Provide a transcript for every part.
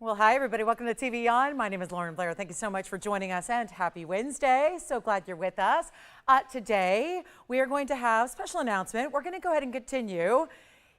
Well, hi, everybody. Welcome to TVON. My name is Blair. Thank you so much for joining us, and happy Wednesday. So glad you're with us. Today, we are going to have a special announcement. We're going to go ahead and continue.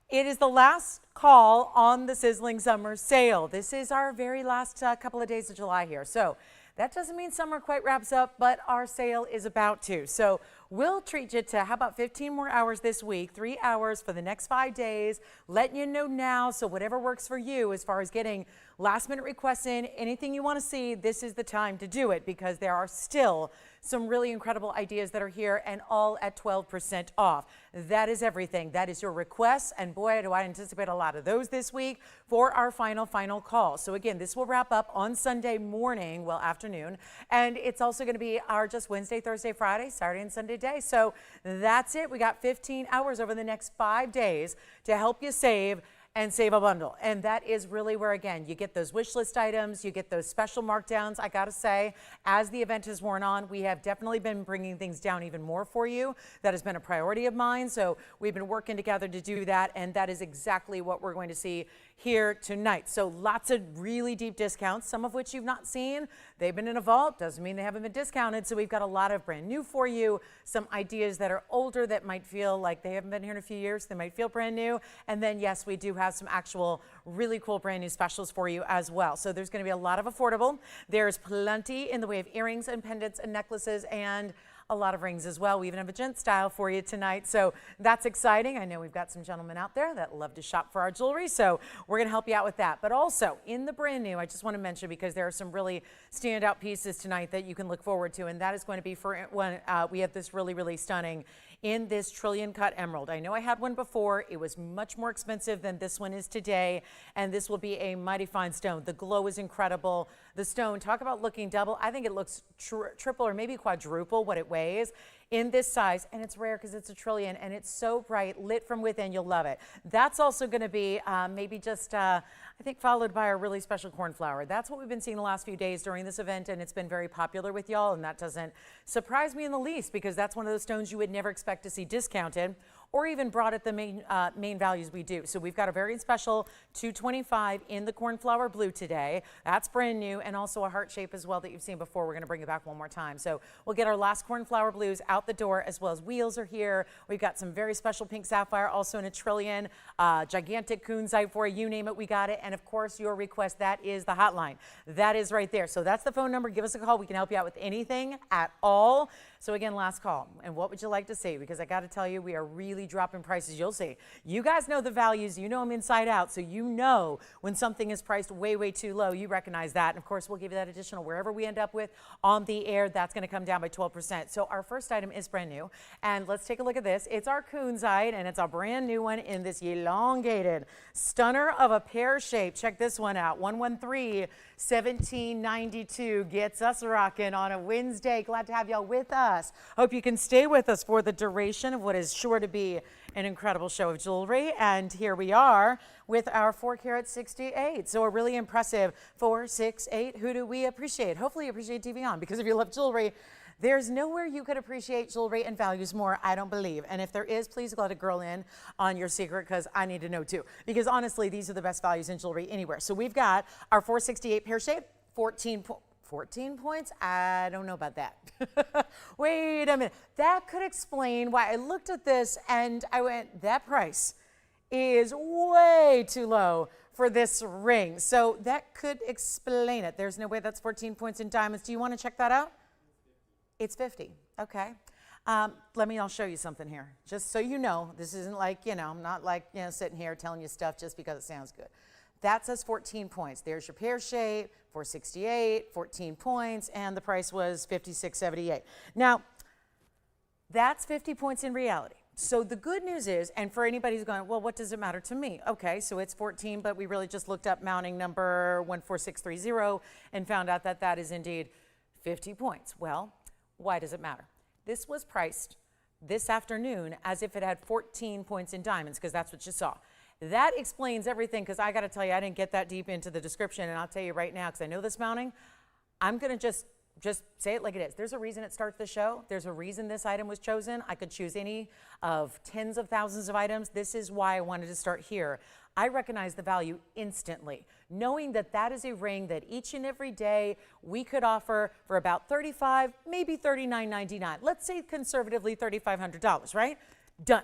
It is the last call on the Sizzling Summer Sale. This is our very last couple of days of July here. So that doesn't mean summer quite wraps up, but our sale is about to. So we'll treat you to, how about 15 more hours this week, 3 hours for the next 5 days, letting you know now. So whatever works for you as far as getting last minute requests in, anything you want to see, this is the time to do it, because there are still some really incredible ideas that are here, and all at 12% off. That is everything. That is your requests, and boy, do I anticipate a lot of those this week for our final call. So again, this will wrap up on Sunday morning, well, afternoon, and it's also going to be our just Wednesday, Thursday, Friday, Saturday, and Sunday day. So that's it. We got 15 hours over the next 5 days to help you save and save a bundle. And that is really where, again, you get those wish list items, you get those special markdowns. I gotta say, as the event has worn on, we have definitely been bringing things down even more for you. That has been a priority of mine. So we've been working together to do that, and that is exactly what we're going to see here tonight. So lots of really deep discounts, some of which you've not seen. They've been in a vault, doesn't mean they haven't been discounted. So we've got a lot of brand new for you, some ideas that are older that might feel like they haven't been here in a few years. They might feel brand new. And then, yes, we do have some actual really cool brand new specials for you as well. So there's going to be a lot of affordable. There's plenty in the way of earrings and pendants and necklaces, and a lot of rings as well. We even have a gent style for you tonight. So that's exciting. I know we've got some gentlemen out there that love to shop for our jewelry. So we're going to help you out with that. But also in the brand new, I just want to mention, because there are some really standout pieces tonight that you can look forward to. And that is going to be for when we have this really stunning in this trillion cut emerald. I know I had one before. It was much more expensive than this one is today. And this will be a mighty fine stone. The glow is incredible. The stone, talk about looking double. I think it looks triple or maybe quadruple what it weighs in this size, and it's rare because it's a trillion, and it's so bright, lit from within. You'll love it. That's also going to be maybe just I think followed by a really special cornflower. That's what we've been seeing the last few days during this event, and it's been very popular with y'all, and that doesn't surprise me in the least, because that's one of those stones you would never expect to see discounted or even brought at the main values we do. So we've got a very special $225 in the cornflower blue today. That's brand new, and also a heart shape as well that you've seen before. We're going to bring it back one more time. So we'll get our last cornflower blues out the door, as well as wheels are here. We've got some very special pink sapphire, also in a trillion, gigantic kunzite for you, name it, we got it. And of course, your request, that is the hotline. That is right there. So that's the phone number. Give us a call. We can help you out with anything at all. So again, last call. And what would you like to see? Because I got to tell you, we are really dropping prices. You'll see. You guys know the values. You know them inside out. So you know when something is priced way too low. You recognize that. And of course, we'll give you that additional wherever we end up with on the air. That's going to come down by 12%. So our first item is brand new. And let's take a look at this. It's our kunzite, and it's a brand new one in this elongated stunner of a pear shape. Check this one out. 113-1792 gets us rocking on a Wednesday. Glad to have y'all with us. Hope you can stay with us for the duration of what is sure to be an incredible show of jewelry. And here we are with our 4-carat 68. So a really impressive 468. Who do we appreciate? Hopefully you appreciate TVON, because if you love jewelry, there's nowhere you could appreciate jewelry and values more, I don't believe. And if there is, please let a girl in on your secret, because I need to know too. Because honestly, these are the best values in jewelry anywhere. So we've got our 468 pear shape, 14 points? I don't know about that. Wait a minute. That could explain why I looked at this and I went, that price is way too low for this ring. So that could explain it. There's no way that's 14 points in diamonds. Do you want to check that out? It's 50. Okay. I'll show you something here. Just so you know, this isn't like, I'm not like, sitting here telling you stuff just because it sounds good. That says 14 points. There's your pear shape, 468, 14 points, and the price was $56.78. Now, that's 50 points in reality. So the good news is, and for anybody who's going, well, what does it matter to me? Okay, so it's 14, but we really just looked up mounting number 14630 and found out that that is indeed 50 points. Well, why does it matter? This was priced this afternoon as if it had 14 points in diamonds, because that's what you saw. That explains everything, because I got to tell you, I didn't get that deep into the description, and I'll tell you right now, because I know this mounting, I'm going to just just say it like it is. There's a reason it starts the show. There's a reason this item was chosen. I could choose any of tens of thousands of items. This is why I wanted to start here. I recognize the value instantly, knowing that that is a ring that each and every day we could offer for about $35, maybe $39.99. Let's say conservatively $3,500, right? Done.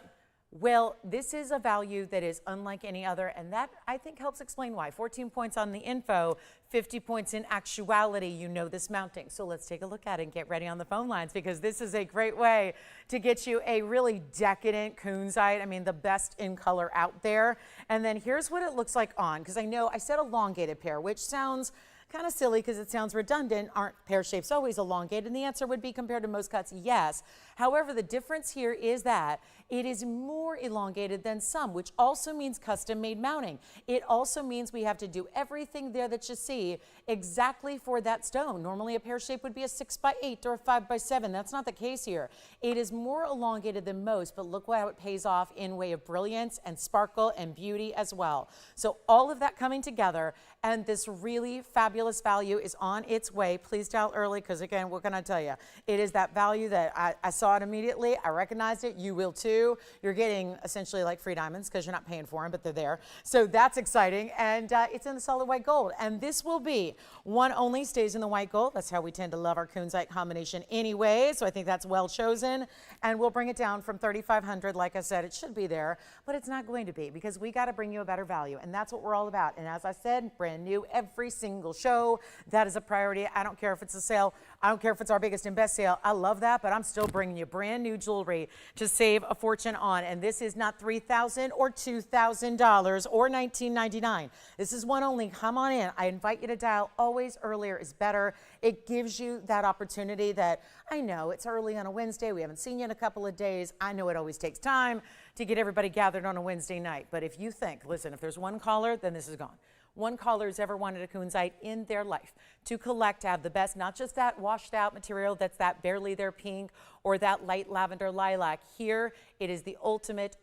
Well, this is a value that is unlike any other, and that I think helps explain why. 14 points on the info, 50 points in actuality. You know this mounting. So let's take a look at it and get ready on the phone lines, because this is a great way to get you a really decadent kunzite. I mean, the best in color out there. And then here's what it looks like on, because I know I said elongated pair, which sounds kind of silly because it sounds redundant. Aren't pear shapes always elongated? And the answer would be, compared to most cuts, yes. However, the difference here is that it is more elongated than some, which also means custom-made mounting. It also means we have to do everything there that you see exactly for that stone. Normally, a pear shape would be a 6x8 or a 5x7. That's not the case here. It is more elongated than most, but look how it pays off in way of brilliance and sparkle and beauty as well. So all of that coming together, and this really fabulous value is on its way. Please dial early, because again, what can I tell you? It is that value that I saw it immediately. I recognized it. You will too. You're getting essentially like free diamonds because you're not paying for them, but they're there. So that's exciting. And it's in the solid white gold. And this will be one only, stays in the white gold. That's how we tend to love our kunzite combination anyway. So I think that's well chosen. And we'll bring it down from $3,500. Like I said, it should be there, but it's not going to be, because we got to bring you a better value. And that's what we're all about. And as I said, brand new every single show. That is a priority. I don't care if it's a sale. I don't care if it's our biggest and best sale. I love that, but I'm still bringing you brand new jewelry to save a fortune on. And this is not $3,000 or $2,000 or $19.99. This is one only. Come on in. I invite you to dial. Always earlier is better. It gives you that opportunity that, I know it's early on a Wednesday. We haven't seen you in a couple of days. I know it always takes time to get everybody gathered on a Wednesday night. But if you think, listen, if there's one caller, then this is gone. One caller who's ever wanted a kunzite in their life to collect, to have the best, not just that washed out material that's that barely there pink or that light lavender lilac. Here, it is the ultimate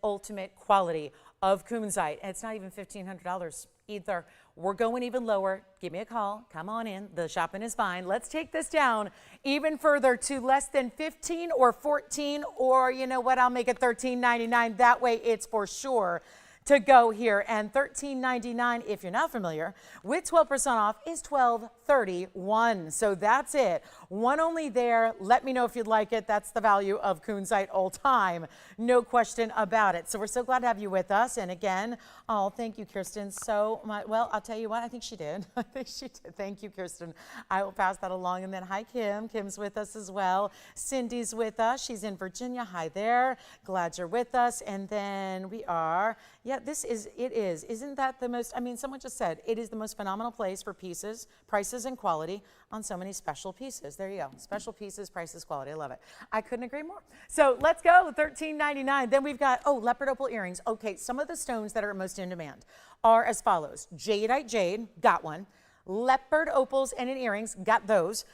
quality of kunzite. And it's not even $1,500 either. We're going even lower. Give me a call. Come on in. The shopping is fine. Let's take this down even further to less than 15 or 14, or you know what? I'll make it $13.99. That way it's for sure to go here. And $13.99, if you're not familiar, with 12% off is $12.31. So that's it. One only there. Let me know if you'd like it. That's the value of kunzite all time. No question about it. So we're so glad to have you with us. And again, oh, thank you, Kirsten, so much. Well, I'll tell you what, I think she did. I think she did. Thank you, Kirsten. I will pass that along. And then hi, Kim. Kim's with us as well. Cindy's with us. She's in Virginia. Hi there. Glad you're with us. And then we are, yeah, isn't that the most, I mean, someone just said, it is the most phenomenal place for pieces, prices, and quality on so many special pieces. There you go. Special pieces, prices, quality. I love it. I couldn't agree more. So let's go, $13.99. Then we've got, leopard opal earrings. Okay, some of the stones that are most in demand are as follows. Jadeite jade, got one. Leopard opals and in earrings, got those.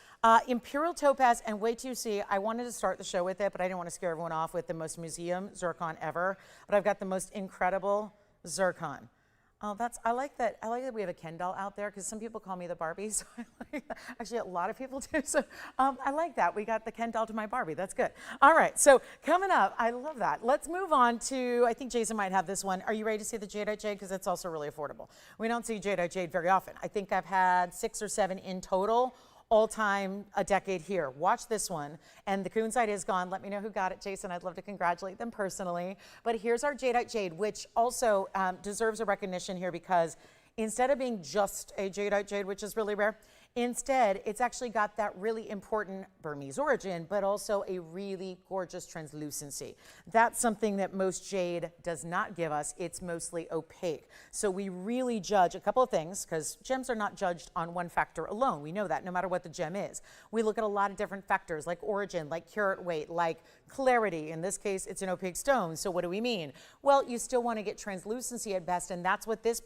Imperial topaz, and wait till you see, I wanted to start the show with it, but I didn't want to scare everyone off with the most museum zircon ever. But I've got the most incredible zircon. Oh, I like that we have a Ken doll out there, because some people call me the Barbie. So I like that. Actually, a lot of people do. So I like that. We got the Ken doll to my Barbie. That's good. All right. So coming up, I love that. Let's move on to, I think Jason might have this one. Are you ready to see the jadeite jade? Because it's also really affordable. We don't see jadeite jade very often. I think I've had 6 or 7 in total. All time, a decade here. Watch this one. And the kunzite is gone. Let me know who got it, Jason. I'd love to congratulate them personally. But here's our jadeite jade, which also deserves a recognition here, because instead of being just a jadeite jade, which is really rare, instead, it's actually got that really important Burmese origin, but also a really gorgeous translucency. That's something that most jade does not give us. It's mostly opaque. So we really judge a couple of things, because gems are not judged on one factor alone. We know that no matter what the gem is. We look at a lot of different factors, like origin, like carat weight, like clarity. In this case, it's an opaque stone. So what do we mean? Well, you still want to get translucency at best, and that's what this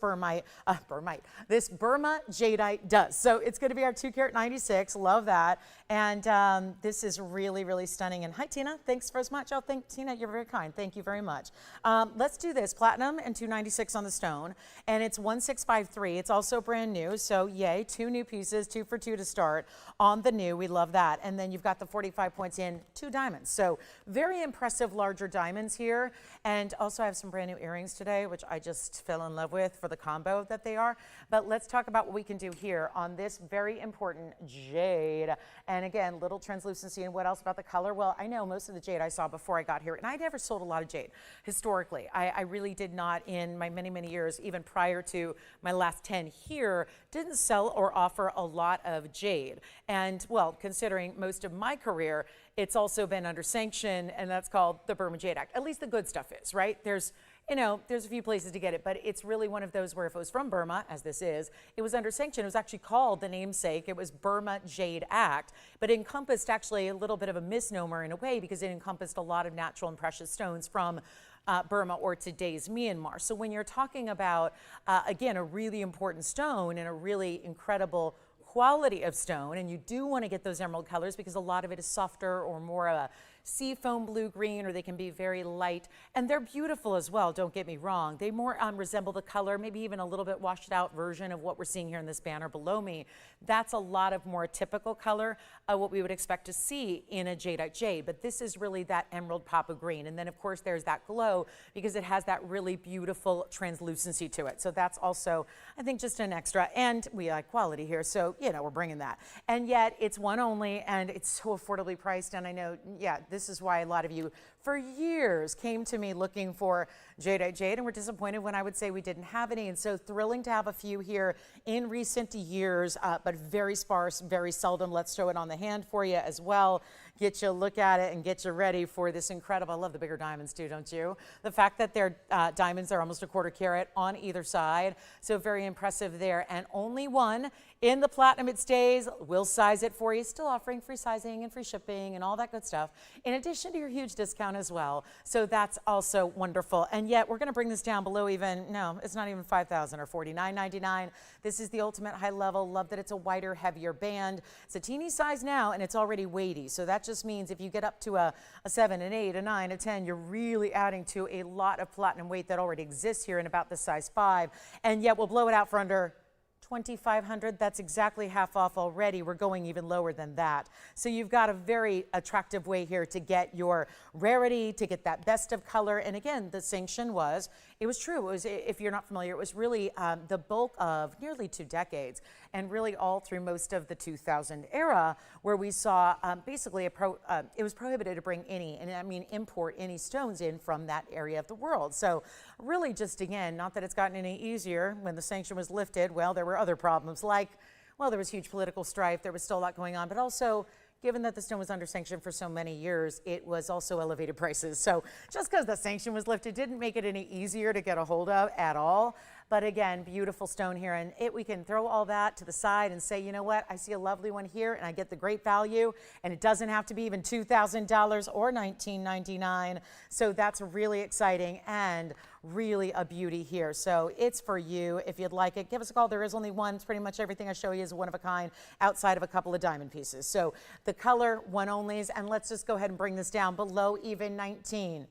this Burma jadeite does. So it's going to be our 2 carat 96. Love that. And this is really, really stunning. And hi, Tina. Thanks for as much. Oh, Tina, you're very kind. Thank you very much. Let's do this. Platinum and 296 on the stone. And it's 1653. It's also brand new. So yay, 2 new pieces, 2 for 2 to start on the new. We love that. And then you've got the 45 points in 2 diamonds. So very impressive larger diamonds here. And also I have some brand new earrings today, which I just fell in love with for the combo that they are. But let's talk about what we can do here on this very important jade. And again, little translucency. And what else about the color? Well, I know most of the jade I saw before I got here, and I never sold a lot of jade historically. I really did not in my many, many years, even prior to my last 10 here, didn't sell or offer a lot of jade. And well, considering most of my career, it's also been under sanction, and that's called the Burma Jade Act. At least the good stuff is, right? There's a few places to get it, but it's really one of those where if it was from Burma, as this is, it was under sanction. It was actually called the namesake. It was Burma Jade Act, but it encompassed actually a little bit of a misnomer in a way because it encompassed a lot of natural and precious stones from Burma or today's Myanmar. So when you're talking about, again, a really important stone and a really incredible quality of stone, and you do want to get those emerald colors because a lot of it is softer or more of a seafoam blue green, or they can be very light, and they're beautiful as well, don't get me wrong. They more resemble the color, maybe even a little bit washed out version of what we're seeing here in this banner below me. That's a lot of more typical color of what we would expect to see in a jadeite jade, but this is really that emerald pop of green. And then of course there's that glow because it has that really beautiful translucency to it. So that's also, I think, just an extra, and we like quality here, so we're bringing that. And yet it's one only, and it's so affordably priced. And I know, this is why a lot of you for years came to me looking for jadeite jade and were disappointed when I would say we didn't have any. And so thrilling to have a few here in recent years, but very sparse, very seldom. Let's throw it on the hand for you as well. Get you a look at it and get you ready for this incredible, I love the bigger diamonds too, don't you? The fact that their diamonds are almost a 1/4 carat on either side. So very impressive there. And only one in the platinum it stays. We'll size it for you. Still offering free sizing and free shipping and all that good stuff, in addition to your huge discount as well. So that's also wonderful. And yet we're going to bring this down below even, no, it's not even $5,000 or $49.99. This is the ultimate high level. Love that it's a wider, heavier band. It's a teeny size now, and it's already weighty. So that just means if you get up to a 7, an 8, a 9, a 10, you're really adding to a lot of platinum weight that already exists here in about the size 5. And yet we'll blow it out for under $2,500. That's exactly half off already. We're going even lower than that. So you've got a very attractive way here to get your rarity, to get that best of color. And again, the sanction was, it was true. It was, if you're not familiar, it was really the bulk of nearly 2 decades, and really all through most of the 2000 era, where we saw basically it was prohibited to bring any, and I mean import any stones in from that area of the world. So really just, again, not that it's gotten any easier. When the sanction was lifted, well, there were other problems like, well, there was huge political strife, there was still a lot going on, but also, given that the stone was under sanction for so many years, it was also elevated prices. So just because the sanction was lifted didn't make it any easier to get a hold of at all. But again, beautiful stone here, and we can throw all that to the side and say, you know what, I see a lovely one here and I get the great value, and it doesn't have to be even $2,000 or $19.99. So that's really exciting and really a beauty here. So it's for you if you'd like it. Give us a call. There is only one. It's pretty much everything I show you is one of a kind outside of a couple of diamond pieces. So the color, one onlys, and let's just go ahead and bring this down below even 19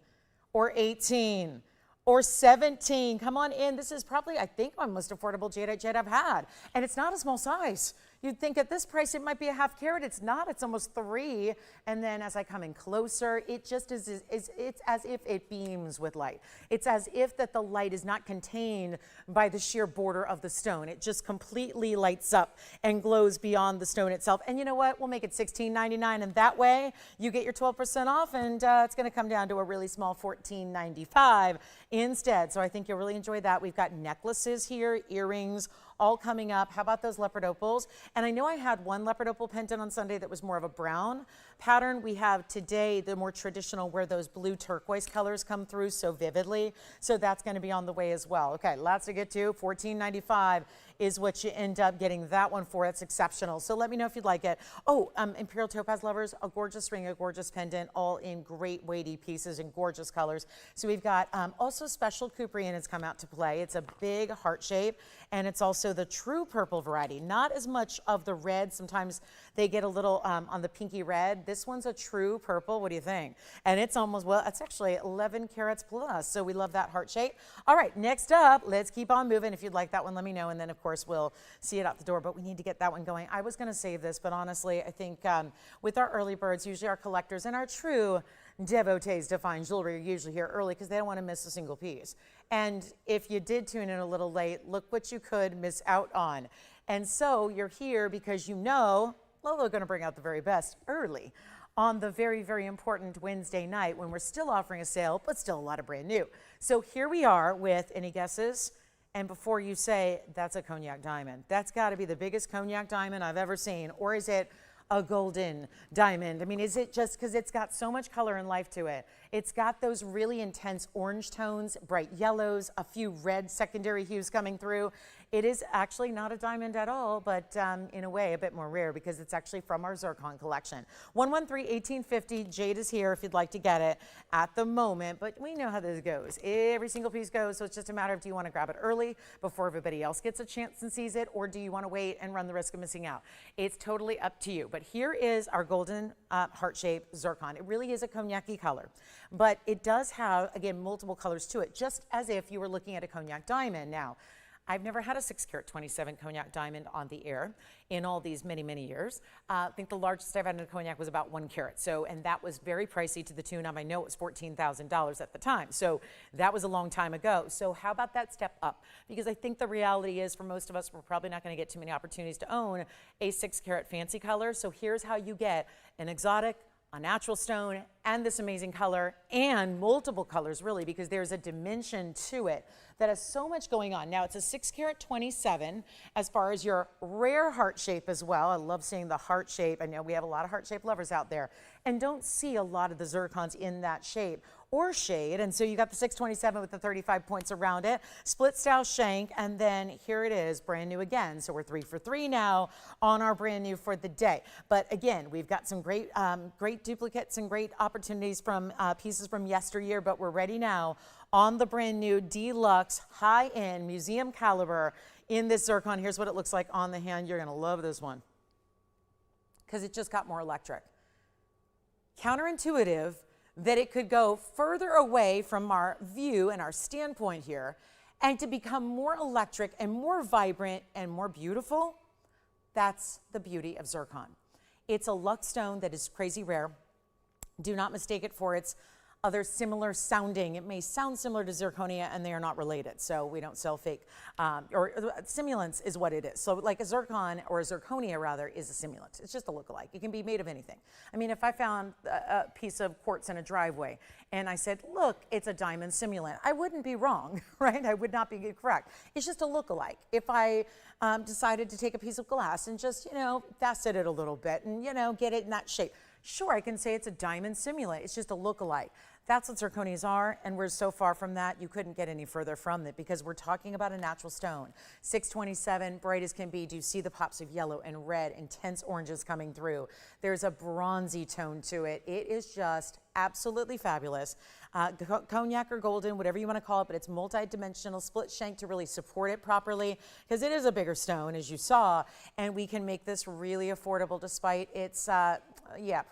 or 18. Or 17. Come on in. This is probably, I think, my most affordable jadeite jade I've had. And it's not a small size. You'd think at this price it might be a half carat. It's not. It's almost 3. And then as I come in closer, it just is it's as if it beams with light. It's as if that the light is not contained by the sheer border of the stone. It just completely lights up and glows beyond the stone itself. And you know what? We'll make it $16.99, and that way you get your 12% off, and it's going to come down to a really small $14.95 instead. So I think you'll really enjoy that. We've got necklaces here, earrings, all coming up. How about those leopard opals? And I know I had one leopard opal pendant on Sunday that was more of a brown, pattern we have today, the more traditional, where those blue turquoise colors come through so vividly. So that's going to be on the way as well. Okay, lots to get to. $14.95 is what you end up getting that one for. It's exceptional. So let me know if you'd like it. Oh, Imperial Topaz lovers, a gorgeous ring, a gorgeous pendant, all in great weighty pieces and gorgeous colors. So we've got also special Couperin has come out to play. It's a big heart shape, and it's also the true purple variety. Not as much of the red. Sometimes they get a little on the pinky red. This one's a true purple. What do you think? And it's almost, well, it's actually 11 carats plus. So we love that heart shape. All right, next up, let's keep on moving. If you'd like that one, let me know. And then, of course, we'll see it out the door. But we need to get that one going. I was going to save this, but honestly, I think with our early birds, usually our collectors and our true devotees to fine jewelry are usually here early because they don't want to miss a single piece. And if you did tune in a little late, look what you could miss out on. And so you're here because you know, well, they're going to bring out the very best early on the very, very important Wednesday night when we're still offering a sale, but still a lot of brand new. So here we are with, any guesses? And before you say, that's a cognac diamond, that's got to be the biggest cognac diamond I've ever seen. Or is it a golden diamond? I mean, is it just because it's got so much color and life to it? It's got those really intense orange tones, bright yellows, a few red secondary hues coming through. It is actually not a diamond at all, but in a way a bit more rare because it's actually from our zircon collection. 113-1850, Jade is here if you'd like to get it at the moment, but we know how this goes. Every single piece goes, so it's just a matter of, do you want to grab it early before everybody else gets a chance and sees it, or do you want to wait and run the risk of missing out? It's totally up to you. But here is our golden heart-shaped zircon. It really is a cognac-y color, but it does have, again, multiple colors to it, just as if you were looking at a cognac diamond. Now, I've never had a 6 carat 27 cognac diamond on the air in all these many, many years. I think the largest I've had in a cognac was about 1 carat. So, and that was very pricey to the tune of, I know it was $14,000 at the time. So that was a long time ago. So how about that step up? Because I think the reality is for most of us, we're probably not going to get too many opportunities to own a 6 carat fancy color. So here's how you get an exotic, a natural stone, and this amazing color, and multiple colors really, because there's a dimension to it that has so much going on. Now it's a 6 carat 27 as far as your rare heart shape as well. I love seeing the heart shape. I know we have a lot of heart shape lovers out there and don't see a lot of the zircons in that shape or shade. And so you got the 627 with the 35 points around it, split style shank, and then here it is, brand new again. So we're 3 for 3 now on our brand new for the day. But again, we've got some great, great duplicates and great opportunities from pieces from yesteryear, but we're ready now on the brand new deluxe high-end museum caliber in this zircon. Here's what it looks like on the hand. You're going to love this one because it just got more electric. Counterintuitive that it could go further away from our view and our standpoint here and to become more electric and more vibrant and more beautiful. That's the beauty of zircon. It's a luxe stone that is crazy rare. Do not mistake it for its other similar sounding. It may sound similar to zirconia and they are not related. So we don't sell fake, or simulants is what it is. So like a zircon or a zirconia rather is a simulant. It's just a lookalike. It can be made of anything. I mean, if I found a piece of quartz in a driveway and I said, look, it's a diamond simulant, I wouldn't be wrong, right? I would not be correct. It's just a lookalike. If I decided to take a piece of glass and just, facet it a little bit and, get it in that shape, sure, I can say it's a diamond simulant. It's just a lookalike. That's what zirconias are, and we're so far from that, you couldn't get any further from it because we're talking about a natural stone. 627, bright as can be. Do you see the pops of yellow and red, intense oranges coming through? There's a bronzy tone to it. It is just absolutely fabulous. Cognac or golden, whatever you want to call it, but it's multi-dimensional, split shank to really support it properly because it is a bigger stone, as you saw, and we can make this really affordable despite its,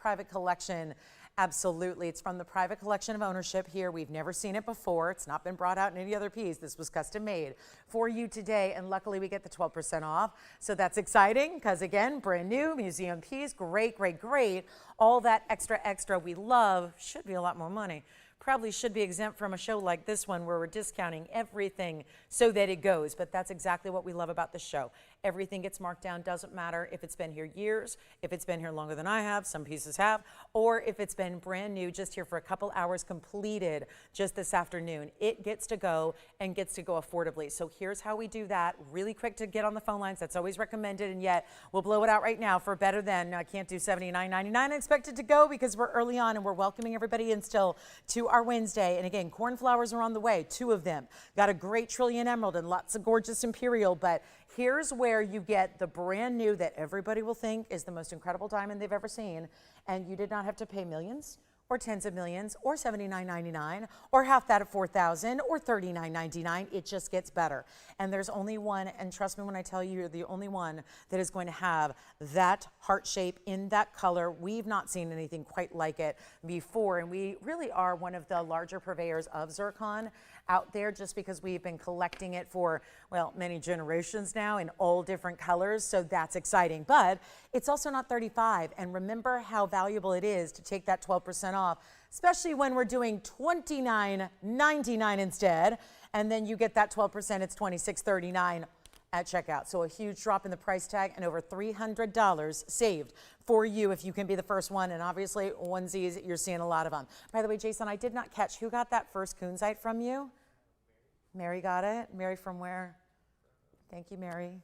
private collection. Absolutely. It's from the private collection of ownership here. We've never seen it before. It's not been brought out in any other piece. This was custom made for you today, and luckily we get the 12% off. So that's exciting because, again, brand new museum piece. Great, great, great. All that extra we love. Should be a lot more money. probably should be exempt from a show like this one where we're discounting everything so that it goes. But that's exactly what we love about this show. Everything gets marked down, doesn't matter if it's been here years, if it's been here longer than I have, some pieces have, or if it's been brand new, just here for a couple hours completed just this afternoon. It gets to go and gets to go affordably. So here's how we do that. Really quick to get on the phone lines. That's always recommended, and yet we'll blow it out right now for better than, I can't do $79.99. I expect it to go because we're early on and we're welcoming everybody in still to our Wednesday. And again, cornflowers are on the way, 2 of them. Got a great trillion emerald and lots of gorgeous imperial, but here's where you get the brand new that everybody will think is the most incredible diamond they've ever seen, and you did not have to pay millions or tens of millions or $79.99 or half that of $4,000 or $39.99. It just gets better. And there's only one, and trust me when I tell you, you're the only one that is going to have that heart shape in that color. We've not seen anything quite like it before, and we really are one of the larger purveyors of zircon out there just because we've been collecting it for, well, many generations now in all different colors, so that's exciting. But it's also not 35, and remember how valuable it is to take that 12% off, especially when we're doing $29.99 instead, and then you get that 12%, it's $26.39 at checkout. So a huge drop in the price tag and over $300 saved for you if you can be the first one. And obviously onesies, you're seeing a lot of them. By the way, Jason, I did not catch who got that first kunzite from you. Mary got it. Mary from where? Thank you, Mary.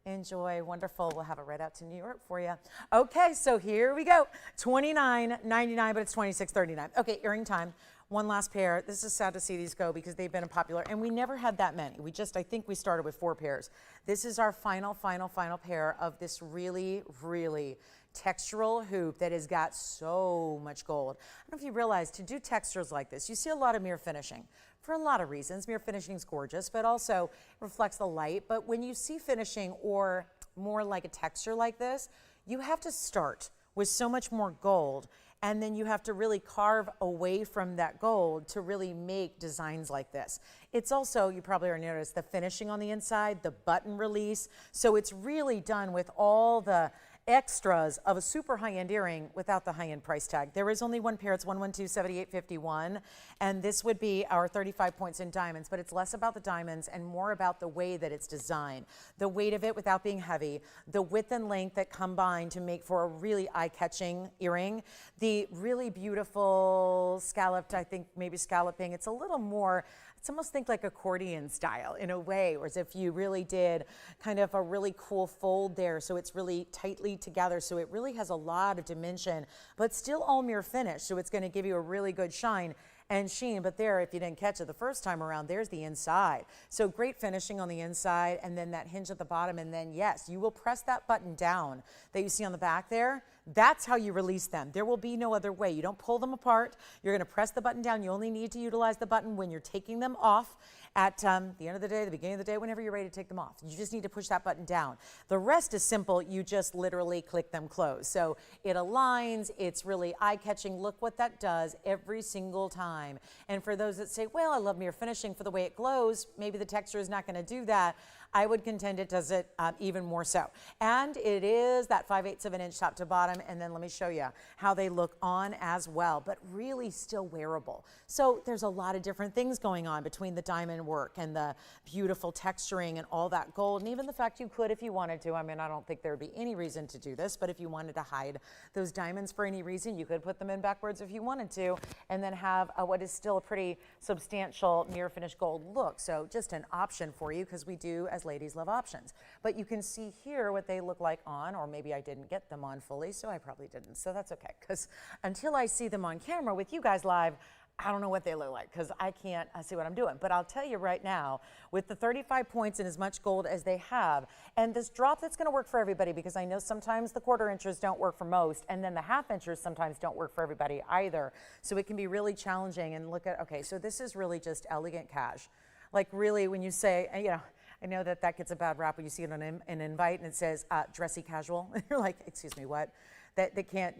Enjoy. Wonderful. We'll have it right out to New York for you. Okay, so here we go. $29.99, but it's $26.39. Okay, earring time. One last pair. This is sad to see these go because they've been popular, and we never had that many. I think we started with 4 pairs. This is our final pair of this really, really textural hoop that has got so much gold. I don't know if you realize, to do textures like this, you see a lot of mirror finishing for a lot of reasons. Mirror finishing is gorgeous, but also reflects the light. But when you see finishing or more like a texture like this, you have to start with so much more gold, and then you have to really carve away from that gold to really make designs like this. It's also, you probably already noticed, the finishing on the inside, the button release. So it's really done with all the extras of a super high-end earring without the high-end price tag. There is only one pair. It's 112-7851, and this would be our 35 points in diamonds, but it's less about the diamonds and more about the way that it's designed. The weight of it without being heavy, the width and length that combine to make for a really eye-catching earring, the really beautiful scalloped, I think maybe scalloping. It's a little more, it's almost think like accordion style in a way, or as if you really did kind of a really cool fold there, so it's really tightly together, so it really has a lot of dimension, but still all mirror finish, so it's going to give you a really good shine and sheen. But there, if you didn't catch it the first time around, there's the inside. So great finishing on the inside, and then that hinge at the bottom, and then yes, you will press that button down that you see on the back there. That's how you release them. There will be no other way. You don't pull them apart. You're going to press the button down. You only need to utilize the button when you're taking them off at the end of the day, the beginning of the day, whenever you're ready to take them off. You just need to push that button down. The rest is simple. You just literally click them closed. So it aligns. It's really eye-catching. Look what that does every single time. And for those that say, well, I love mirror finishing for the way it glows, maybe the texture is not going to do that, I would contend it does it even more so. And it is that 5/8 of an inch top to bottom, and then let me show you how they look on as well, but really still wearable. So there's a lot of different things going on between the diamond work and the beautiful texturing and all that gold, and even the fact you could if you wanted to. I mean, I don't think there would be any reason to do this, but if you wanted to hide those diamonds for any reason, you could put them in backwards if you wanted to, and then have what is still a pretty substantial mirror finish gold look. So just an option for you, because we do, as ladies, love options. But you can see here what they look like on, or maybe I didn't get them on fully, so I probably didn't. So that's okay, because until I see them on camera with you guys live, I don't know what they look like, because I can't see what I'm doing. But I'll tell you right now, with the 35 points and as much gold as they have, and this drop that's going to work for everybody, because I know sometimes the 1/4 inches don't work for most, and then the 1/2 inches sometimes don't work for everybody either. So it can be really challenging. And look at, okay, so this is really just elegant cash. Like really, when you say, you know, I know that that gets a bad rap when you see it on an invite and it says dressy casual. You're like, excuse me, what? that can't,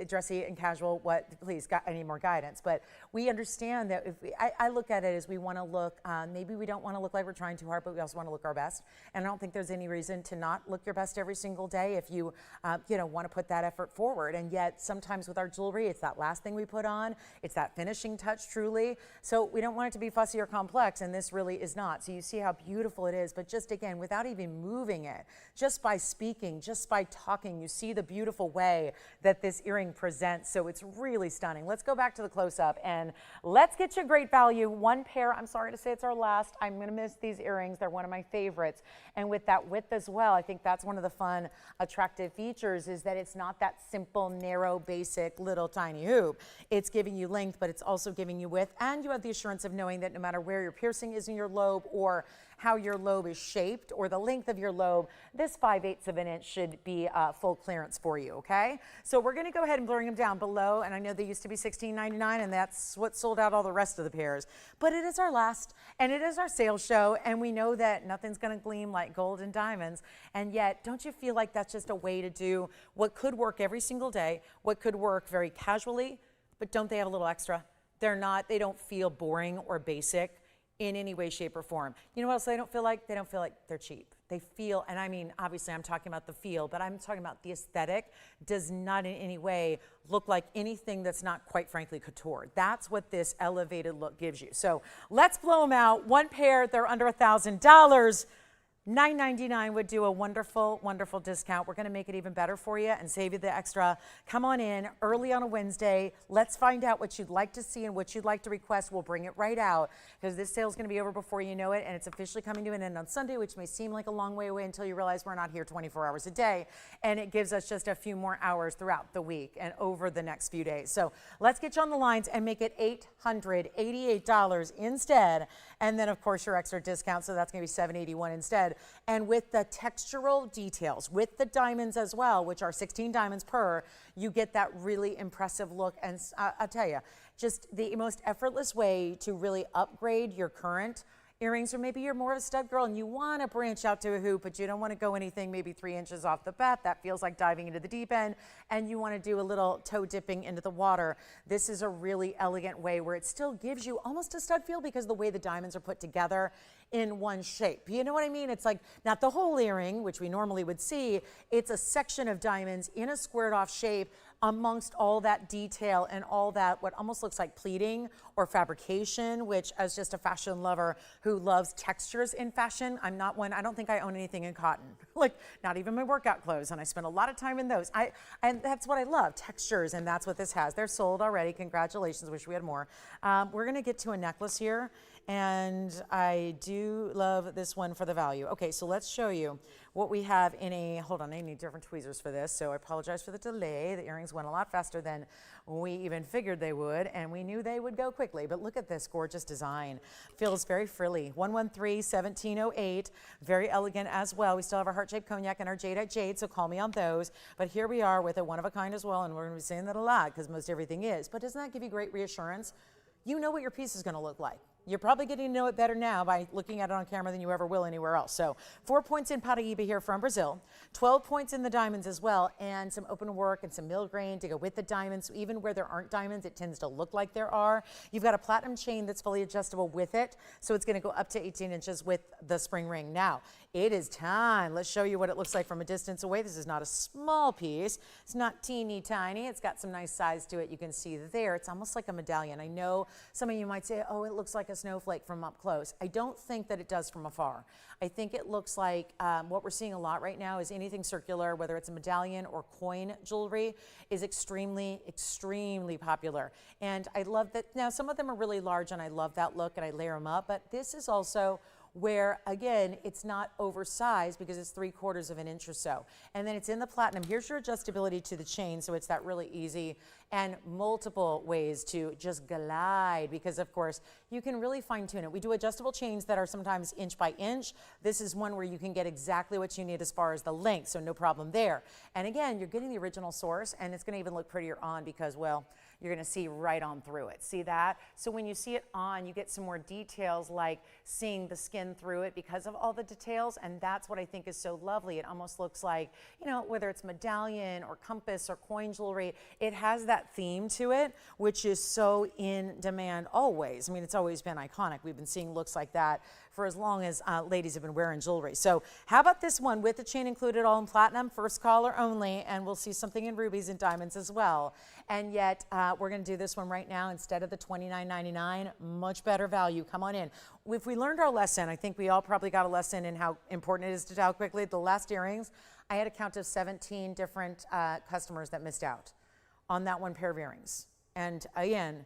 dressy and casual, please, I need more guidance. But we understand that if I look at it as we want to look, maybe we don't want to look like we're trying too hard, but we also want to look our best. And I don't think there's any reason to not look your best every single day if you, want to put that effort forward. And yet sometimes with our jewelry, it's that last thing we put on. It's that finishing touch, truly. So we don't want it to be fussy or complex, and this really is not. So you see how beautiful it is, but just again, without even moving it, just by speaking, just by talking, you see the beautiful way that this earring presents. So it's really stunning. Let's go back to the close-up and let's get you a great value. One pair, I'm sorry to say it's our last. I'm going to miss these earrings. They're one of my favorites. And with that width as well, I think that's one of the fun, attractive features is that it's not that simple, narrow, basic, little tiny hoop. It's giving you length, but it's also giving you width. And you have the assurance of knowing that no matter where your piercing is in your lobe or how your lobe is shaped or the length of your lobe, this 5/8 of an inch should be full clearance for you, okay? So we're gonna go ahead and bring them down below, and I know they used to be $16.99, and that's what sold out all the rest of the pairs. But it is our last, and it is our sales show, and we know that nothing's gonna gleam like gold and diamonds, and yet, don't you feel like that's just a way to do what could work every single day, what could work very casually, but don't they have a little extra? They don't feel boring or basic in any way, shape, or form. You know what else they don't feel like? They don't feel like they're cheap. They feel, and I mean, obviously I'm talking about the feel, but I'm talking about the aesthetic does not in any way look like anything that's not, quite frankly, couture. That's what this elevated look gives you. So let's blow them out. One pair, they're under $1,000. $9.99 would do a wonderful, wonderful discount. We're going to make it even better for you and save you the extra. Come on in early on a Wednesday. Let's find out what you'd like to see and what you'd like to request. We'll bring it right out because this sale is going to be over before you know it, and it's officially coming to an end on Sunday, which may seem like a long way away until you realize we're not here 24 hours a day, and it gives us just a few more hours throughout the week and over the next few days. So let's get you on the lines and make it $888 instead, and then of course your extra discount, so that's going to be $781 instead. And with the textural details, with the diamonds as well, which are 16 diamonds per, you get that really impressive look. And I'll tell you, just the most effortless way to really upgrade your current earrings, or maybe you're more of a stud girl and you want to branch out to a hoop, but you don't want to go anything maybe 3 inches off the bat. That feels like diving into the deep end, and you want to do a little toe dipping into the water. This is a really elegant way where it still gives you almost a stud feel because of the way the diamonds are put together in one shape. You know what I mean? It's like not the whole earring, which we normally would see. It's a section of diamonds in a squared off shape amongst all that detail and all that what almost looks like pleating or fabrication, which as just a fashion lover who loves textures in fashion, I'm not one, I don't think I own anything in cotton, like not even my workout clothes, and I spend a lot of time in those. And that's what I love, textures, and that's what this has. They're sold already, congratulations, wish we had more. We're gonna get to a necklace here, and I do love this one for the value. Okay, so let's show you what we have in a, hold on, I need different tweezers for this, so I apologize for the delay. The earrings went a lot faster than we even figured they would, and we knew they would go quickly, but look at this gorgeous design. Feels very frilly. 113-1708, very elegant as well. We still have our heart-shaped cognac and our jade, so call me on those. But here we are with a one-of-a-kind as well, and we're gonna be saying that a lot because most everything is. But doesn't that give you great reassurance? You know what your piece is gonna look like. You're probably getting to know it better now by looking at it on camera than you ever will anywhere else. So 4 points in Paraíba here from Brazil, 12 points in the diamonds as well, and some open work and some mill grain to go with the diamonds. So even where there aren't diamonds, it tends to look like there are. You've got a platinum chain that's fully adjustable with it, so it's gonna go up to 18 inches with the spring ring. Now, it is time. Let's show you what it looks like from a distance away. This is not a small piece. It's not teeny tiny. It's got some nice size to it. You can see there. It's almost like a medallion. I know some of you might say, oh, it looks like a snowflake from up close. I don't think that it does from afar. I think it looks like what we're seeing a lot right now is anything circular, whether it's a medallion or coin jewelry, is extremely, extremely popular. And I love that. Now, some of them are really large, and I love that look, and I layer them up, but this is also where, again, it's not oversized because it's 3/4 of an inch or so. And then it's in the platinum. Here's your adjustability to the chain, so it's that really easy and multiple ways to just glide because, of course, you can really fine tune it. We do adjustable chains that are sometimes inch by inch. This is one where you can get exactly what you need as far as the length, so no problem there. And again, you're getting the original source, and it's gonna even look prettier on because, well, you're gonna see right on through it. See that? So when you see it on, you get some more details like seeing the skin through it because of all the details, and that's what I think is so lovely. It almost looks like, you know, whether it's medallion or compass or coin jewelry, it has that theme to it, which is so in demand always. I mean, it's always been iconic. We've been seeing looks like that for as long as ladies have been wearing jewelry. So how about this one with the chain included, all in platinum, first caller only, and we'll see something in rubies and diamonds as well. And yet we're gonna do this one right now instead of the $29.99, much better value. Come on in. If we learned our lesson, I think we all probably got a lesson in how important it is to tell quickly. The last earrings, I had a count of 17 different customers that missed out on that one pair of earrings. And again,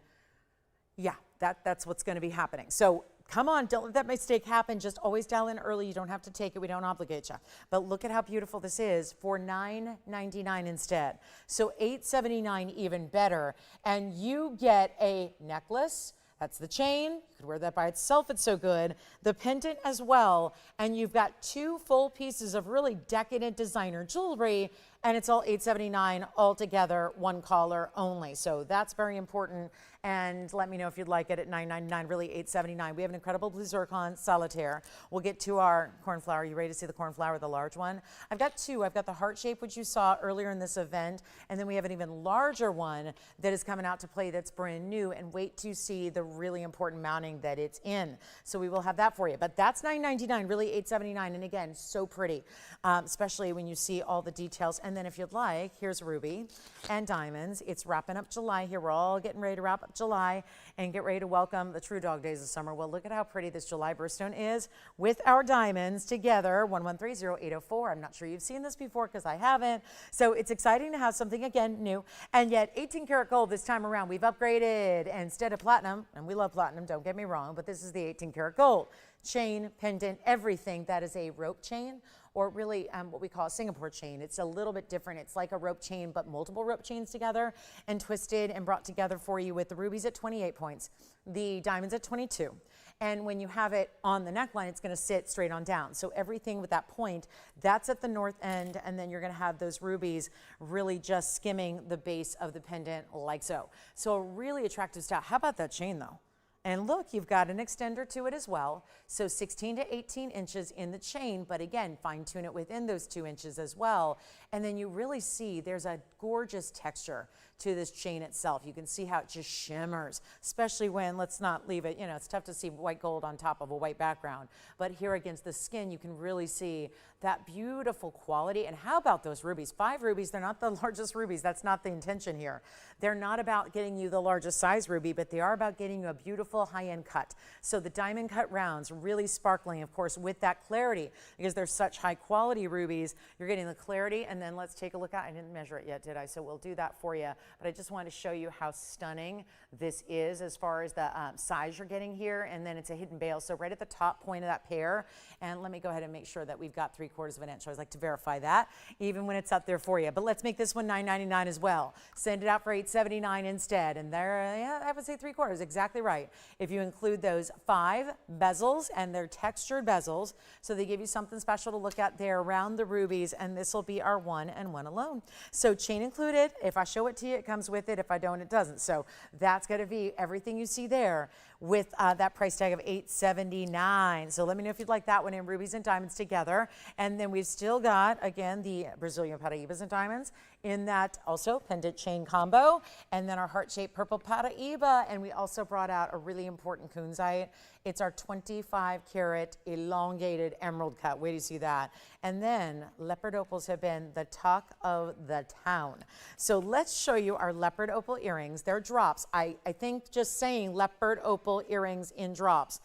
yeah, that's what's gonna be happening. So come on, don't let that mistake happen. Just always dial in early. You don't have to take it. We don't obligate you. But look at how beautiful this is for $9.99 instead. So $8.79 even better. And you get a necklace. That's the chain. You could wear that by itself. It's so good. The pendant as well. And you've got 2 full pieces of really decadent designer jewelry. And it's all $8.79 all together, one caller only. So that's very important. And let me know if you'd like it at $9.99, really $8.79. We have an incredible blue zircon solitaire. We'll get to our cornflower. Are you ready to see the cornflower, the large one? I've got 2. I've got the heart shape, which you saw earlier in this event. And then we have an even larger one that is coming out to play that's brand new. And wait to see the really important mounting that it's in. So we will have that for you. But that's $9.99, really $8.79. And again, so pretty, especially when you see all the details. And then if you'd like, here's ruby and diamonds. It's wrapping up July here. We're all getting ready to wrap up July and get ready to welcome the true dog days of summer. Well, look at how pretty this July birthstone is with our diamonds together. 1130804. I'm not sure you've seen this before because I haven't. So it's exciting to have something again new, and yet 18 karat gold this time around. We've upgraded instead of platinum, and we love platinum, don't get me wrong, but this is the 18 karat gold chain, pendant, everything. That is a rope chain, or really what we call a Singapore chain. It's a little bit different. It's like a rope chain, but multiple rope chains together and twisted and brought together for you with the rubies at 28 points, the diamonds at 22. And when you have it on the neckline, it's gonna sit straight on down. So everything with that point, that's at the north end, and then you're gonna have those rubies really just skimming the base of the pendant like so. So a really attractive style. How about that chain though? And look, you've got an extender to it as well. So 16 to 18 inches in the chain, but again, fine tune it within those 2 inches as well. And then you really see there's a gorgeous texture to this chain itself. You can see how it just shimmers, especially when, let's not leave it, you know, it's tough to see white gold on top of a white background. But here against the skin, you can really see that beautiful quality. And how about those rubies? 5 rubies, they're not the largest rubies. That's not the intention here. They're not about getting you the largest size ruby, but they are about getting you a beautiful high-end cut. So the diamond cut rounds, really sparkling, of course, with that clarity, because they're such high quality rubies, you're getting the clarity. And then let's take a look at, I didn't measure it yet, did I? So we'll do that for you. But I just wanted to show you how stunning this is as far as the size you're getting here. And then it's a hidden bail. So right at the top point of that pair. And let me go ahead and make sure that we've got 3/4 of an inch. I always like to verify that, even when it's up there for you. But let's make this one $9.99 as well. Send it out for $8.79 instead. And there, yeah, I would say 3/4, exactly right. If you include those 5 bezels, and they're textured bezels, so they give you something special to look at there around the rubies. And this will be our 1 and 1 alone. So chain included. If I show it to you, it comes with it. If I don't, it doesn't. So that's going to be everything you see there with that price tag of $8.79. So let me know if you'd like that one in rubies and diamonds together. And then we've still got, again, the Brazilian Paraíbas and diamonds in that also pendant chain combo. And then our heart-shaped purple Paraíba. And we also brought out a really important kunzite. It's our 25 karat elongated emerald cut. Wait till you see that. And then leopard opals have been the talk of the town. So let's show you our leopard opal earrings. They're drops. I think just saying leopard opal earrings in drops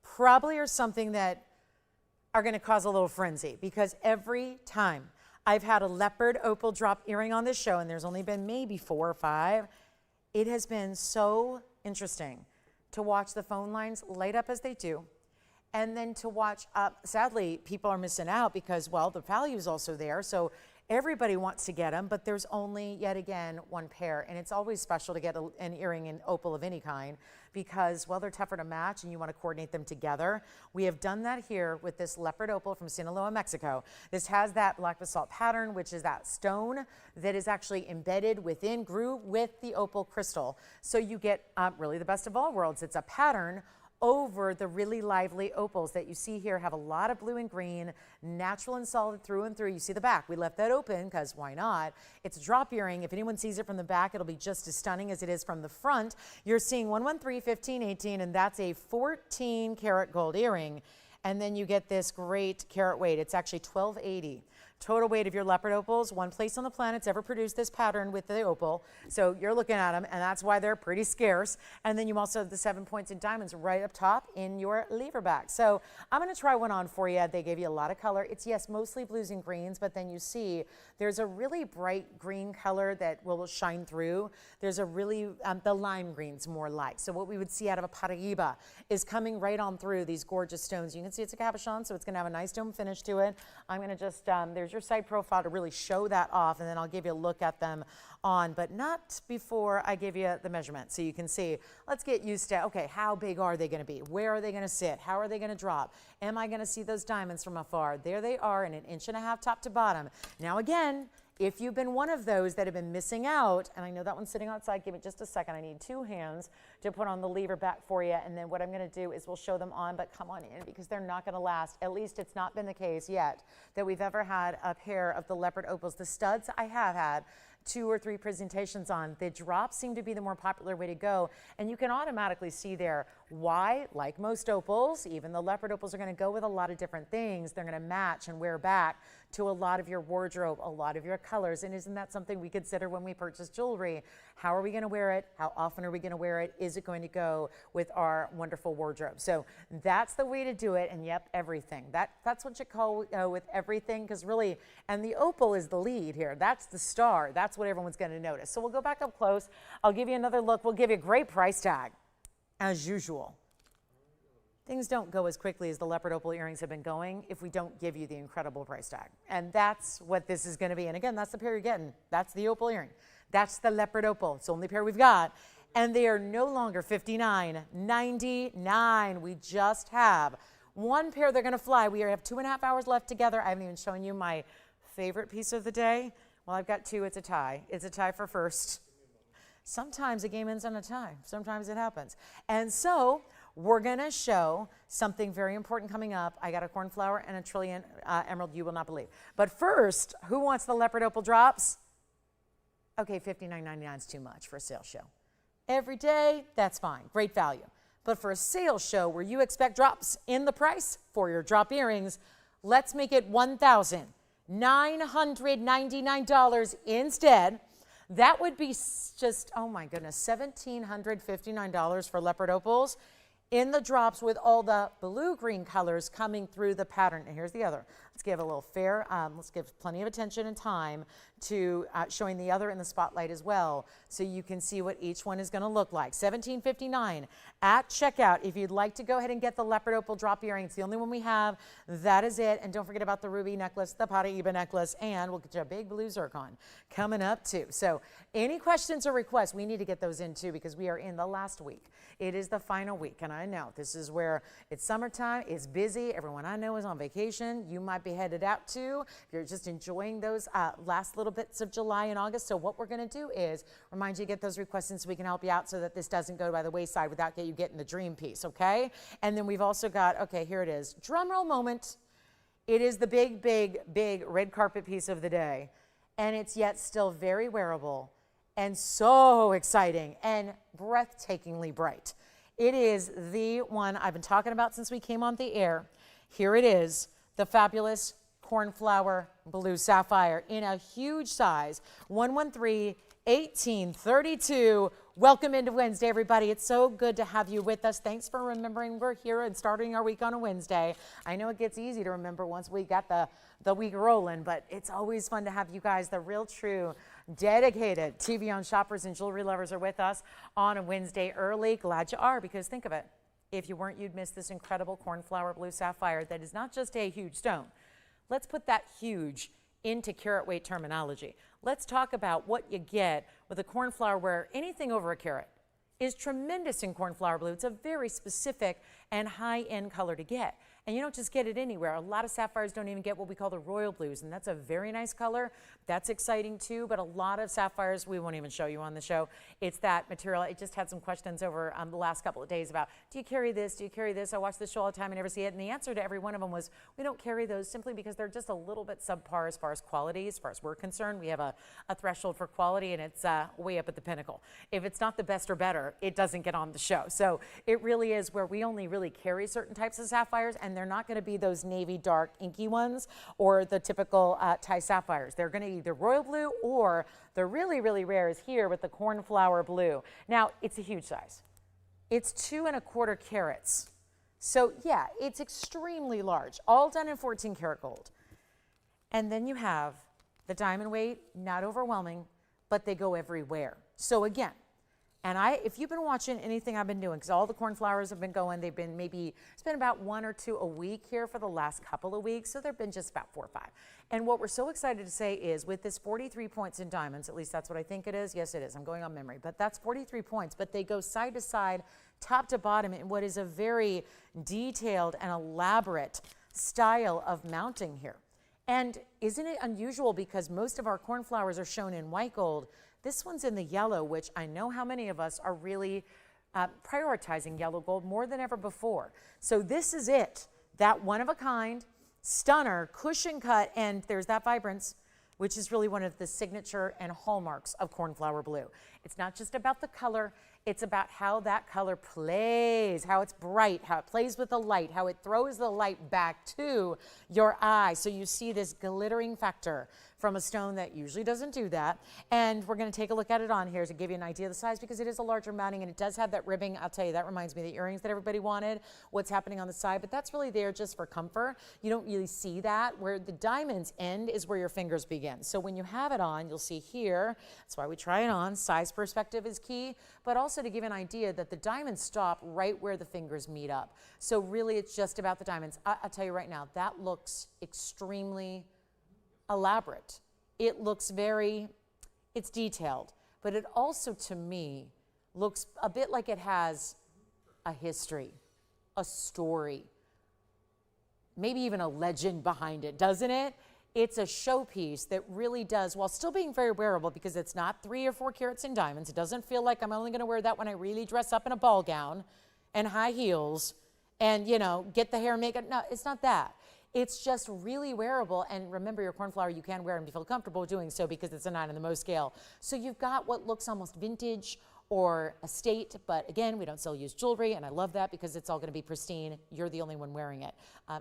probably are something that are going to cause a little frenzy, because every time I've had a leopard opal drop earring on this show, and there's only been maybe 4 or 5, it has been so interesting to watch the phone lines light up as they do, and then to watch, sadly, people are missing out because, well, the value is also there. So Everybody wants to get them, but there's only, yet again, one pair. And it's always special to get an earring in opal of any kind because, well, they're tougher to match and you want to coordinate them together. We have done that here with this leopard opal from Sinaloa, Mexico. This has that black basalt pattern, which is that stone that is actually embedded within, grew with the opal crystal. So you get really the best of all worlds. It's a pattern over the really lively opals that you see here. Have a lot of blue and green, natural and solid through and through. You see the back. We left that open because why not? It's a drop earring. If anyone sees it from the back, it'll be just as stunning as it is from the front. You're seeing 113, 15, 18, and that's a 14 karat gold earring. And then you get this great carat weight. It's actually 1280. Total weight of your leopard opals, one place on the planet's ever produced this pattern with the opal. So you're looking at them, and that's why they're pretty scarce. And then you also have the 7 points in diamonds right up top in your lever back. So I'm going to try one on for you. They gave you a lot of color. It's, yes, mostly blues and greens, but then you see there's a really bright green color that will shine through. There's a really, the lime green's more like. So what we would see out of a Paraíba is coming right on through these gorgeous stones. You can see it's a cabochon, so it's going to have a nice dome finish to it. I'm going to just, there's your side profile to really show that off, and then I'll give you a look at them on, but not before I give you the measurement. So you can see, let's get used to, okay, how big are they going to be? Where are they going to sit? How are they going to drop? Am I going to see those diamonds from afar? There they are in 1.5 inches top to bottom. Now again, if you've been one of those that have been missing out, and I know that one's sitting outside, give me just a second. I need 2 hands to put on the lever back for you, and then what I'm going to do is we'll show them on, but come on in because they're not going to last. At least it's not been the case yet that we've ever had a pair of the leopard opals. The studs I have had 2 or 3 presentations on. The drops seem to be the more popular way to go, and you can automatically see there why, like most opals, even the leopard opals are going to go with a lot of different things. They're going to match and wear back to a lot of your wardrobe, a lot of your colors, and isn't that something we consider when we purchase jewelry? How are we going to wear it? How often are we going to wear it? Is it going to go with our wonderful wardrobe? So that's the way to do it, and yep, everything. That's what you call with everything, because really, and the opal is the lead here. That's the star. That's what everyone's going to notice. So we'll go back up close. I'll give you another look. We'll give you a great price tag, as usual. Things don't go as quickly as the leopard opal earrings have been going if we don't give you the incredible price tag. And that's what this is going to be. And again, that's the pair you're getting. That's the opal earring. That's the leopard opal. It's the only pair we've got. And they are no longer $59.99. We just have one pair. They're going to fly. We have 2.5 hours left together. I haven't even shown you my favorite piece of the day. Well, I've got 2. It's a tie. It's a tie for first. Sometimes a game ends on a tie. Sometimes it happens. And so we're going to show something very important coming up. I got a cornflower and a trillion emerald you will not believe. But first, who wants the leopard opal drops? Okay, $59.99 is too much for a sales show. Every day, that's fine. Great value. But for a sales show where you expect drops in the price for your drop earrings, let's make it $1,999 instead. That would be just, oh my goodness, $1,759 for leopard opals in the drops with all the blue-green colors coming through the pattern. And here's the other. Let's give a little fair, let's give plenty of attention and time to showing the other in the spotlight as well, so you can see what each one is going to look like. $17.59 at checkout. If you'd like to go ahead and get the leopard opal drop earring, it's the only one we have. That is it. And don't forget about the ruby necklace, the Paraíba necklace, and we'll get you a big blue zircon coming up too. So any questions or requests, we need to get those in too, because we are in the last week. It is the final week, and I know this is where it's summertime, it's busy. Everyone I know is on vacation. You might be headed out to. You're just enjoying those last little bits of July and August. So what we're going to do is remind you to get those requests in so we can help you out so that this doesn't go by the wayside without you getting the dream piece, okay? And then we've also got, okay, here it is. Drum roll moment. It is the big, big, big red carpet piece of the day, and it's yet still very wearable and so exciting and breathtakingly bright. It is the one I've been talking about since we came on the air. Here it is, the fabulous cornflower blue sapphire in a huge size, 113, 1832. Welcome into Wednesday, everybody. It's so good to have you with us. Thanks for remembering we're here and starting our week on a Wednesday. I know it gets easy to remember once we got the week rolling, but it's always fun to have you guys, the real true dedicated TVON shoppers and jewelry lovers, are with us on a Wednesday early. Glad you are, because think of it. If you weren't, you'd miss this incredible cornflower blue sapphire that is not just a huge stone. Let's put that huge into carat weight terminology. Let's talk about what you get with a cornflower where anything over a carat is tremendous in cornflower blue. It's a very specific and high-end color to get. And you don't just get it anywhere. A lot of sapphires don't even get what we call the royal blues, and that's a very nice color. That's exciting too, but a lot of sapphires, we won't even show you on the show. It's that material. I just had some questions over the last couple of days about, do you carry this? Do you carry this? I watch this show all the time and never see it. And the answer to every one of them was, we don't carry those simply because they're just a little bit subpar as far as quality, as far as we're concerned. We have a threshold for quality, and it's way up at the pinnacle. If it's not the best or better, it doesn't get on the show. So it really is where we only really carry certain types of sapphires, and they're not going to be those navy dark inky ones or the typical Thai sapphires. They're going to be either royal blue, or the really, really rare is here with the cornflower blue. Now, it's a huge size. It's 2 1/4 carats. So yeah, it's extremely large, all done in 14 karat gold. And then you have the diamond weight, not overwhelming, but they go everywhere. So again, and if you've been watching anything I've been doing, because all the cornflowers have been going, they've been it's been about 1 or 2 a week here for the last couple of weeks. So there've been just about 4 or 5. And what we're so excited to say is with this 43 points in diamonds, at least that's what I think it is. Yes, it is. I'm going on memory, but that's 43 points, but they go side to side, top to bottom in what is a very detailed and elaborate style of mounting here. And isn't it unusual, because most of our cornflowers are shown in white gold? This one's in the yellow, which I know how many of us are really prioritizing yellow gold more than ever before. So this is it, that one of a kind, stunner, cushion cut, and there's that vibrance, which is really one of the signature and hallmarks of cornflower blue. It's not just about the color, it's about how that color plays, how it's bright, how it plays with the light, how it throws the light back to your eye. So you see this glittering factor from a stone that usually doesn't do that. And we're going to take a look at it on here to give you an idea of the size, because it is a larger mounting and it does have that ribbing. I'll tell you, that reminds me of the earrings that everybody wanted, what's happening on the side, but that's really there just for comfort. You don't really see that. Where the diamonds end is where your fingers begin. So when you have it on, you'll see here, that's why we try it on, size perspective is key, but also to give you an idea that the diamonds stop right where the fingers meet up. So really it's just about the diamonds. I'll tell you right now, that looks extremely elaborate. It looks it's detailed, but it also, to me, looks a bit like it has a history, a story, maybe even a legend behind it, doesn't it? It's a showpiece that really does, while still being very wearable, because it's not 3 or 4 carats in diamonds. It doesn't feel like I'm only going to wear that when I really dress up in a ball gown and high heels and, you know, get the hair and makeup. No, it's not that. It's just really wearable. And remember, your cornflower, you can wear and feel comfortable doing so because it's a 9 in the Mo scale. So you've got what looks almost vintage or estate, but again, we don't sell used jewelry, and I love that because it's all going to be pristine. You're the only one wearing it,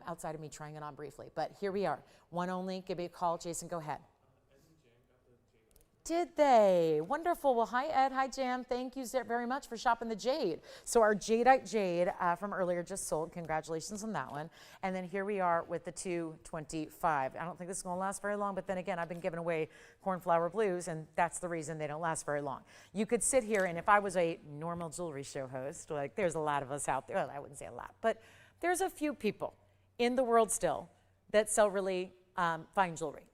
outside of me trying it on briefly. But here we are, one only. Give me a call. Jason, go ahead. Did they? Wonderful. Well, hi, Ed. Hi, Jan. Thank you very much for shopping the jade. So our jadeite jade from earlier just sold. Congratulations on that one. And then here we are with the 225. I don't think this is going to last very long, but then again, I've been giving away cornflower blues, and that's the reason they don't last very long. You could sit here, and if I was a normal jewelry show host, like there's a lot of us out there, well, I wouldn't say a lot, but there's a few people in the world still that sell really fine jewelry.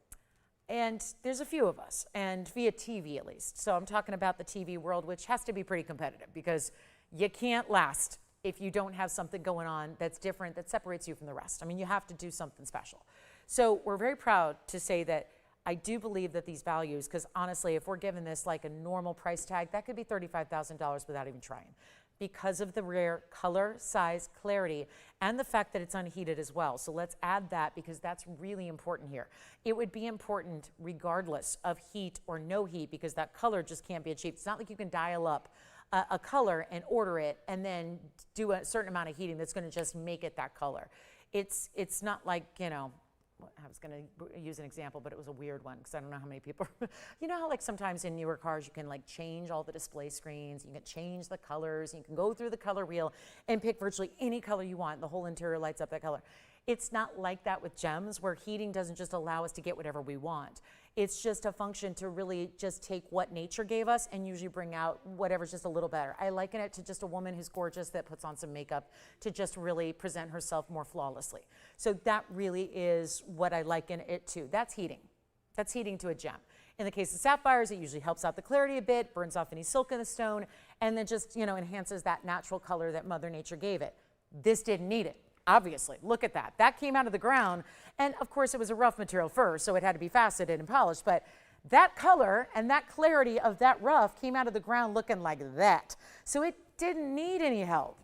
And there's a few of us, and via TV at least. So I'm talking about the TV world, which has to be pretty competitive because you can't last if you don't have something going on that's different, that separates you from the rest. I mean, you have to do something special. So we're very proud to say that I do believe that these values, because honestly, if we're given this like a normal price tag, that could be $35,000 without even trying, because of the rare color, size, clarity, and the fact that it's unheated as well. So let's add that, because that's really important here. It would be important regardless of heat or no heat, because that color just can't be achieved. It's not like you can dial up a color and order it and then do a certain amount of heating that's going to just make it that color. It's not like, you know, I was going to use an example, but it was a weird one because I don't know how many people, you know how like sometimes in newer cars you can like change all the display screens, you can change the colors, you can go through the color wheel and pick virtually any color you want. The whole interior lights up that color. It's not like that with gems, where heating doesn't just allow us to get whatever we want. It's just a function to really just take what nature gave us and usually bring out whatever's just a little better. I liken it to just a woman who's gorgeous that puts on some makeup to just really present herself more flawlessly. So that really is what I liken it to. That's heating. That's heating to a gem. In the case of sapphires, it usually helps out the clarity a bit, burns off any silk in the stone, and then just, enhances that natural color that Mother Nature gave it. This didn't need it, obviously. Look at that. That came out of the ground, and of course it was a rough material first, so it had to be faceted and polished, but that color and that clarity of that rough came out of the ground looking like that. So it didn't need any help.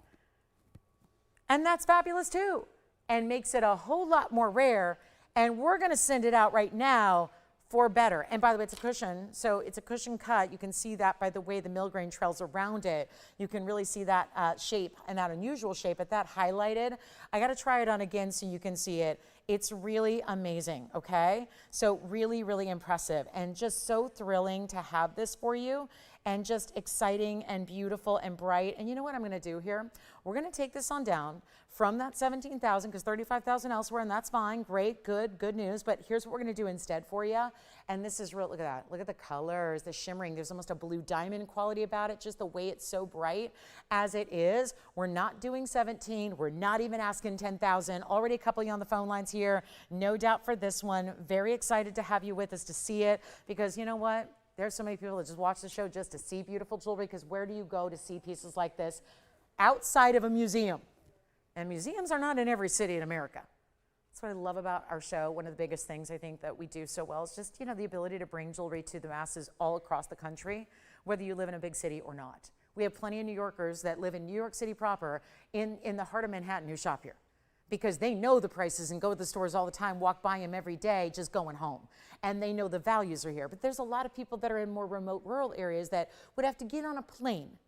And that's fabulous too, and makes it a whole lot more rare, and we're gonna send it out right now for better. And by the way, it's a cushion, so it's a cushion cut. You can see that by the way the mill grain trails around it. You can really see that shape and that unusual shape, but that highlighted. I gotta try it on again so you can see it. It's really amazing, okay? So really, really impressive and just so thrilling to have this for you and just exciting and beautiful and bright. And you know what I'm gonna do here? We're gonna take this on down from that 17,000 because 35,000 elsewhere, and that's fine, great, good news. But here's what we're gonna do instead for you. And this is real, look at that. Look at the colors, the shimmering. There's almost a blue diamond quality about it, just the way it's so bright as it is. We're not doing 17, we're not even asking 10,000. Already a couple of you on the phone lines here, no doubt for this one. Very excited to have you with us to see it because you know what? There's so many people that just watch the show just to see beautiful jewelry because where do you go to see pieces like this? Outside of a museum. And museums are not in every city in America. That's what I love about our show. One of the biggest things I think that we do so well is just, the ability to bring jewelry to the masses all across the country, whether you live in a big city or not. We have plenty of New Yorkers that live in New York City proper in the heart of Manhattan who shop here because they know the prices and go to the stores all the time, walk by them every day, just going home. And they know the values are here. But there's a lot of people that are in more remote rural areas that would have to get on a plane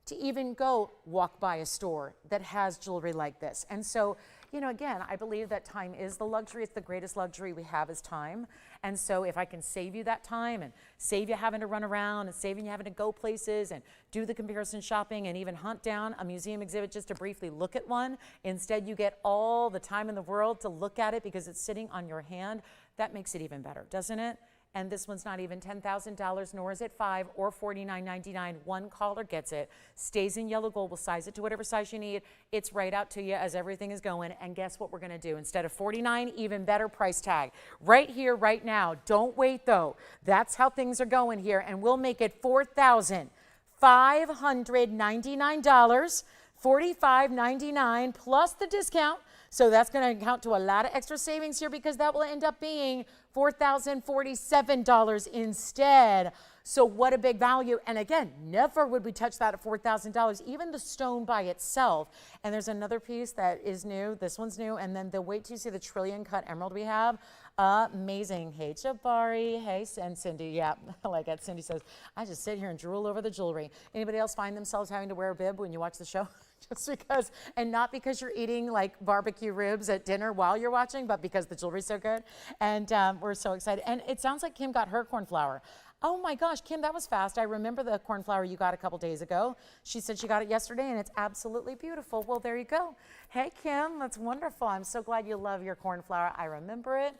to even go walk by a store that has jewelry like this. And so, again, I believe that time is the luxury. It's the greatest luxury we have is time. And so if I can save you that time and save you having to run around and saving you having to go places and do the comparison shopping and even hunt down a museum exhibit just to briefly look at one, instead you get all the time in the world to look at it because it's sitting on your hand, that makes it even better, doesn't it? And this one's not even $10,000, nor is it $5 or $49.99. One caller gets it, stays in yellow gold. We'll size it to whatever size you need. It's right out to you as everything is going. And guess what we're going to do? Instead of $49, even better price tag. Right here, right now. Don't wait, though. That's how things are going here. And we'll make it $4,599, $45.99 plus the discount. So that's going to account to a lot of extra savings here because that will end up being $4,047 instead. So what a big value. And again, never would we touch that at $4,000, even the stone by itself. And there's another piece that is new. This one's new. And then wait till you see the trillion cut emerald we have. Amazing. Hey, Jabari. Hey, and Cindy. Yeah, like that. Cindy says, I just sit here and drool over the jewelry. Anybody else find themselves having to wear a bib when you watch the show? Just because, and not because you're eating like barbecue ribs at dinner while you're watching, but because the jewelry's so good. And we're so excited. And it sounds like Kim got her cornflower. Oh my gosh, Kim, that was fast. I remember the cornflower you got a couple days ago. She said she got it yesterday and it's absolutely beautiful. Well, there you go. Hey, Kim, that's wonderful. I'm so glad you love your cornflower. I remember it.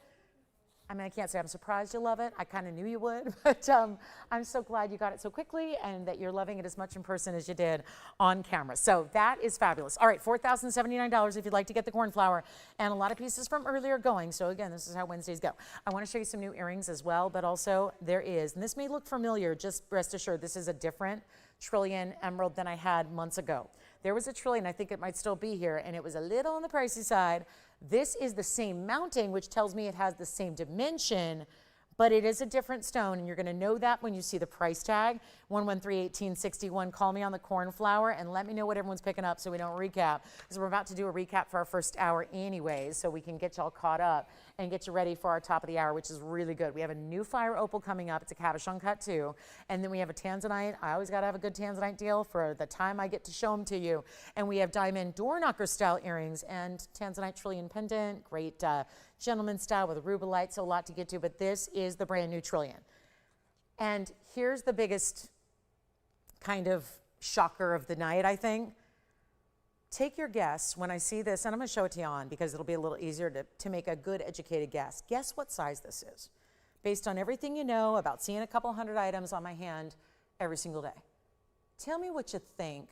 I mean, I can't say I'm surprised you love it. I kind of knew you would, but I'm so glad you got it so quickly and that you're loving it as much in person as you did on camera. So that is fabulous. All right, $4,079 if you'd like to get the cornflower, and a lot of pieces from earlier going. So again, this is how Wednesdays go. I want to show you some new earrings as well, but also there is, and this may look familiar, just rest assured this is a different trillion emerald than I had months ago. There was a trillion, I think it might still be here, and it was a little on the pricey side. This is the same mounting, which tells me it has the same dimension, but it is a different stone, and you're going to know that when you see the price tag. 113-1861. Call me on the cornflower and let me know what everyone's picking up so we don't recap, because we're about to do a recap for our first hour anyways, so we can get you all caught up and get you ready for our top of the hour, which is really good. We have a new fire opal coming up. It's a cabochon cut too. And then we have a tanzanite. I always got to have a good tanzanite deal for the time I get to show them to you. And we have diamond door knocker style earrings and tanzanite trillion pendant, great gentleman style with a rubelite, so a lot to get to, but this is the brand new trillion. And here's the biggest kind of shocker of the night, I think. Take your guess when I see this, and I'm going to show it to you on because it'll be a little easier to make a good educated guess. Guess what size this is, based on everything you know about seeing a couple hundred items on my hand every single day. Tell me what you think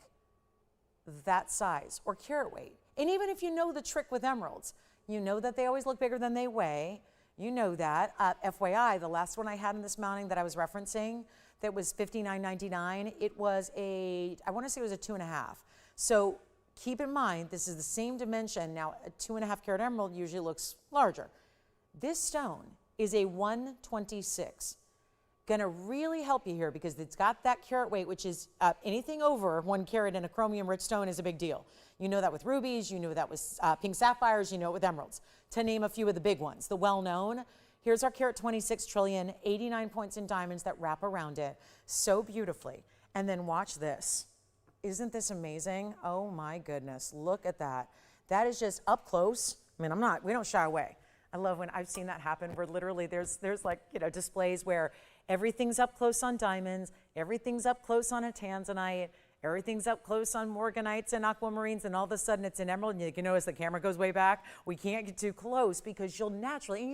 that size or carat weight. And even if you know the trick with emeralds, you know that they always look bigger than they weigh. You know that. FYI, the last one I had in this mounting that I was referencing that was $59.99, it was I want to say it was a 2.5. So keep in mind, this is the same dimension. Now, a 2.5 carat emerald usually looks larger. This stone is a 126. Going to really help you here because it's got that carat weight, which is anything over 1 carat in a chromium rich stone is a big deal. You know that with rubies, you know that with pink sapphires, you know it with emeralds, to name a few of the big ones. The well-known, here's our carat 26 trillion, 89 points in diamonds that wrap around it so beautifully. And then watch this. Isn't this amazing? Oh my goodness, look at that. That is just up close. I mean, we don't shy away. I love when I've seen that happen where literally there's like, displays where everything's up close on diamonds, everything's up close on a tanzanite, everything's up close on morganites and aquamarines, and all of a sudden it's an emerald, and you know as the camera goes way back, we can't get too close because you'll naturally, and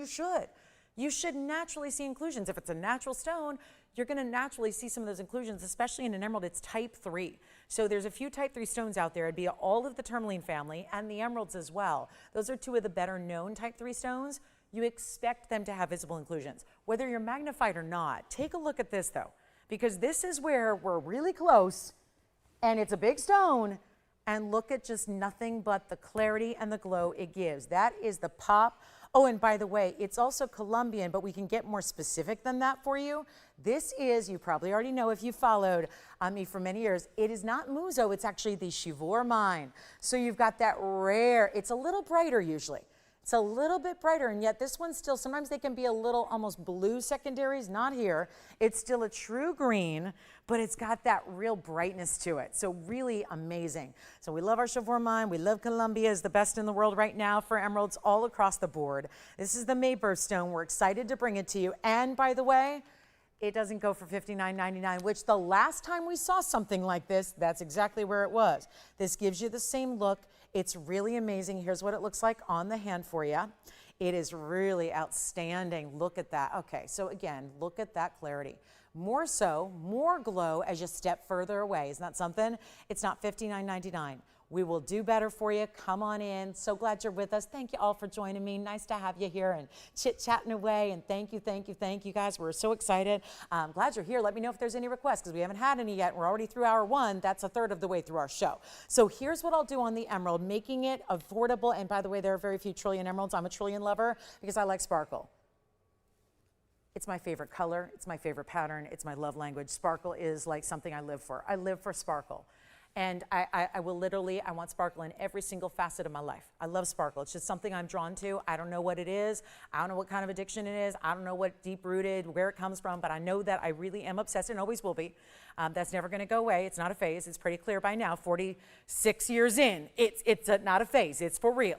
you should naturally see inclusions. If it's a natural stone, you're going to naturally see some of those inclusions, especially in an emerald. It's type 3. So there's a few type 3 stones out there. It'd be all of the tourmaline family and the emeralds as well. Those are two of the better known type 3 stones. You expect them to have visible inclusions, whether you're magnified or not. Take a look at this though, because this is where we're really close and it's a big stone, and look at just nothing but the clarity and the glow it gives. That is the pop. Oh, and by the way, it's also Colombian, but we can get more specific than that for you. This is, you probably already know if you followed me for many years, it is not Muzo, it's actually the Chivor mine. So you've got that rare, it's a little brighter usually. It's a little bit brighter, and yet this one's still, sometimes they can be a little almost blue secondaries, not here. It's still a true green, but it's got that real brightness to it. So really amazing. So we love our Chivor mine. We love Colombia, is the best in the world right now for emeralds all across the board. This is the Mayberg stone. We're excited to bring it to you. And by the way, it doesn't go for $59.99, which the last time we saw something like this, that's exactly where it was. This gives you the same look. It's really amazing. Here's what it looks like on the hand for you. It is really outstanding. Look at that. Okay, so again, look at that clarity. More so, more glow as you step further away. Isn't that something? It's not $59.99. We will do better for you. Come on in. So glad you're with us. Thank you all for joining me. Nice to have you here and chit-chatting away. And thank you, guys. We're so excited. I'm glad you're here. Let me know if there's any requests because we haven't had any yet. We're already through hour 1. That's a third of the way through our show. So here's what I'll do on the emerald, making it affordable. And by the way, there are very few trillion emeralds. I'm a trillion lover because I like sparkle. It's my favorite color. It's my favorite pattern. It's my love language. Sparkle is like something I live for. I live for sparkle. And I will literally, I want sparkle in every single facet of my life. I love sparkle. It's just something I'm drawn to. I don't know what it is. I don't know what kind of addiction it is. I don't know what deep-rooted, where it comes from, but I know that I really am obsessed and always will be. That's never going to go away. It's not a phase. It's pretty clear by now, 46 years in. It's not a phase. It's for real.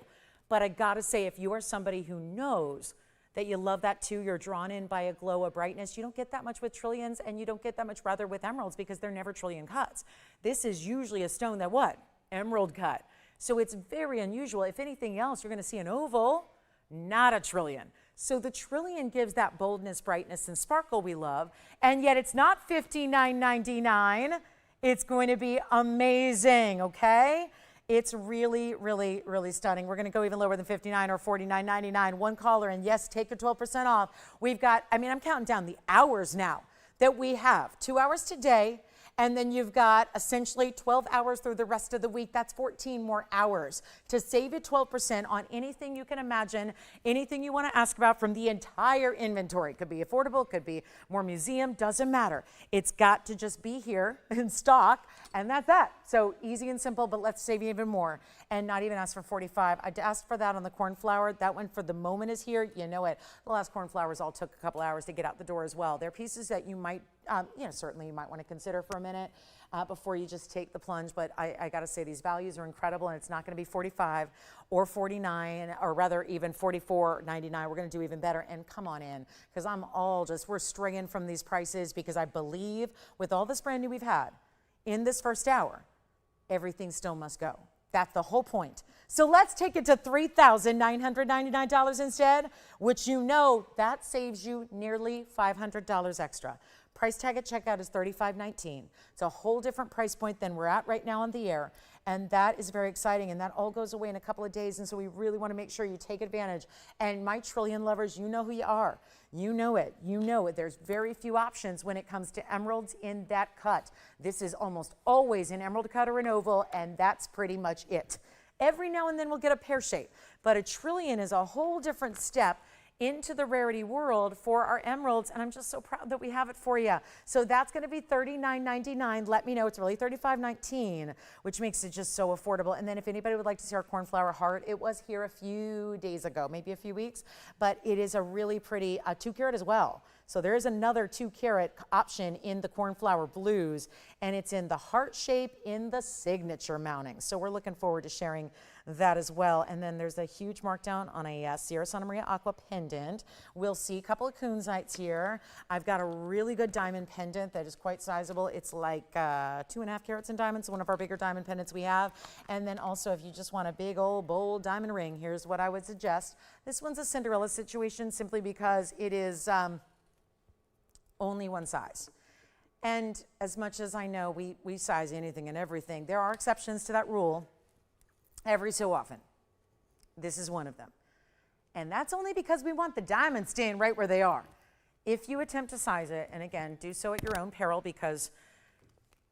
But I got to say, if you are somebody who knows that you love that too, you're drawn in by a glow, a brightness. You don't get that much with trillions, and you don't get that much rather with emeralds because they're never trillion cuts. This is usually a stone that what? Emerald cut. So it's very unusual. If anything else, you're going to see an oval, not a trillion. So the trillion gives that boldness, brightness, and sparkle we love, and yet it's not $59.99. It's going to be amazing, okay? It's really, really, really stunning. We're going to go even lower than $59 or $49.99. One caller, and yes, take your 12% off. We've got, I'm counting down the hours now that we have. 2 hours today, and then you've got essentially 12 hours through the rest of the week. That's 14 more hours to save you 12% on anything you can imagine, anything you want to ask about from the entire inventory. Could be affordable, could be more museum, doesn't matter. It's got to just be here in stock, and that's that. So easy and simple, but let's save you even more and not even ask for 45. I asked for that on the cornflower. That one for the moment is here. You know it. The last cornflowers all took a couple hours to get out the door as well. They're pieces that you might, certainly you might want to consider for a minute before you just take the plunge. But I got to say, these values are incredible, and it's not going to be 45 or 49, or rather even 44.99. We're going to do even better. And come on in, because we're straying from these prices because I believe with all this brand new we've had in this first hour, everything still must go. That's the whole point. So let's take it to $3,999 instead, which that saves you nearly $500 extra. Price tag at checkout is $35.19. It's a whole different price point than we're at right now on the air. And that is very exciting. And that all goes away in a couple of days. And so we really want to make sure you take advantage. And my trillion lovers, you know who you are. You know it. You know it. There's very few options when it comes to emeralds in that cut. This is almost always an emerald cut or an oval, and that's pretty much it. Every now and then we'll get a pear shape, but a trillion is a whole different step into the rarity world for our emeralds, and I'm just so proud that we have it for you. So that's going to be $39.99. Let me know. It's really $35.19, which makes it just so affordable. And then if anybody would like to see our cornflower heart, it was here a few days ago, maybe a few weeks, but it is a really pretty 2 carat as well. So there is another 2 carat option in the cornflower blues, and it's in the heart shape in the signature mounting. So we're looking forward to sharing that as well. And then there's a huge markdown on a Sierra Santa Maria Aqua pendant. We'll see a couple of kunzites here. I've got a really good diamond pendant that is quite sizable. It's like 2.5 carats in diamonds, one of our bigger diamond pendants we have. And then also if you just want a big old bold diamond ring, here's what I would suggest. This one's a Cinderella situation simply because it is only one size. And as much as I know we size anything and everything, there are exceptions to that rule every so often. This is one of them. And that's only because we want the diamonds staying right where they are. If you attempt to size it, and again, do so at your own peril, because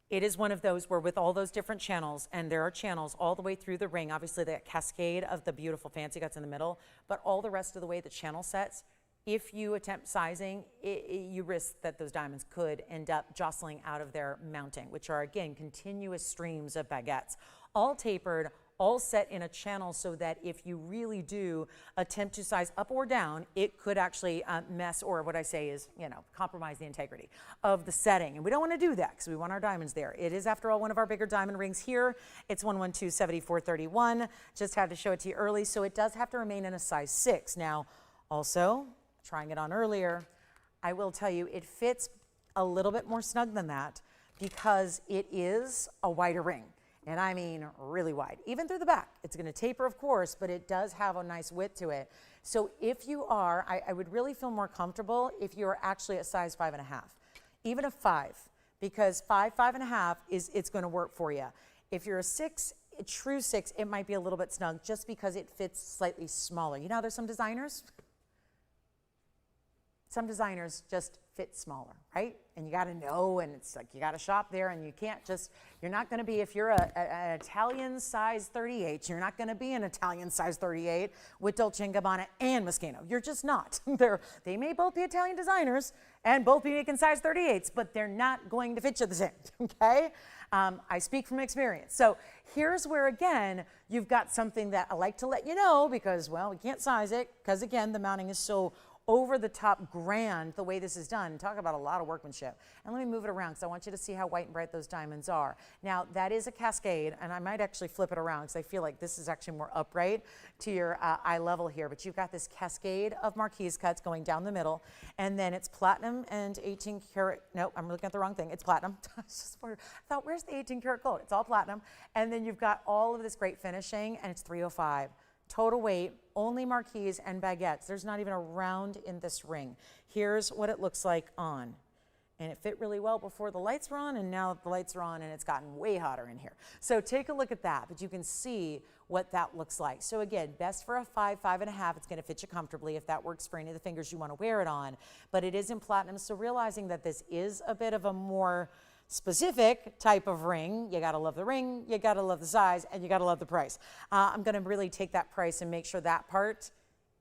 it is one of those where with all those different channels, and there are channels all the way through the ring, obviously that cascade of the beautiful fancy cuts in the middle, but all the rest of the way the channel sets, if you attempt sizing, you risk that those diamonds could end up jostling out of their mounting, which are, again, continuous streams of baguettes, all tapered, all set in a channel so that if you really do attempt to size up or down, it could actually mess, or what I say is, compromise the integrity of the setting. And we don't want to do that because we want our diamonds there. It is, after all, one of our bigger diamond rings here. It's 112-7431. Just had to show it to you early, so it does have to remain in a size 6. Now, also, trying it on earlier, I will tell you it fits a little bit more snug than that because it is a wider ring. And I mean really wide, even through the back. It's going to taper, of course, but it does have a nice width to it. So if you are, I would really feel more comfortable if you're actually at size 5.5, even a 5, because 5.5 it's going to work for you. If you're a 6, a true 6, it might be a little bit snug just because it fits slightly smaller. You know how there's some designers just fit smaller, right? And you got to know, and it's like you got to shop there, and you can't just, you're not going to be, if you're an Italian size 38, you're not going to be an Italian size 38 with Dolce & Gabbana and Moschino. You're just not. They may both be Italian designers and both be making size 38s, but they're not going to fit you the same, okay? I speak from experience. So here's where, again, you've got something that I like to let you know because, well, we can't size it because, again, the mounting is so over the top grand the way this is done. Talk about a lot of workmanship. And let me move it around because I want you to see how white and bright those diamonds are. Now that is a cascade, and I might actually flip it around because I feel like this is actually more upright to your eye level here, but you've got this cascade of marquise cuts going down the middle, and then it's platinum and 18 karat, no, I'm looking at the wrong thing, it's platinum. I thought, where's the 18 karat gold? It's all platinum. And then you've got all of this great finishing, and it's 305. Total weight, only marquise and baguettes. There's not even a round in this ring. Here's what it looks like on. And it fit really well before the lights were on, and now the lights are on and it's gotten way hotter in here. So take a look at that, but you can see what that looks like. So again, best for a 5, 5.5. It's gonna fit you comfortably if that works for any of the fingers you wanna wear it on. But it is in platinum, so realizing that this is a bit of a more specific type of ring. You gotta love the ring, you gotta love the size, and you gotta love the price. I'm gonna really take that price and make sure that part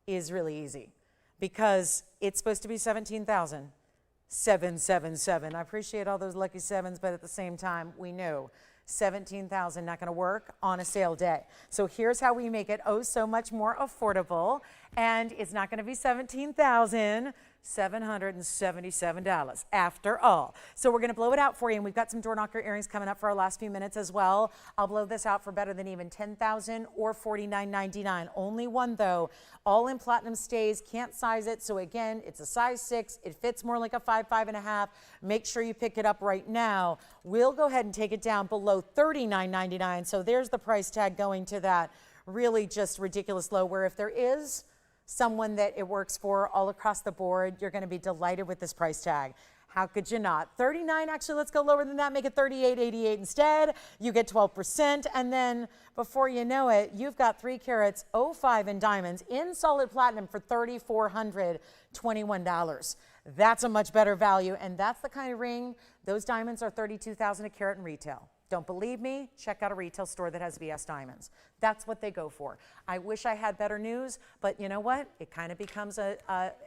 is really easy because it's supposed to be $17,777. I appreciate all those lucky sevens, but at the same time, we know $17,000 not gonna work on a sale day. So here's how we make it oh so much more affordable, and it's not gonna be $17,777 after all. So we're gonna blow it out for you, and we've got some door knocker earrings coming up for our last few minutes as well. I'll blow this out for better than even $10,000 or $49.99. Only one though, all in platinum stays, can't size it. So again, it's a size 6, it fits more like a 5, 5.5. Make sure you pick it up right now. We'll go ahead and take it down below $39.99. So there's the price tag going to that really just ridiculous low, where if there is someone that it works for all across the board, you're going to be delighted with this price tag. How could you not? 39, actually, let's go lower than that, make it 38.88 instead. You get 12%, and then before you know it, you've got 3 carats 05 in diamonds in solid platinum for $3,421. That's a much better value, and that's the kind of ring. Those diamonds are $32,000 a carat in retail. Don't believe me? Check out a retail store that has BS diamonds. That's what they go for. I wish I had better news, but you know what? It kind of becomes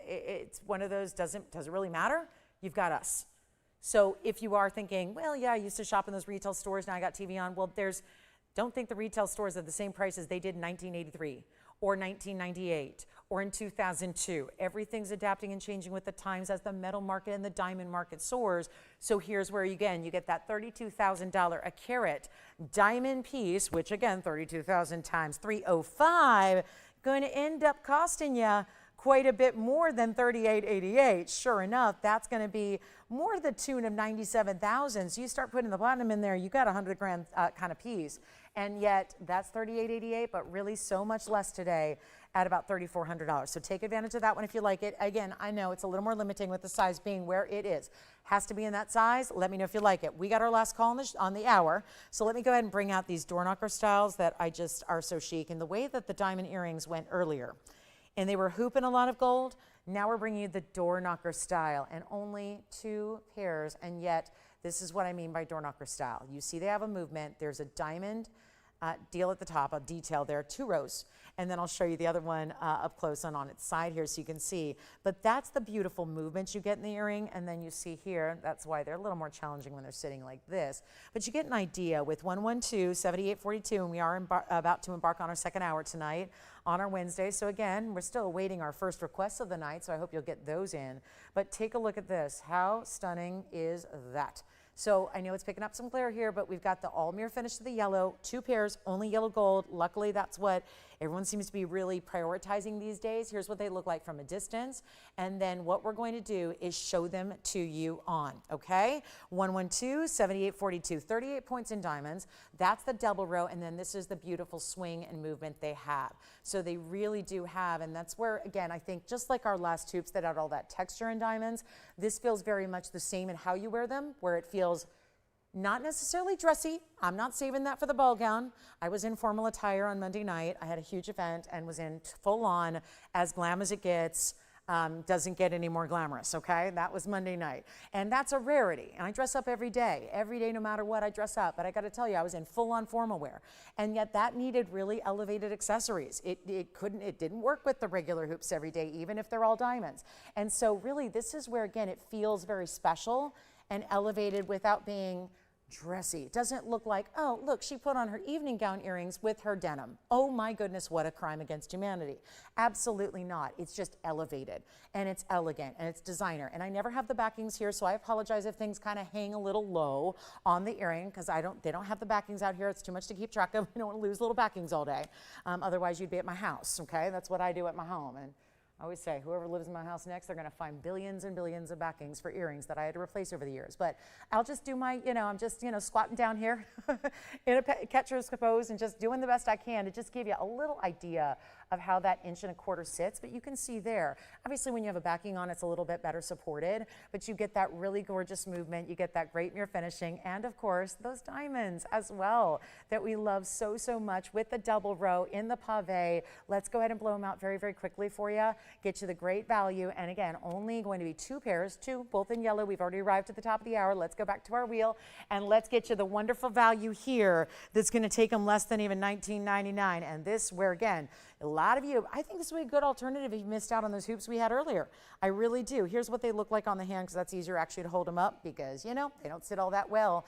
it's one of those, does it really matter? You've got us. So if you are thinking, well, yeah, I used to shop in those retail stores, now I got TVON. Well, don't think the retail stores are the same price as they did in 1983 or 1998 or in 2002. Everything's adapting and changing with the times as the metal market and the diamond market soars. So here's where, again, you get that $32,000 a carat diamond piece, which again, 32,000 times 305, going to end up costing you quite a bit more than $38.88. Sure enough, that's going to be more to the tune of $97,000. So you start putting the platinum in there, you got $100 grand kind of piece. And yet that's $38.88, but really so much less today at about $3,400. So take advantage of that one if you like it. Again, I know it's a little more limiting with the size being where it is. Has to be in that size. Let me know if you like it. We got our last call on the hour. So let me go ahead and bring out these door knocker styles that I just are so chic. And the way that the diamond earrings went earlier, and they were hooping a lot of gold. Now we're bringing you the door knocker style, and only 2 pairs, and yet this is what I mean by door knocker style. You see they have a movement. There's a diamond deal at the top, a detail there, 2 rows, and then I'll show you the other one up close and on its side here so you can see. But that's the beautiful movement you get in the earring, and then you see here, that's why they're a little more challenging when they're sitting like this. But you get an idea with 112-7842, and we are about to embark on our second hour tonight on our Wednesday. So again, we're still awaiting our first requests of the night, so I hope you'll get those in. But take a look at this. How stunning is that? So I know it's picking up some glare here, but we've got the all mirror finish to the yellow, 2 pairs, only yellow gold. Luckily, that's what everyone seems to be really prioritizing these days. Here's what they look like from a distance. And then what we're going to do is show them to you on, okay? 112-7842, 38 points in diamonds. That's the double row, and then this is the beautiful swing and movement they have. So they really do have, and that's where, again, I think just like our last hoops that had all that texture in diamonds, this feels very much the same in how you wear them, where it feels not necessarily dressy. I'm not saving that for the ball gown. I was in formal attire on Monday night. I had a huge event and was in full on, as glam as it gets. Doesn't get any more glamorous, okay? That was Monday night. And that's a rarity. And I dress up every day. Every day, no matter what, I dress up. But I got to tell you, I was in full-on formal wear. And yet that needed really elevated accessories. It didn't work with the regular hoops every day, even if they're all diamonds. And so really, this is where, again, it feels very special and elevated without being dressy. It doesn't look like, oh, look, she put on her evening gown earrings with her denim. Oh my goodness, what a crime against humanity. Absolutely not. It's just elevated, and it's elegant, and it's designer. And I never have the backings here, so I apologize if things kind of hang a little low on the earring, because they don't have the backings out here. It's too much to keep track of. You don't want to lose little backings all day. Otherwise, you'd be at my house, okay? That's what I do at my home. And I always say, whoever lives in my house next, they're going to find billions and billions of backings for earrings that I had to replace over the years. But I'll just do my, I'm just, squatting down here in a catcher's pose and just doing the best I can to just give you a little idea of how that 1¼ inch sits. But you can see there, obviously when you have a backing on, it's a little bit better supported, but you get that really gorgeous movement. You get that great mirror finishing, and of course, those diamonds as well that we love so, so much with the double row in the pave. Let's go ahead and blow them out very, very quickly for you. Get you the great value, and again, only going to be 2 pairs, 2, both in yellow. We've already arrived at the top of the hour. Let's go back to our wheel, and let's get you the wonderful value here that's going to take them less than even $19.99. And this, where again, a lot of you, I think this would be a good alternative if you missed out on those hoops we had earlier. I really do. Here's what they look like on the hand, because that's easier actually to hold them up, because they don't sit all that well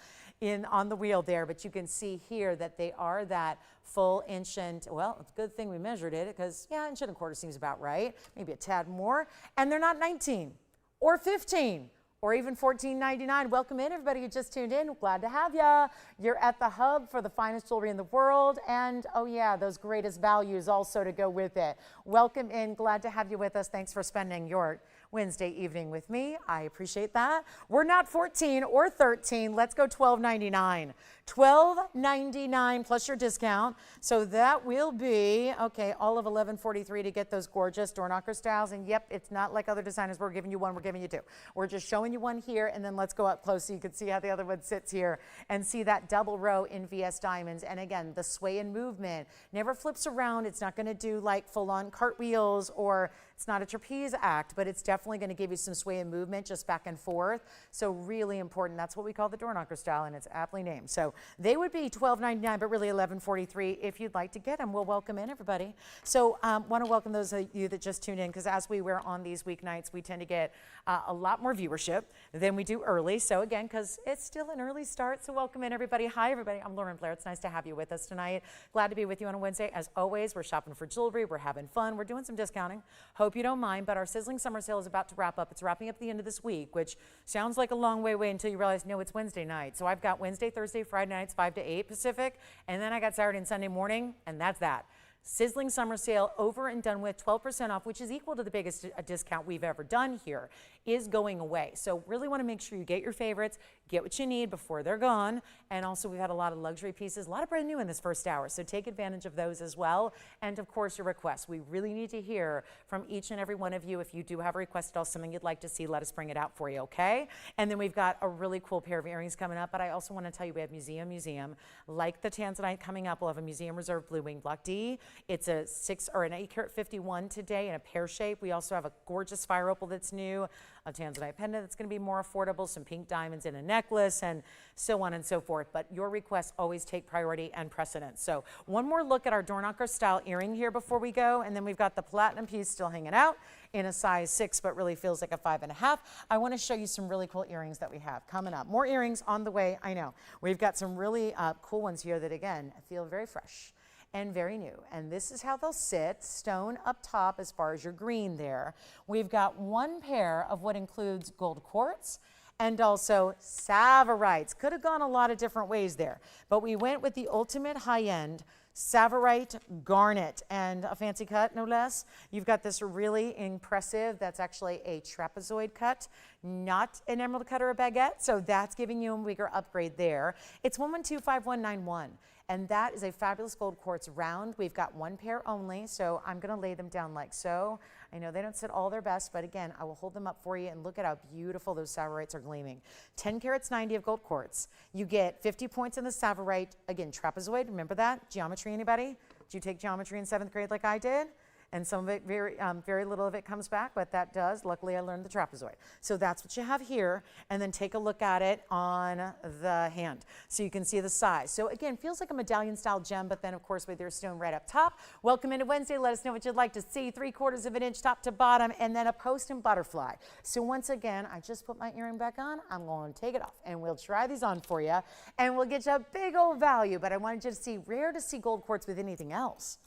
on the wheel there. But you can see here that they are that full 1 inch and, well, it's a good thing we measured it, because 1¼ inch seems about right, maybe a tad more. And they're not 19 or 15 or even $14.99. Welcome in, everybody who just tuned in. Glad to have you. You're at the hub for the finest jewelry in the world, and oh yeah, those greatest values also to go with it. Welcome in. Glad to have you with us. Thanks for spending your Wednesday evening with me. I appreciate that. We're not 14 or 13. Let's go $12.99. $12.99 plus your discount. So that will be, okay, all of $11.43 to get those gorgeous door knocker styles. And yep, it's not like other designers. We're giving you 1, we're giving you 2. We're just showing you you one here, and then let's go up close so you can see how the other one sits here and see that double row in VS diamonds. And again, the sway and movement never flips around. It's not going to do like full-on cartwheels, or it's not a trapeze act, but it's definitely going to give you some sway and movement just back and forth. So really important. That's what we call the door knocker style, and it's aptly named. So they would be $12.99, but really $11.43 if you'd like to get them. We'll welcome in everybody. So want to welcome those of you that just tuned in, because as we wear on these weeknights, we tend to get a lot more viewership than we do early. So again, because it's still an early start, so welcome in everybody. Hi everybody, I'm Lauren Blair. It's nice to have you with us tonight. Glad to be with you on a Wednesday. As always, we're shopping for jewelry, we're having fun, we're doing some discounting. Hope you don't mind, but our sizzling summer sale is about to wrap up. It's wrapping up at the end of this week, which sounds like a long way away until you realize, no, it's Wednesday night. So I've got Wednesday, Thursday, Friday nights, 5 to 8 Pacific, and then I got Saturday and Sunday morning, and that's that. Sizzling summer sale over and done with, 12% off, which is equal to the biggest discount we've ever done here, is going away. So really want to make sure you get your favorites, get what you need before they're gone. And also we've had a lot of luxury pieces, a lot of brand new in this first hour. So take advantage of those as well. And of course your requests. We really need to hear from each and every one of you. If you do have a request at all, something you'd like to see, let us bring it out for you, okay? And then we've got a really cool pair of earrings coming up. But I also want to tell you we have museum. Like the Tanzanite coming up, we'll have a Museum Reserve Blue Wing Block D. It's a 6 or an 8 carat 51 today in a pear shape. We also have a gorgeous fire opal that's new, a Tanzanite pendant that's going to be more affordable, some pink diamonds in a necklace, and so on and so forth. But your requests always take priority and precedence. So one more look at our door knocker style earring here before we go, and then we've got the platinum piece still hanging out in a size 6, but really feels like a 5.5. I want to show you some really cool earrings that we have coming up. More earrings on the way. I know we've got some really cool ones here that again feel very fresh and very new. And this is how they'll sit, stone up top as far as your green there. We've got one pair of what includes gold quartz and also Savorites. Could have gone a lot of different ways there, but we went with the ultimate high-end Savorite garnet and a fancy cut, no less. You've got this really impressive, that's actually a trapezoid cut, not an emerald cut or a baguette, so that's giving you a bigger upgrade there. It's 11125191. And that is a fabulous gold quartz round. We've got one pair only, so I'm gonna lay them down like so. I know they don't sit all their best, but again, I will hold them up for you and look at how beautiful those Savorites are gleaming. 10 carats 90 of gold quartz. You get 50 points in the Savorite. Again, trapezoid, remember that? Geometry, anybody? Did you take geometry in 7th grade like I did? And some of it, very little of it comes back, but that does. Luckily, I learned the trapezoid. So that's what you have here. And then take a look at it on the hand so you can see the size. So again, feels like a medallion style gem, but then of course with your stone right up top. Welcome into Wednesday. Let us know what you'd like to see. 3/4 of an inch top to bottom, and then a post and butterfly. So once again, I just put my earring back on. I'm going to take it off and we'll try these on for you and we'll get you a big old value. But I wanted you to see, rare to see gold quartz with anything else.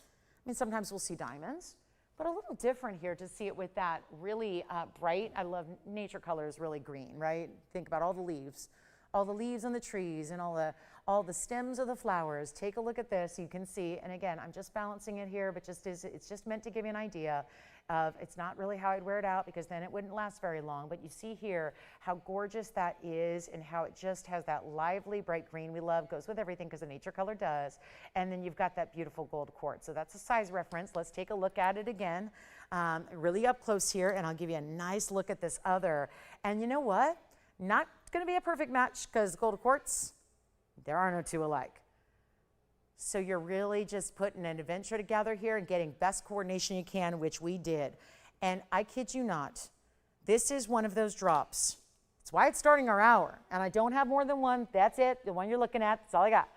I mean, sometimes we'll see diamonds, but a little different here to see it with that really bright. I love nature colors, really green, right? Think about all the leaves on the trees and all the stems of the flowers. Take a look at this, you can see, and again, I'm just balancing it here, but it's just meant to give you an idea of, it's not really how I'd wear it out because then it wouldn't last very long, but you see here how gorgeous that is and how it just has that lively bright green we love, goes with everything because the nature color does, and then you've got that beautiful gold quartz. So that's a size reference. Let's take a look at it again, really up close here, and I'll give you a nice look at this other. And you know what? Not going to be a perfect match because gold quartz, there are no two alike. So you're really just putting an adventure together here and getting best coordination you can, which we did. And I kid you not, this is one of those drops. That's why it's starting our hour. And I don't have more than one. That's it. The one you're looking at, that's all I got.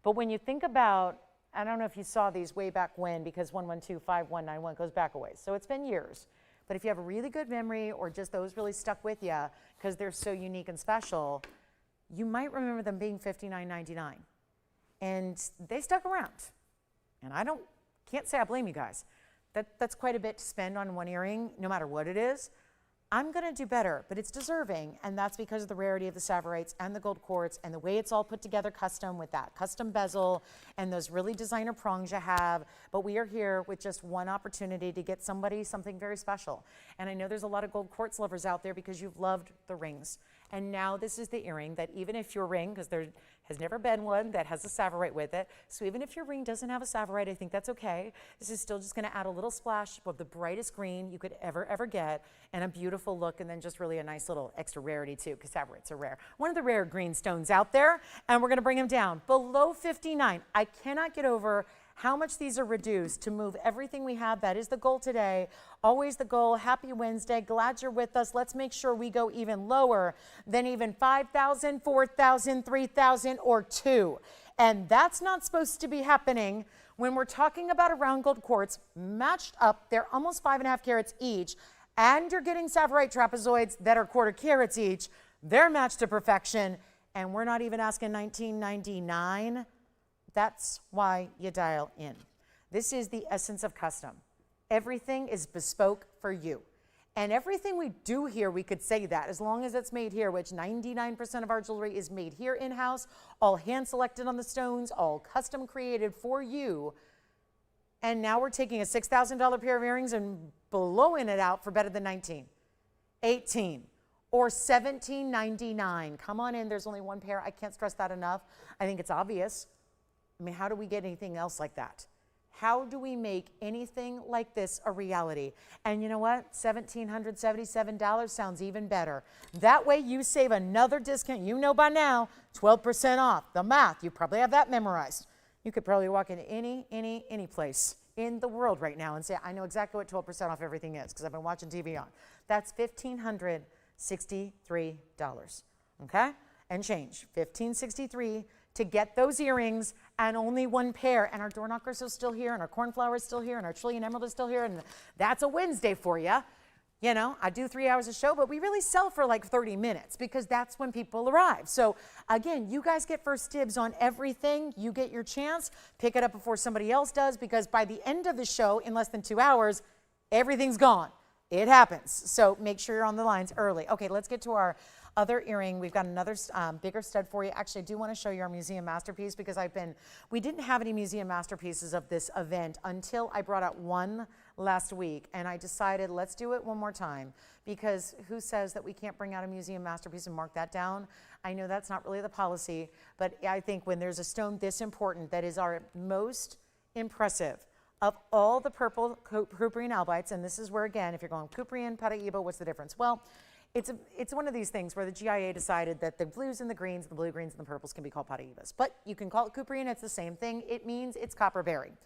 But when you think about, I don't know if you saw these way back when, because 112591 goes back a ways. So it's been years. But if you have a really good memory or just those really stuck with you because they're so unique and special, you might remember them being $59.99. And they stuck around. And I can't say I blame you guys. That's quite a bit to spend on one earring, no matter what it is. I'm gonna do better, but it's deserving, and that's because of the rarity of the Savorites and the gold quartz and the way it's all put together custom with that custom bezel and those really designer prongs you have. But we are here with just one opportunity to get somebody something very special. And I know there's a lot of gold quartz lovers out there because you've loved the rings And now this is the earring that even if your ring, because there has never been one that has a Savorite with it, so even if your ring doesn't have a Savorite, I think that's okay. This is still just going to add a little splash of the brightest green you could ever get, and a beautiful look, and then just really a nice little extra rarity too, because Savorites are rare. One of the rare green stones out there, and we're going to bring them down below 59. I cannot get over how much these are reduced to move everything we have. That is the goal today. Always the goal. Happy Wednesday. Glad you're with us. Let's make sure we go even lower than even 5,000, 4,000, 3,000, or 2. And that's not supposed to be happening when we're talking about a round gold quartz matched up. They're almost 5.5 carats each. And you're getting Savorite trapezoids that are 1/4 carats each. They're matched to perfection. And we're not even asking $19.99. That's why you dial in. This is the essence of custom. Everything is bespoke for you. And everything we do here, we could say that, as long as it's made here, which 99% of our jewelry is made here in-house, all hand-selected on the stones, all custom created for you. And now we're taking a $6,000 pair of earrings and blowing it out for better than 19, 18, or $17.99. Come on in, there's only one pair. I can't stress that enough. I think it's obvious. I mean, how do we get anything else like that? How do we make anything like this a reality? And you know what? $1,777 sounds even better. That way you save another discount. You know by now, 12% off. The math, you probably have that memorized. You could probably walk into any place in the world right now and say, I know exactly what 12% off everything is because I've been watching TVON. That's $1,563, okay? And change, $1,563 to get those earrings and only one pair. And our door knockers are still here, and our cornflower is still here, and our trillion emerald is still here, and that's a Wednesday for you. You know, I do 3 hours a show, but we really sell for like 30 minutes because that's when people arrive. So again, you guys get first dibs on everything. You get your chance. Pick it up before somebody else does, because by the end of the show, in less than 2 hours, everything's gone. It happens. So make sure you're on the lines early. Okay, let's get to our other earring. We've got another bigger stud for you. Actually, I do want to show you our museum masterpiece because we didn't have any museum masterpieces of this event until I brought out one last week, and I decided let's do it one more time, because who says that we can't bring out a museum masterpiece and mark that down? I know that's not really the policy, but I think when there's a stone this important that is our most impressive of all the purple Couperin albites, and this is where, again, if you're going Couperin, Paraíba, what's the difference? Well, it's one of these things where the GIA decided that the blues and the greens, the blue, greens, and the purples can be called Paraíbas. But you can call it Couperin, it's the same thing. It means it's copper bearing.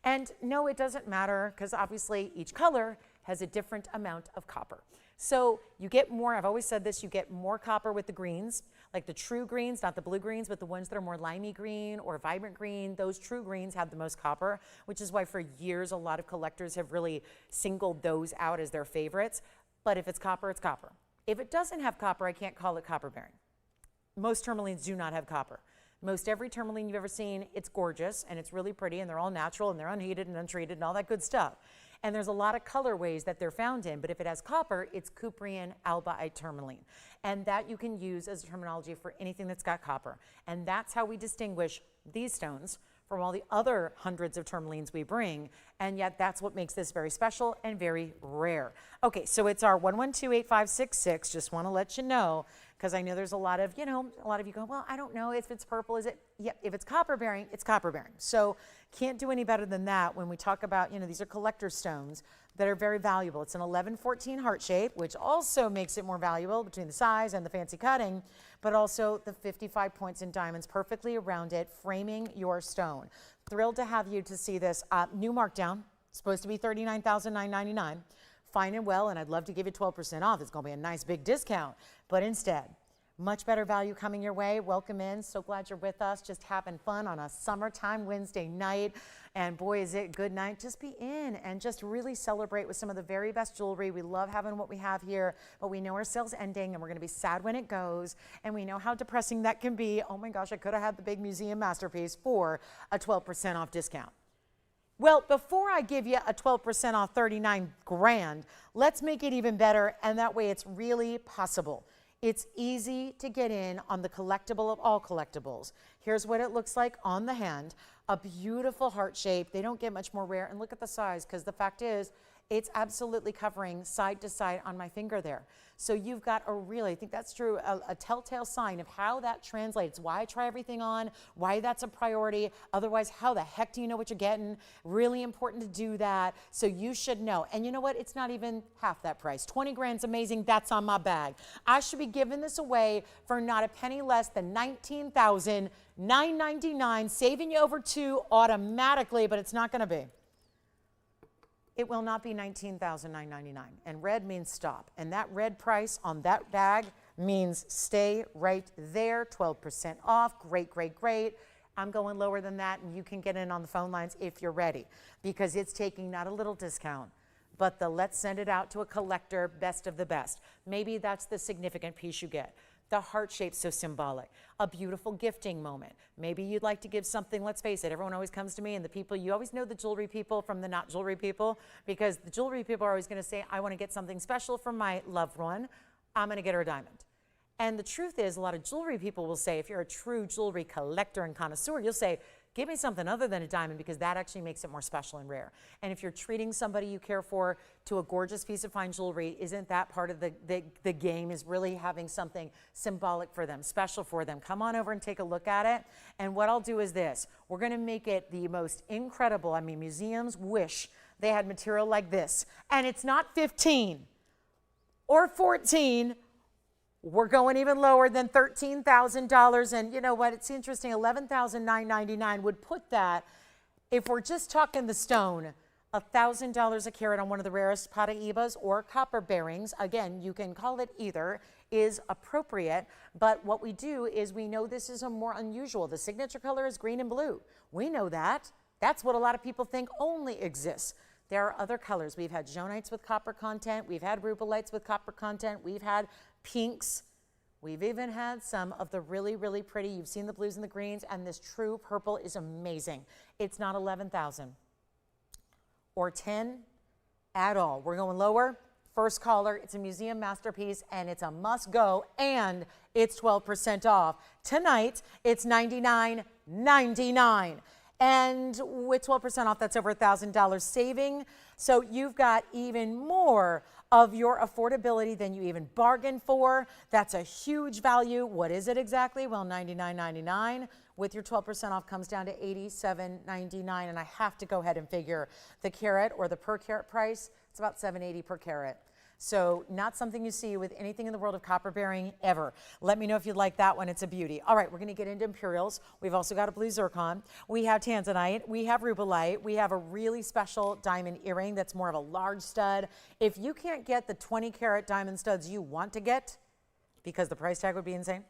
And no, it doesn't matter, because obviously each color has a different amount of copper. So you get more, I've always said this, you get more copper with the greens, like the true greens, not the blue greens, but the ones that are more limey green or vibrant green. Those true greens have the most copper, which is why for years a lot of collectors have really singled those out as their favorites. But if it's copper, it's copper. If it doesn't have copper, I can't call it copper bearing. Most tourmalines do not have copper. Most every tourmaline you've ever seen, it's gorgeous and it's really pretty, and they're all natural and they're unheated and untreated and all that good stuff. And there's a lot of colorways that they're found in, but if it has copper, it's Couperin albaite tourmaline. And that you can use as a terminology for anything that's got copper. And that's how we distinguish these stones from all the other hundreds of tourmalines we bring, and yet that's what makes this very special and very rare. Okay, so it's our 1128566. Just want to let you know, because I know there's a lot of you go, well, I don't know if it's purple, is it? Yep, if it's copper bearing, it's copper bearing. So can't do any better than that when we talk about, these are collector stones that are very valuable. It's an 1114 heart shape, which also makes it more valuable between the size and the fancy cutting, but also the 55 points in diamonds perfectly around it, framing your stone. Thrilled to have you to see this. New markdown, supposed to be $39,999. Fine and well, and I'd love to give you 12% off. It's going to be a nice big discount, but instead, much better value coming your way. Welcome in. So glad you're with us. Just having fun on a summertime Wednesday night. And boy, is it a good night. Just be in and just really celebrate with some of the very best jewelry. We love having what we have here, but we know our sale's ending and we're going to be sad when it goes. And we know how depressing that can be. Oh my gosh, I could have had the big museum masterpiece for a 12% off discount. Well, before I give you a 12% off 39 grand, let's make it even better. And that way it's really possible. It's easy to get in on the collectible of all collectibles. Here's what it looks like on the hand. A beautiful heart shape. They don't get much more rare. And look at the size, because the fact is, It's absolutely covering side to side on my finger there. So you've got a really, I think that's true, a telltale sign of how that translates, why I try everything on, why that's a priority. Otherwise, how the heck do you know what you're getting? Really important to do that. So you should know. And you know what? It's not even half that price. 20 grand's amazing. That's on my bag. I should be giving this away for not a penny less than $19,999, saving you over $2 automatically, but it's not going to be. It will not be $19,999. And red means stop. And that red price on that bag means stay right there, 12% off. Great, great, great. I'm going lower than that, and you can get in on the phone lines if you're ready, because it's taking not a little discount, but the let's send it out to a collector, best of the best. Maybe that's the significant piece you get. The heart shape's so symbolic. A beautiful gifting moment. Maybe you'd like to give something, let's face it, everyone always comes to me, and the people, you always know the jewelry people from the not jewelry people, because the jewelry people are always going to say, I want to get something special for my loved one. I'm going to get her a diamond. And the truth is, a lot of jewelry people will say, if you're a true jewelry collector and connoisseur, you'll say, give me something other than a diamond, because that actually makes it more special and rare. And if you're treating somebody you care for to a gorgeous piece of fine jewelry, isn't that part of the game, is really having something symbolic for them, special for them? Come on over and take a look at it. And what I'll do is this. We're going to make it the most incredible. I mean, museums wish they had material like this. And it's not 15 or 14. We're going even lower than $13,000. And you know what? It's interesting. $11,999 would put that, if we're just talking the stone, $1,000 a carat on one of the rarest Paraibas or copper bearings. Again, you can call it either, is appropriate. But what we do is we know this is a more unusual. The signature color is green and blue. We know that. That's what a lot of people think only exists. There are other colors. We've had Joanites with copper content. We've had rubelites with copper content. We've had pinks. We've even had some of the really, really pretty, you've seen the blues and the greens, and this true purple is amazing. It's not 11,000 or 10 at all. We're going lower. First caller, it's a museum masterpiece, and it's a must go, and it's 12% off. Tonight, it's $99.99. And with 12% off, that's over $1,000 saving. So you've got even more of your affordability than you even bargained for. That's a huge value. What is it exactly? Well, $99.99 with your 12% off comes down to $87.99. And I have to go ahead and figure the carat or the per carat price. It's about $7.80 per carat. So not something you see with anything in the world of copper bearing ever. Let me know if you'd like that one. It's a beauty. All right, we're going to get into imperials. We've also got a blue zircon. We have tanzanite. We have rubelite. We have a really special diamond earring that's more of a large stud. If you can't get the 20 karat diamond studs you want to get, because the price tag would be insane,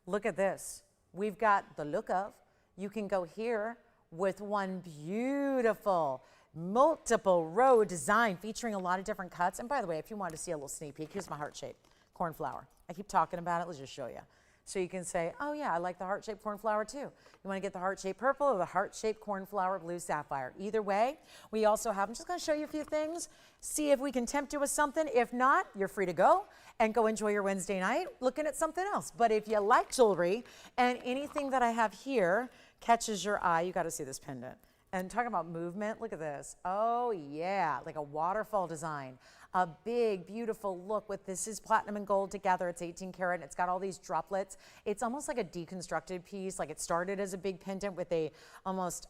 look at this. We've got the look of. You can go here with one beautiful multiple row design featuring a lot of different cuts. And by the way, if you want to see a little sneak peek, here's my heart-shaped cornflower. I keep talking about it. Let's just show you. So you can say, oh yeah, I like the heart-shaped cornflower too. You want to get the heart-shaped purple or the heart-shaped cornflower blue sapphire. Either way, we also have, I'm just going to show you a few things, see if we can tempt you with something. If not, you're free to go and go enjoy your Wednesday night looking at something else. But if you like jewelry and anything that I have here catches your eye, you got to see this pendant. And talking about movement, look at this. Oh yeah, like a waterfall design. A big, beautiful look with this is platinum and gold together. It's 18 karat and it's got all these droplets. It's almost like a deconstructed piece. Like it started as a big pendant with a almost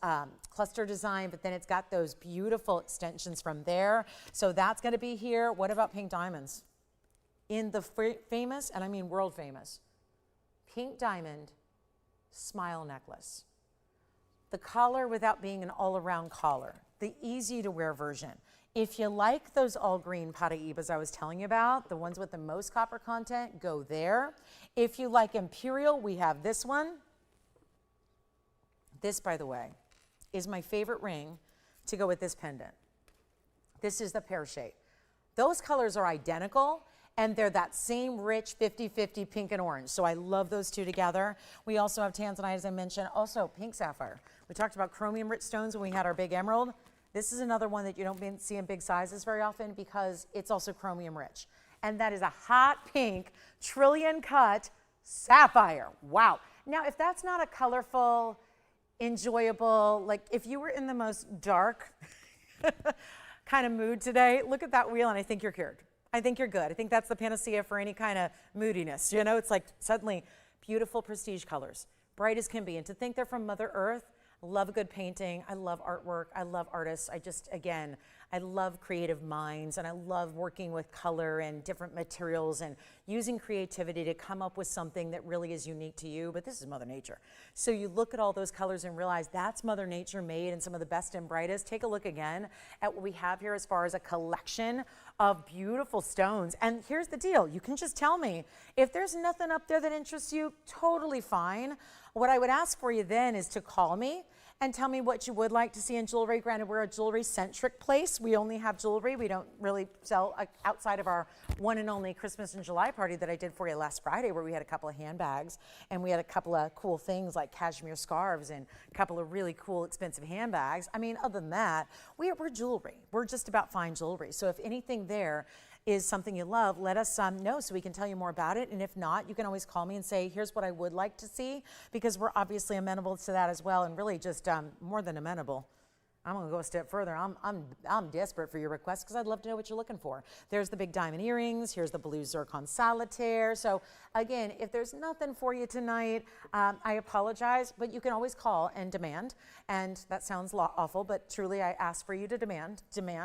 cluster design, but then it's got those beautiful extensions from there. So that's gonna be here. What about pink diamonds? In the famous, and I mean world famous, pink diamond smile necklace. The collar without being an all-around collar, the easy-to-wear version. If you like those all-green Paraibas I was telling you about, the ones with the most copper content, go there. If you like imperial, we have this one. This, by the way, is my favorite ring to go with this pendant. This is the pear shape. Those colors are identical, and they're that same rich 50-50 pink and orange. So I love those two together. We also have tanzanite, as I mentioned, also pink sapphire. We talked about chromium rich stones when we had our big emerald. This is another one that you don't see in big sizes very often because it's also chromium rich. And that is a hot pink trillion cut sapphire. Wow. Now, if that's not a colorful, enjoyable, like if you were in the most dark, kind of mood today, look at that wheel and I think you're cured. I think you're good. I think that's the panacea for any kind of moodiness. You know, it's like suddenly beautiful prestige colors, bright as can be. And to think they're from Mother Earth, I love a good painting. I love artwork. I love artists. Again, I love creative minds, and I love working with color and different materials and using creativity to come up with something that really is unique to you. But this is Mother Nature. So you look at all those colors and realize that's Mother Nature made and some of the best and brightest. Take a look again at what we have here as far as a collection of beautiful stones. And here's the deal. You can just tell me if there's nothing up there that interests you, totally fine. What I would ask for you then is to call me and tell me what you would like to see in jewelry. Granted, we're a jewelry-centric place. We only have jewelry. We don't really sell outside of our one and only Christmas in July party that I did for you last Friday, where we had a couple of handbags and we had a couple of cool things like cashmere scarves and a couple of really cool, expensive handbags. I mean, other than that, we're jewelry. We're just about fine jewelry. So if anything there is something you love, let us know so we can tell you more about it. And if not, you can always call me and say, here's what I would like to see, because we're obviously amenable to that as well, and really just more than amenable. I'm gonna go a step further. I'm desperate for your requests because I'd love to know what you're looking for. There's the big diamond earrings. Here's the blue zircon solitaire. So again, if there's nothing for you tonight, I apologize, but you can always call and demand. And that sounds awful, but truly I ask for you to demand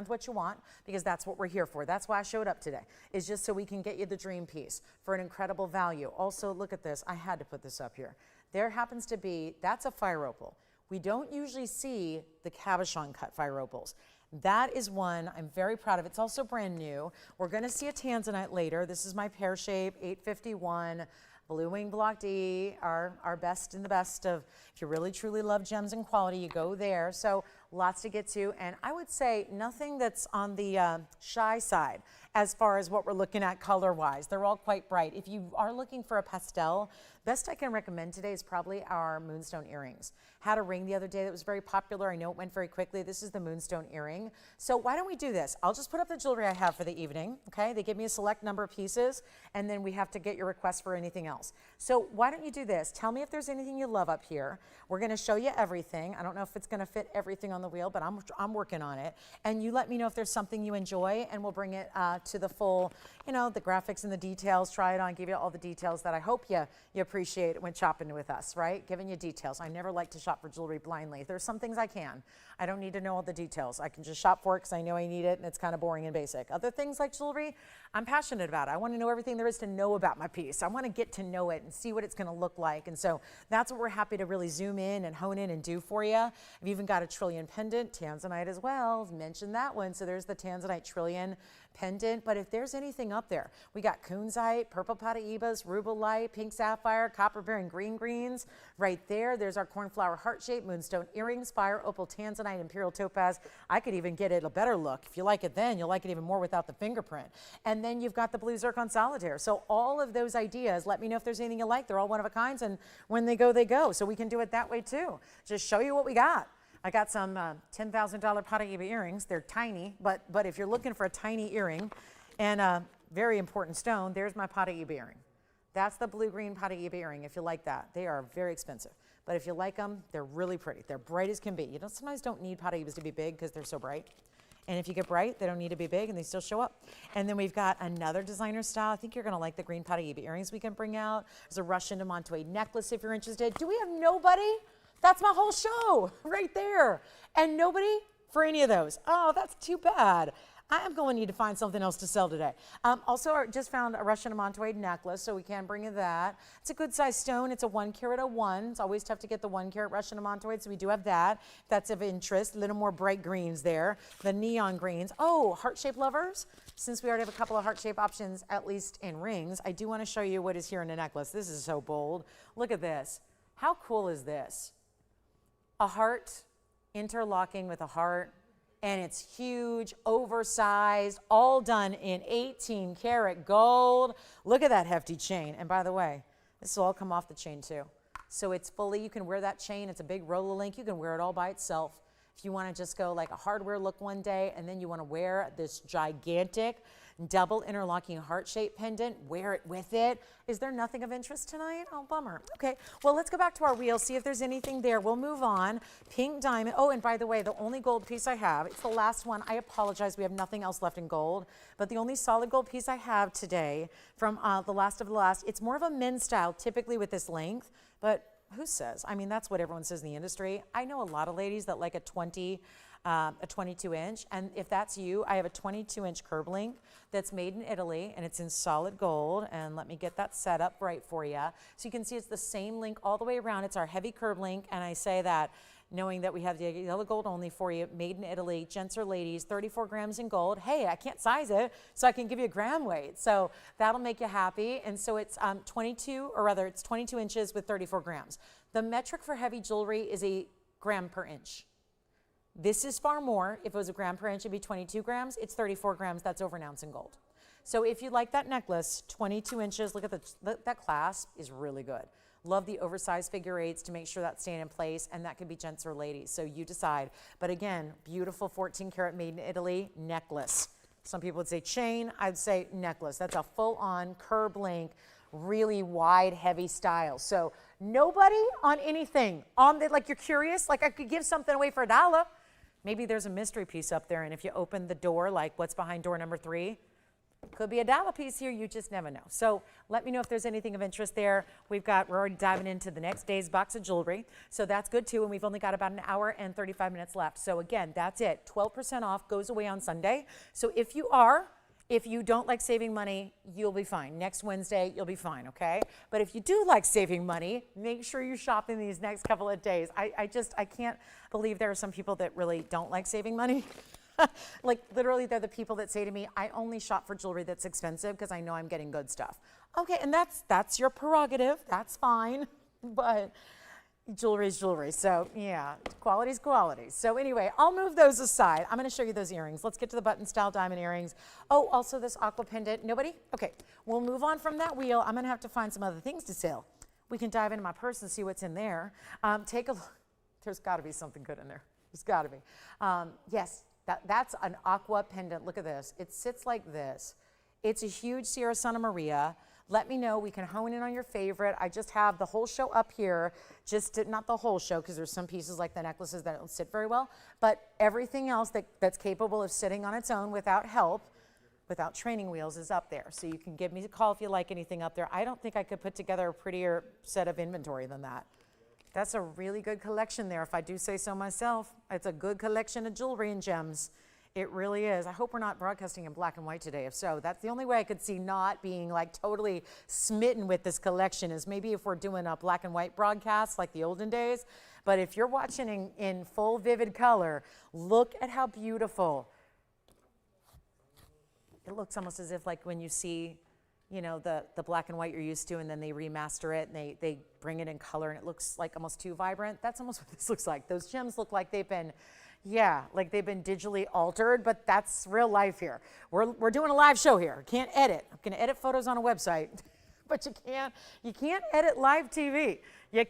what you want, because that's what we're here for. That's why I showed up today, is just so we can get you the dream piece for an incredible value. Also, look at this. I had to put this up here. There happens to be, that's a fire opal. We don't usually see the cabochon cut fire opals. That is one I'm very proud of. It's also brand new. We're going to see a tanzanite later. This is my pear shape, 851, Blue Wing Block D, our best in the best of, if you really truly love gems and quality, you go there. So lots to get to. And I would say nothing that's on the shy side as far as what we're looking at color-wise. They're all quite bright. If you are looking for a pastel, best I can recommend today is probably our moonstone earrings. Had a ring the other day that was very popular. I know it went very quickly. This is the moonstone earring. So why don't we do this? I'll just put up the jewelry I have for the evening, okay? They give me a select number of pieces, and then we have to get your request for anything else. So why don't you do this? Tell me if there's anything you love up here. We're gonna show you everything. I don't know if it's gonna fit everything on the wheel, but I'm working on it. And you let me know if there's something you enjoy, and we'll bring it to the full, you know, the graphics and the details, try it on, give you all the details that I hope you appreciate when shopping with us, right? Giving you details. I never like to shop for jewelry blindly. There's some things I can. I don't need to know all the details. I can just shop for it because I know I need it and it's kind of boring and basic. Other things like jewelry, I'm passionate about it. I want to know everything there is to know about my piece. I want to get to know it and see what it's going to look like. And so that's what we're happy to really zoom in and hone in and do for you. I've even got a trillion pendant, tanzanite as well. Mentioned that one. So there's the tanzanite trillion pendant. But if there's anything up there, we got kunzite, purple paraibas, rubellite, pink sapphire, copper bearing green greens. Right there, there's our cornflower heart-shaped moonstone earrings, fire opal tanzanite, imperial topaz. I could even get it a better look. If you like it then, you'll like it even more without the fingerprint. And then you've got the blue zircon solitaire. So all of those ideas, let me know if there's anything you like. They're all one of a kinds, and when they go, they go. So we can do it that way too. Just show you what we got. I got some $10,000 Paraiba earrings. They're tiny, but if you're looking for a tiny earring and a very important stone, there's my Paraiba earring. That's the blue-green Paraiba earring, if you like that. They are very expensive, but if you like them, they're really pretty. They're bright as can be. You sometimes don't need Paraibas to be big because they're so bright. And if you get bright, they don't need to be big and they still show up. And then we've got another designer style. I think you're gonna like the green Paraiba earrings we can bring out. There's a Russian de Montoy necklace if you're interested. Do we have nobody? That's my whole show right there. And nobody for any of those. Oh, that's too bad. I am going to need to find something else to sell today. Also, I just found a Russian de Montoy necklace, so we can bring you that. It's a good size stone. It's a 1 carat 01. It's always tough to get the 1 carat Russian de Montoy, so we do have that. If that's of interest, a little more bright greens there. The neon greens. Oh, heart-shaped lovers. Since we already have a couple of heart-shaped options, at least in rings, I do want to show you what is here in the necklace. This is so bold. Look at this. How cool is this? A heart interlocking with a heart, and it's huge, oversized, all done in 18 karat gold. Look at that hefty chain. And by the way, this will all come off the chain too. So it's fully, you can wear that chain. It's a big roller link. You can wear it all by itself. If you want to just go like a hardware look one day, and then you want to wear this gigantic double interlocking heart-shaped pendant. Wear it with it. Is there nothing of interest tonight? Oh, bummer. Okay, well, let's go back to our wheel, see if there's anything there. We'll move on. Pink diamond. Oh, and by the way, the only gold piece I have, it's the last one. I apologize, we have nothing else left in gold, but the only solid gold piece I have today from the last of the last, it's more of a men's style, typically with this length, but who says? I mean, that's what everyone says in the industry. I know a lot of ladies that like a 22 inch, and if that's you, I have a 22 inch curb link that's made in Italy, and it's in solid gold, and let me get that set up right for you. So you can see it's the same link all the way around. It's our heavy curb link, and I say that knowing that we have the yellow gold only for you, made in Italy, gents or ladies, 34 grams in gold. Hey, I can't size it, so I can give you a gram weight. So that'll make you happy. And so it's 22 inches with 34 grams. The metric for heavy jewelry is a gram per inch. This is far more. If it was a gram per inch, it'd be 22 grams. It's 34 grams. That's over an ounce in gold. So if you like that necklace, 22 inches, look at that clasp is really good. Love the oversized figure 8s to make sure that's staying in place, and that could be gents or ladies, so you decide. But again, beautiful 14 karat made in Italy necklace. Some people would say chain, I'd say necklace. That's a full-on curb link, really wide, heavy style. So nobody on anything, like you're curious, like I could give something away for $1. Maybe there's a mystery piece up there, and if you open the door, like what's behind door number 3, could be a $1 piece here, you just never know. So let me know if there's anything of interest there. We're already diving into the next day's box of jewelry, so that's good too, and we've only got about an hour and 35 minutes left. So again, that's it. 12% off, goes away on Sunday. So if you don't like saving money, you'll be fine. Next Wednesday, you'll be fine, okay? But if you do like saving money, make sure you shop in these next couple of days. I can't believe there are some people that really don't like saving money. Like literally they're the people that say to me, I only shop for jewelry that's expensive because I know I'm getting good stuff. Okay, and that's your prerogative, that's fine, but jewelry is jewelry, so yeah, quality's quality. So anyway, I'll move those aside. I'm gonna show you those earrings. Let's get to the button style diamond earrings. Oh, also this aqua pendant, nobody? Okay, we'll move on from that wheel. I'm gonna have to find some other things to sell. We can dive into my purse and see what's in there. Take a look, there's gotta be something good in there. There's gotta be. Yes. That's an aqua pendant. Look at this. It sits like this. It's a huge Sierra Santa Maria. Let me know. We can hone in on your favorite. I just have the whole show up here. Not the whole show, because there's some pieces like the necklaces that don't sit very well, but everything else that's capable of sitting on its own without help, without training wheels, is up there. So you can give me a call if you like anything up there. I don't think I could put together a prettier set of inventory than that. That's a really good collection there, if I do say so myself. It's a good collection of jewelry and gems. It really is. I hope we're not broadcasting in black and white today. If so, that's the only way I could see not being like totally smitten with this collection, is maybe if we're doing a black and white broadcast like the olden days. But if you're watching in full vivid color, look at how beautiful. It looks almost as if like when you see, you know, the black and white you're used to, and then they remaster it and they bring it in color and it looks like almost too vibrant. That's almost what this looks like. Those gems look like they've been, like they've been digitally altered, but that's real life here. We're doing a live show here. Can't edit. I'm gonna edit photos on a website, but you can't edit live TV. I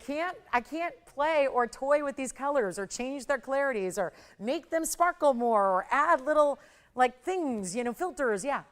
can't play or toy with these colors or change their clarities or make them sparkle more or add little like things, you know, filters, yeah.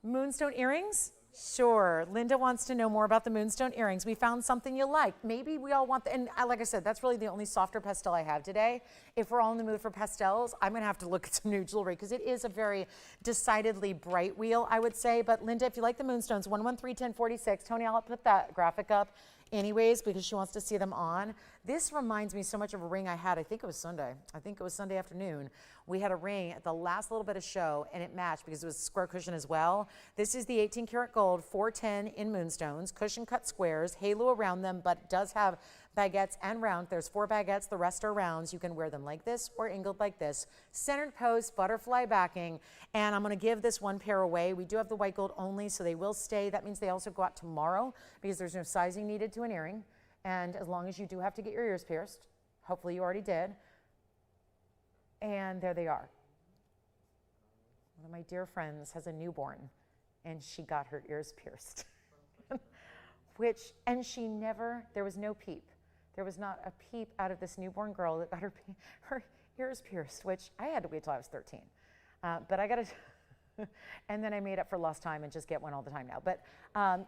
Moonstone earrings? Sure. Linda wants to know more about the moonstone earrings. We found something you like. Maybe we all want, and like I said, that's really the only softer pastel I have today. If we're all in the mood for pastels, I'm gonna have to look at some new jewelry because it is a very decidedly bright wheel, I would say. But Linda, if you like the moonstones, 113-1046. Tony, I'll put that graphic up anyways because she wants to see them on. This reminds me so much of a ring I had, I think it was Sunday. I think it was Sunday afternoon. We had a ring at the last little bit of show and it matched because it was a square cushion as well. This is the 18 karat gold, 410 in moonstones, cushion cut squares, halo around them, but it does have baguettes and round. There's 4 baguettes, the rest are rounds. You can wear them like this or angled like this. Centered post, butterfly backing, and I'm gonna give this one pair away. We do have the white gold only, so they will stay. That means they also go out tomorrow because there's no sizing needed to an earring. And as long as you do have to get your ears pierced, hopefully you already did. And there they are. One of my dear friends has a newborn and she got her ears pierced. And she never, there was no peep. There was not a peep out of this newborn girl that got her ears pierced, which I had to wait till I was 13. But I gotta, And then I made up for lost time and just get one all the time now. But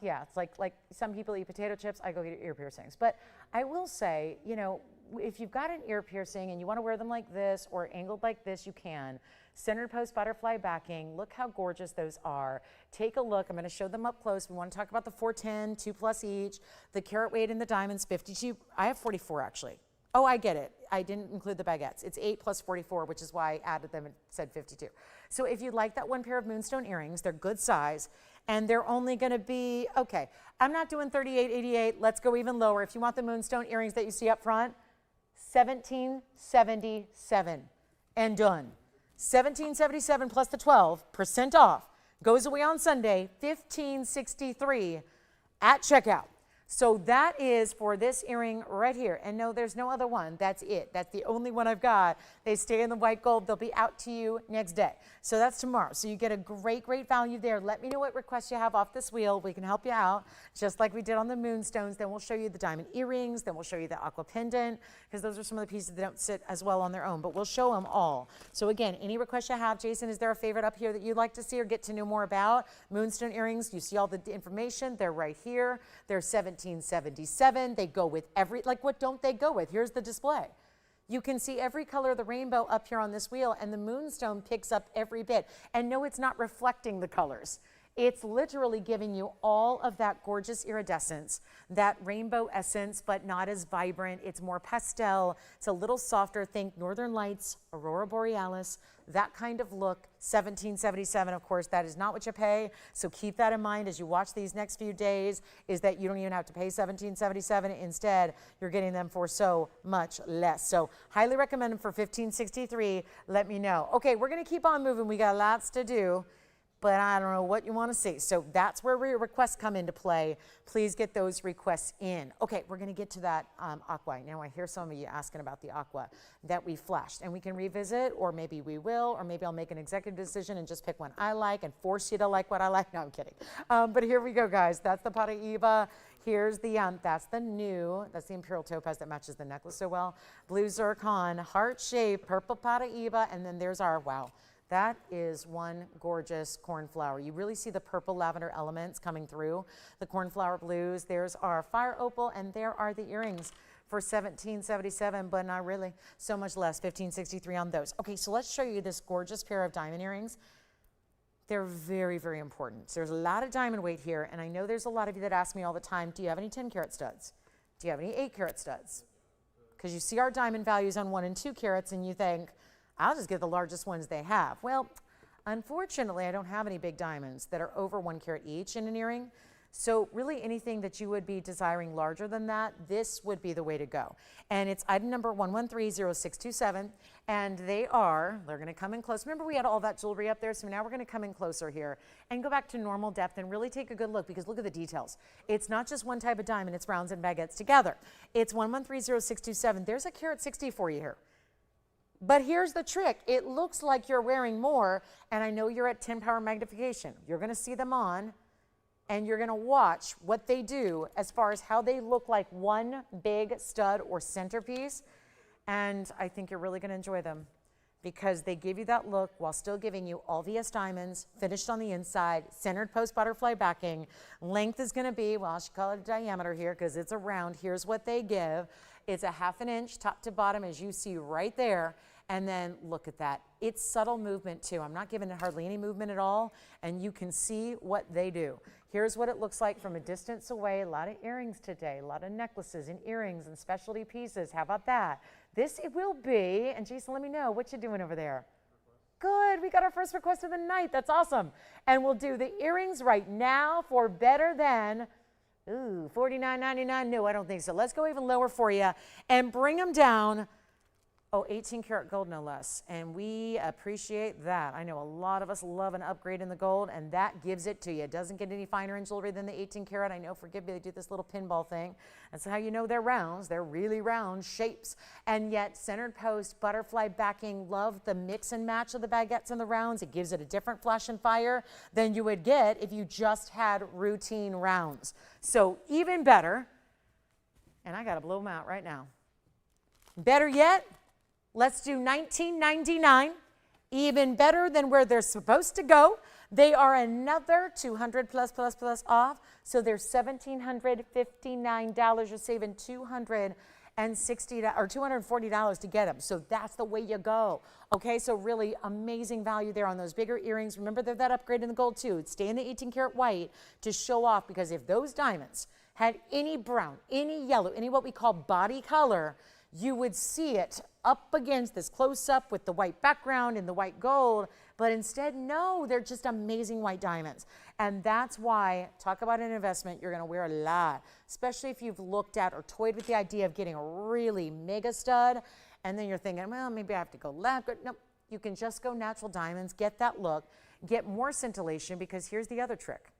yeah, it's like some people eat potato chips, I go get ear piercings. But I will say, you know, if you've got an ear piercing and you want to wear them like this or angled like this, you can. Centered post butterfly backing, look how gorgeous those are. Take a look, I'm going to show them up close. We want to talk about the 410, 2 plus each. The carat weight in the diamonds, 52. I have 44 actually. Oh, I get it. I didn't include the baguettes. It's 8 plus 44, which is why I added them and said 52. So if you'd like that one pair of moonstone earrings, they're good size, and they're only gonna be, okay, I'm not doing 38.88, let's go even lower. If you want the moonstone earrings that you see up front, $17.77 and done. $17.77 plus the 12% off. Goes away on Sunday, $15.63 at checkout. So that is for this earring right here. And no, there's no other one. That's it. That's the only one I've got. They stay in the white gold. They'll be out to you next day. So that's tomorrow. So you get a great, great value there. Let me know what requests you have off this wheel. We can help you out, just like we did on the moonstones. Then we'll show you the diamond earrings. Then we'll show you the aqua pendant, because those are some of the pieces that don't sit as well on their own. But we'll show them all. So again, any requests you have, Jason, is there a favorite up here that you'd like to see or get to know more about? Moonstone earrings, you see all the information. They're right here. They're $17.77. They go with every, like what don't they go with? Here's the display. You can see every color of the rainbow up here on this wheel, and the moonstone picks up every bit. And no, it's not reflecting the colors. It's literally giving you all of that gorgeous iridescence, that rainbow essence, but not as vibrant. It's more pastel. It's a little softer. Think Northern Lights, Aurora Borealis, that kind of look. $17.77, of course, that is not what you pay. So keep that in mind as you watch these next few days, is that you don't even have to pay $17.77. Instead, you're getting them for so much less. So highly recommend them for $15.63. Let me know. Okay, we're going to keep on moving. We got lots to do, but I don't know what you want to see. So that's where your requests come into play. Please get those requests in. Okay, we're going to get to that aqua. Now I hear some of you asking about the aqua that we flashed, and we can revisit, or maybe we will, or maybe I'll make an executive decision and just pick one I like and force you to like what I like. No, I'm kidding. But here we go, guys. That's the Paraíba. Here's the, that's the Imperial Topaz that matches the necklace so well. Blue Zircon, heart shape, purple Paraíba, and then there's our, wow. That is one gorgeous cornflower. You really see the purple lavender elements coming through. The cornflower blues. There's our fire opal, and there are the earrings for $17.77, but not really. So much less, $15.63 on those. Okay, so let's show you this gorgeous pair of diamond earrings. They're very, very important. So there's a lot of diamond weight here, and I know there's a lot of you that ask me all the time, do you have any 10-carat studs? Do you have any 8-carat studs? Because you see our diamond values on 1 and 2 carats, and you think, I'll just get the largest ones they have. Well, unfortunately, I don't have any big diamonds that are over 1 carat each in an earring. So really anything that you would be desiring larger than that, this would be the way to go. And it's item number 1130627, and they're going to come in close. Remember, we had all that jewelry up there, so now we're going to come in closer here and go back to normal depth and really take a good look, because look at the details. It's not just one type of diamond, it's rounds and baguettes together. It's 1130627. There's a carat 60 for you here. But here's the trick. It looks like you're wearing more, and I know you're at 10 power magnification. You're going to see them on, and you're going to watch what they do as far as how they look like one big stud or centerpiece, and I think you're really going to enjoy them, because they give you that look while still giving you all VS diamonds, finished on the inside, centered post butterfly backing. Length is going to be, well, I should call it a diameter here because it's a round. Here's what they give. It's a ½ an inch top to bottom, as you see right there. And then look at that. It's subtle movement too. I'm not giving it hardly any movement at all, and you can see what they do. Here's what it looks like from a distance away. A lot of earrings today, a lot of necklaces and earrings and specialty pieces. How about that? This it will be, and Jason, let me know what you're doing over there. Good, we got our first request of the night. That's awesome. And we'll do the earrings right now for better than, ooh, $49.99. No, I don't think so. Let's go even lower for you and bring them down. Oh, 18 karat gold, no less. And we appreciate that. I know a lot of us love an upgrade in the gold, and that gives it to you. It doesn't get any finer in jewelry than the 18 karat. I know, forgive me, they do this little pinball thing. That's how you know they're rounds. They're really round shapes. And yet, centered post, butterfly backing, love the mix and match of the baguettes and the rounds. It gives it a different flash and fire than you would get if you just had routine rounds. So even better, and I got to blow them out right now. Better yet, let's do $19.99, even better than where they're supposed to go. They are another 200 plus off. So they're $1,759. You're saving $260 or $240 to get them. So that's the way you go. Okay, so really amazing value there on those bigger earrings. Remember, they're that upgrade in the gold too. Stay in the 18 karat white to show off, because if those diamonds had any brown, any yellow, any what we call body color, you would see it up against this close up with the white background and the white gold. But instead, no, they're just amazing white diamonds. And that's why, talk about an investment you're going to wear a lot, especially if you've looked at or toyed with the idea of getting a really mega stud. And then you're thinking, well, maybe I have to go left. No, you can just go natural diamonds, get that look, get more scintillation, because here's the other trick.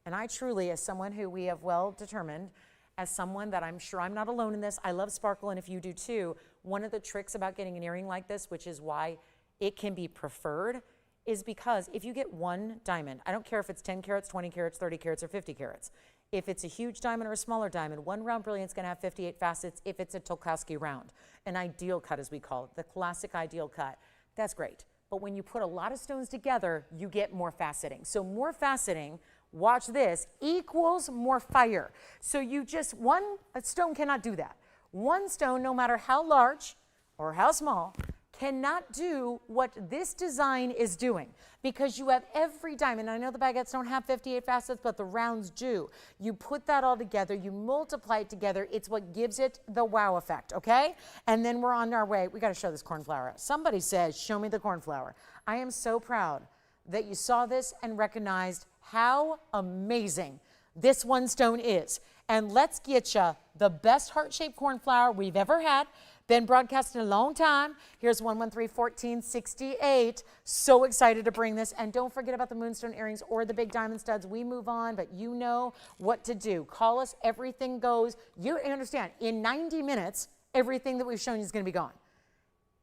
And I truly, as someone who we have well determined, as someone that I'm sure I'm not alone in this, I love sparkle, and if you do too, one of the tricks about getting an earring like this, which is why it can be preferred, is because if you get one diamond, I don't care if it's 10 carats, 20 carats, 30 carats, or 50 carats. If it's a huge diamond or a smaller diamond, one round brilliant's going to have 58 facets if it's a Tolkowski round, an ideal cut as we call it, the classic ideal cut. That's great. But when you put a lot of stones together, you get more faceting. So more faceting, watch this, equals more fire. So you just, a stone cannot do that. One stone, no matter how large or how small, cannot do what this design is doing, because you have every diamond. I know the baguettes don't have 58 facets, but the rounds do. You put that all together, you multiply it together, it's what gives it the wow effect, okay? And then we're on our way. We got to show this cornflower. Somebody says, show me the cornflower. I am so proud that you saw this and recognized how amazing this one stone is. And let's get you the best heart-shaped cornflower we've ever had. Been broadcasting a long time. Here's 113-1468. So excited to bring this. And don't forget about the moonstone earrings or the big diamond studs. We move on, but you know what to do. Call us. Everything goes. You understand, in 90 minutes, everything that we've shown you is going to be gone.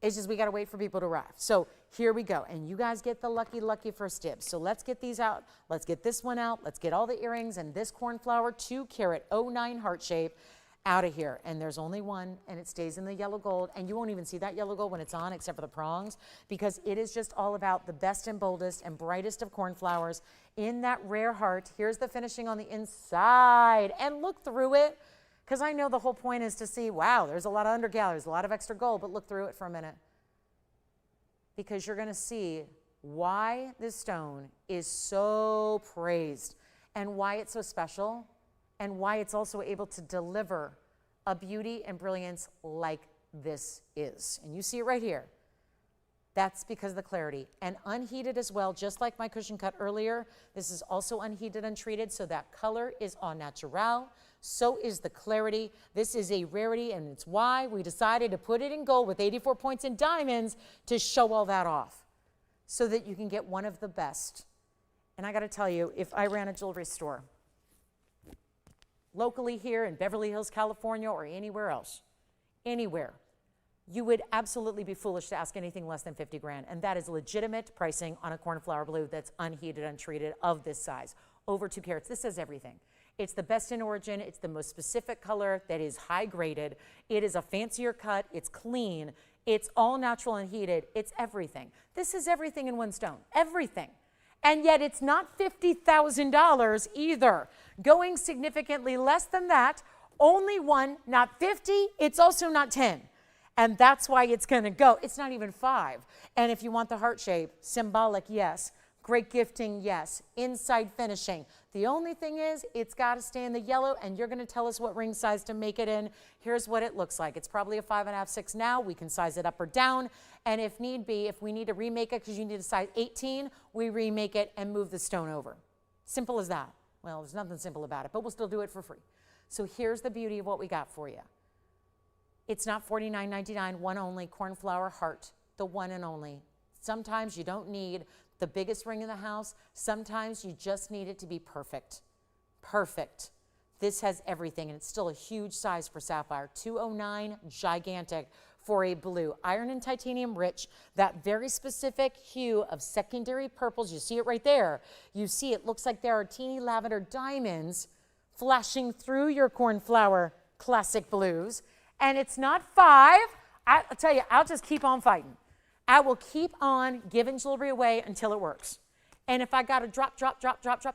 It's just we got to wait for people to arrive. So here we go. And you guys get the lucky first dibs. So let's get these out. Let's get this one out. Let's get all the earrings and this cornflower 2 carat 09 heart shape out of here. And there's only one, and it stays in the yellow gold, and you won't even see that yellow gold when it's on, except for the prongs, because it is just all about the best and boldest and brightest of cornflowers in that rare heart. Here's the finishing on the inside, and look through it, because I know the whole point is to see, wow, there's a lot of undergalleries, a lot of extra gold, but look through it for a minute, because you're going to see why this stone is so praised and why it's so special, and why it's also able to deliver a beauty and brilliance like this is. And you see it right here. That's because of the clarity. And unheated as well, just like my cushion cut earlier. This is also unheated, untreated, so that color is au naturel. So is the clarity. This is a rarity, and it's why we decided to put it in gold with 84 points in diamonds to show all that off, so that you can get one of the best. And I got to tell you, if I ran a jewelry store, locally here in Beverly Hills, California, or anywhere else, anywhere, you would absolutely be foolish to ask anything less than 50 grand. And that is legitimate pricing on a cornflower blue that's unheated, untreated, of this size. Over 2 carats. This says everything. It's the best in origin. It's the most specific color that is high graded. It is a fancier cut. It's clean. It's all natural and heated. It's everything. This is everything in one stone. Everything. And yet it's not $50,000 either. Going significantly less than that, only one, not 50, it's also not 10. And that's why it's going to go. It's not even 5. And if you want the heart shape, symbolic, yes. Great gifting, yes. Inside finishing. The only thing is, it's got to stay in the yellow, and you're going to tell us what ring size to make it in. Here's what it looks like. It's probably a 5.5, 6 now. We can size it up or down. And if need be, if we need to remake it because you need a size 18, we remake it and move the stone over. Simple as that. Well, there's nothing simple about it, but we'll still do it for free. So here's the beauty of what we got for you. It's not $49.99, one only, cornflower heart, the one and only. Sometimes you don't need the biggest ring in the house. Sometimes you just need it to be perfect. Perfect. This has everything, and it's still a huge size for sapphire. 209, gigantic for a blue. Iron and titanium rich, that very specific hue of secondary purples. You see it right there. You see it looks like there are teeny lavender diamonds flashing through your cornflower classic blues. And it's not 5. I'll tell you, I'll just keep on fighting. I will keep on giving jewelry away until it works. And if I got to drop,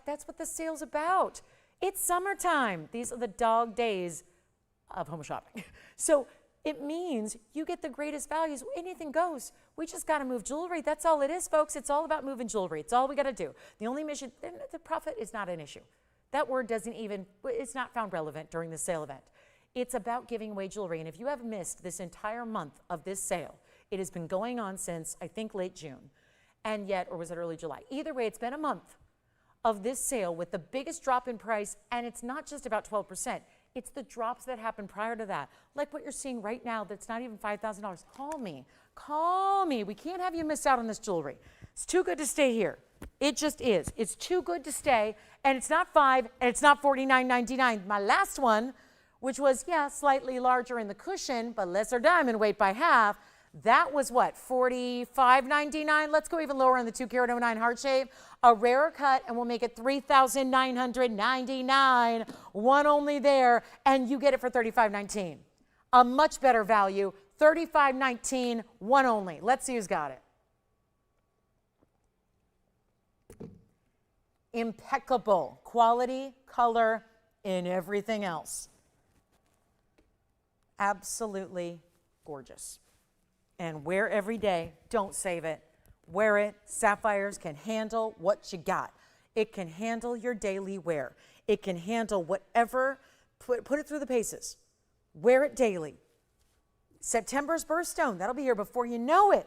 that's what the sale's about. It's summertime. These are the dog days of home shopping. So it means you get the greatest values. Anything goes. We just got to move jewelry. That's all it is, folks. It's all about moving jewelry. It's all we got to do. The only mission, the profit is not an issue. That word doesn't even, it's not found relevant during the sale event. It's about giving away jewelry. And if you have missed this entire month of this sale, it has been going on since, I think, late June. And yet, or was it early July? Either way, it's been a month of this sale with the biggest drop in price. And it's not just about 12%. It's the drops that happen prior to that. Like what you're seeing right now that's not even $5,000. Call me. Call me. We can't have you miss out on this jewelry. It's too good to stay here. It just is. It's too good to stay. And it's not $5 and it's not $49.99. My last one, which was, yeah, slightly larger in the cushion, but lesser diamond weight by half, that was what, $45.99? Let's go even lower on the 2-carat 09 heart shape. A rarer cut, and we'll make it $3,999. One only there, and you get it for $35.19. A much better value, $35.19, one only. Let's see who's got it. Impeccable quality, color, and everything else. Absolutely gorgeous. And wear every day. Don't save it. Wear it. Sapphires can handle what you got. It can handle your daily wear. It can handle whatever. Put it through the paces. Wear it daily. September's birthstone. That'll be here before you know it.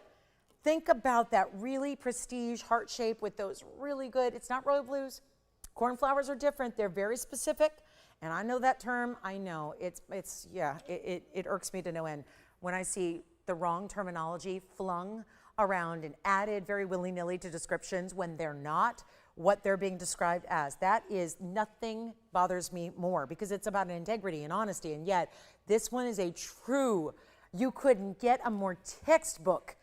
Think about that really prestige heart shape with those really good, it's not royal blues. Cornflowers are different. They're very specific. And I know that term. I know. It irks me to no end when I see the wrong terminology flung around and added very willy-nilly to descriptions when they're not what they're being described as. That is, nothing bothers me more because it's about integrity and honesty. And yet this one is a true, you couldn't get a more textbook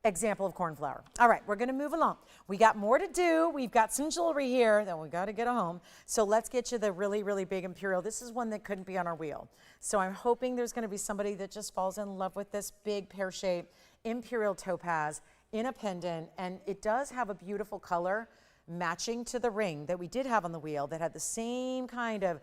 example of cornflower. All right, we're going to move along. We got more to do. We've got some jewelry here that we got to get home. So let's get you the really, really big imperial. This is one that couldn't be on our wheel. So I'm hoping there's going to be somebody that just falls in love with this big pear-shaped imperial topaz in a pendant. And it does have a beautiful color matching to the ring that we did have on the wheel that had the same kind of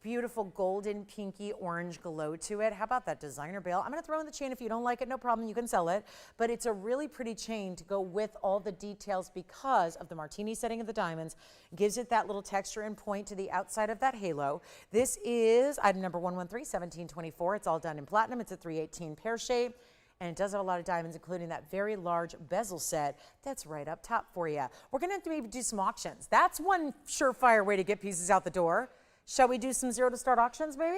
beautiful golden pinky orange glow to it. How about that designer bail? I'm going to throw in the chain. If you don't like it, no problem, you can sell it. But it's a really pretty chain to go with all the details because of the martini setting of the diamonds. Gives it that little texture and point to the outside of that halo. This is item number 113-1724. It's all done in platinum. It's a 318 pear shape. And it does have a lot of diamonds, including that very large bezel set that's right up top for you. We're going to have to maybe do some auctions. That's one surefire way to get pieces out the door. Shall we do some zero to start auctions, maybe?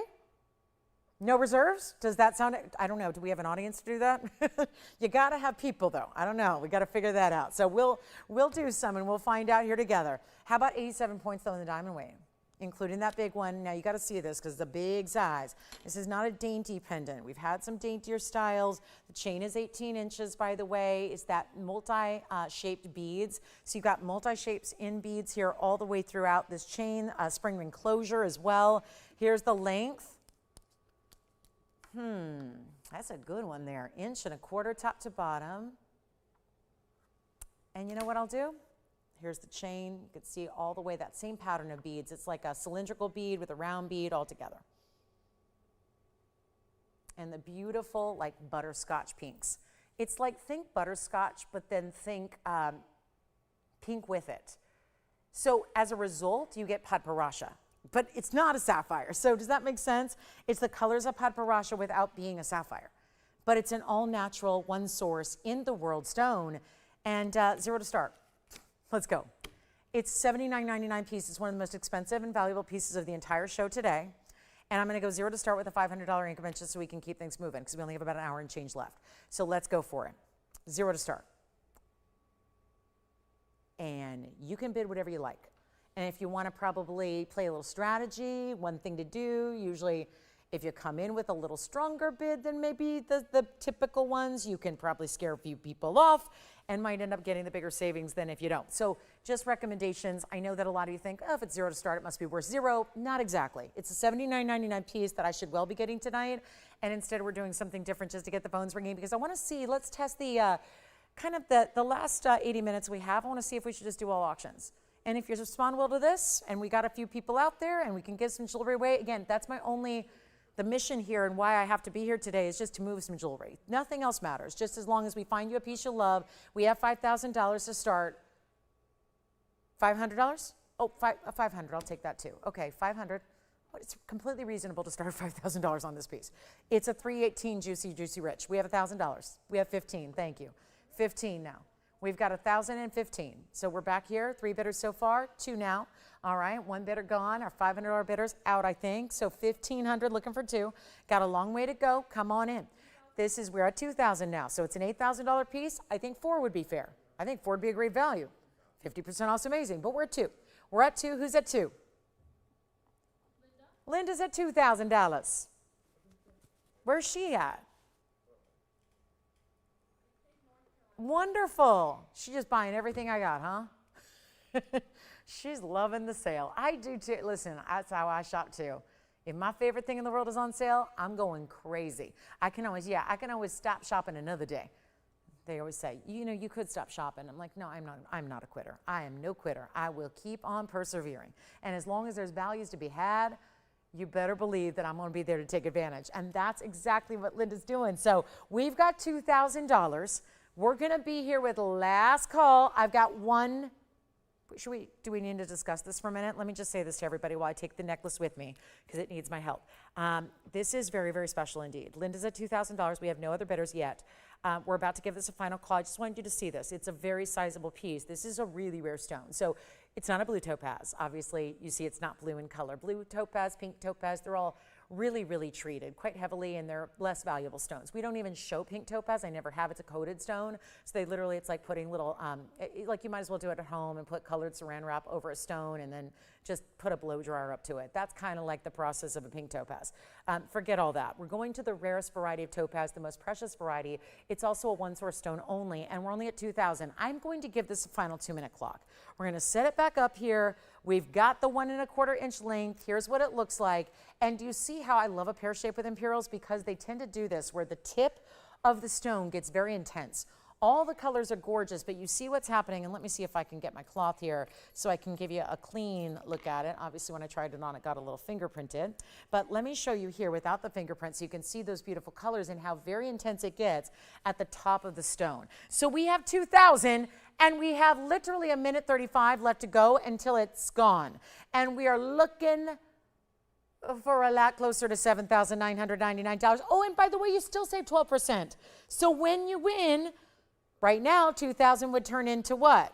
No reserves? Does that sound, I don't know, do we have an audience to do that? You gotta have people though. I don't know, we gotta figure that out. So we'll do some and we'll find out here together. How about 87 points though in the diamond weight, including that big one. Now you gotta see this because it's a big size. This is not a dainty pendant. We've had some daintier styles. The chain is 18 inches, by the way. It's that multi-shaped beads. So you've got multi-shapes in beads here all the way throughout this chain, spring ring closure as well. Here's the length. That's a good one there. 1.25 inches top to bottom. And you know what I'll do? Here's the chain. You can see all the way that same pattern of beads. It's like a cylindrical bead with a round bead all together. And the beautiful like butterscotch pinks. It's like think butterscotch, but then think pink with it. So as a result, you get padparacha. But it's not a sapphire. So does that make sense? It's the colors of padparacha without being a sapphire. But it's an all-natural, one source in the world stone. And zero to start. Let's go. It's $79.99 piece. It's one of the most expensive and valuable pieces of the entire show today. And I'm going to go zero to start with a $500 increment just so we can keep things moving because we only have about an hour and change left. So let's go for it. Zero to start. And you can bid whatever you like. And if you want to probably play a little strategy, one thing to do, usually if you come in with a little stronger bid than maybe the typical ones, you can probably scare a few people off and might end up getting the bigger savings than if you don't. So just recommendations. I know that a lot of you think, oh, if it's zero to start, it must be worth zero. Not exactly. It's a $79.99 piece that I should well be getting tonight. And instead we're doing something different just to get the phones ringing because I want to see, let's test the kind of the last 80 minutes we have, I want to see if we should just do all auctions. And if you respond well to this, and we got a few people out there, and we can give some jewelry away, again, that's the mission here and why I have to be here today is just to move some jewelry. Nothing else matters. Just as long as we find you a piece you love, we have $5,000 to start. $500? Oh, 500, I'll take that too. Okay, 500. It's completely reasonable to start $5,000 on this piece. It's a 318 Juicy, Juicy Rich. We have $1,000. We have 15, thank you. 15 now. We've got 1,015. So we're back here, 3 bidders so far, 2 now. All right, 1 bidder gone. Our $500 bidders out, I think. So 1,500 looking for 2. Got a long way to go. Come on in. We're at 2,000 now. So it's an $8,000 piece. I think 4 would be fair. I think 4 would be a great value. 50% off is amazing, but we're at 2. We're at 2. Who's at 2? Linda's at $2,000. Where's she at? Wonderful. She's just buying everything I got, huh? She's loving the sale. I do too. Listen, that's how I shop too. If my favorite thing in the world is on sale, I'm going crazy. I can always stop shopping another day. They always say, you could stop shopping. I'm like, no, I'm not a quitter. I am no quitter. I will keep on persevering. And as long as there's values to be had, you better believe that I'm going to be there to take advantage. And that's exactly what Linda's doing. So we've got $2,000. We're going to be here with last call. I've got one. Do we need to discuss this for a minute? Let me just say this to everybody while I take the necklace with me because it needs my help. This is very, very special indeed. Linda's at $2,000. We have no other bidders yet. We're about to give this a final call. I just wanted you to see this. It's a very sizable piece. This is a really rare stone. So it's not a blue topaz. Obviously, you see it's not blue in color. Blue topaz, pink topaz, they're all really, really treated quite heavily, and they're less valuable stones. We don't even show pink topaz. I never have. It's a coated stone. So it's like putting little, like you might as well do it at home and put colored saran wrap over a stone and then just put a blow dryer up to it. That's kind of like the process of a pink topaz. Forget all that. We're going to the rarest variety of topaz, the most precious variety. It's also a one-source stone only, and we're only at 2,000. I'm going to give this a final 2-minute clock. We're going to set it back up here. We've got the 1 1/4 inch length. Here's what it looks like. And do you see how I love a pear shape with imperials? Because they tend to do this where the tip of the stone gets very intense. All the colors are gorgeous, but you see what's happening. And let me see if I can get my cloth here so I can give you a clean look at it. Obviously, when I tried it on, it got a little fingerprinted. But let me show you here without the fingerprint so you can see those beautiful colors and how very intense it gets at the top of the stone. So we have 2,000, and we have literally 1:35 left to go until it's gone. And we are looking for a lot closer to $7,999. Oh, and by the way, you still save 12%. So when you win, right now, 2,000 would turn into what?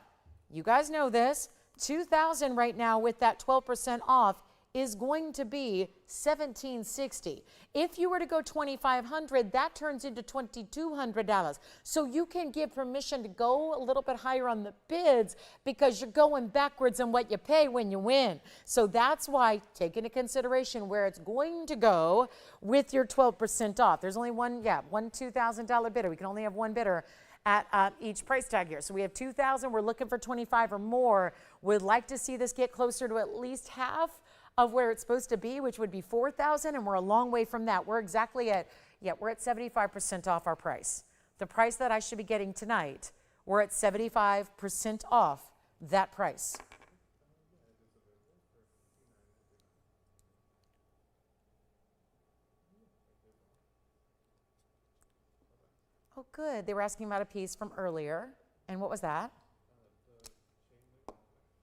You guys know this. 2,000 right now with that 12% off is going to be $1,760. If you were to go $2,500, that turns into $2,200. So you can give permission to go a little bit higher on the bids because you're going backwards on what you pay when you win. So that's why take into consideration where it's going to go with your 12% off. There's only one $2,000 bidder. We can only have one bidder at each price tag here. So we have 2,000. We're looking for 25 or more. Would like to see this get closer to at least half of where it's supposed to be, which would be 4,000, and we're a long way from that. We're exactly at, we're at 75% off our price. The price that I should be getting tonight, we're at 75% off that price. Oh, good. They were asking about a piece from earlier. And what was that?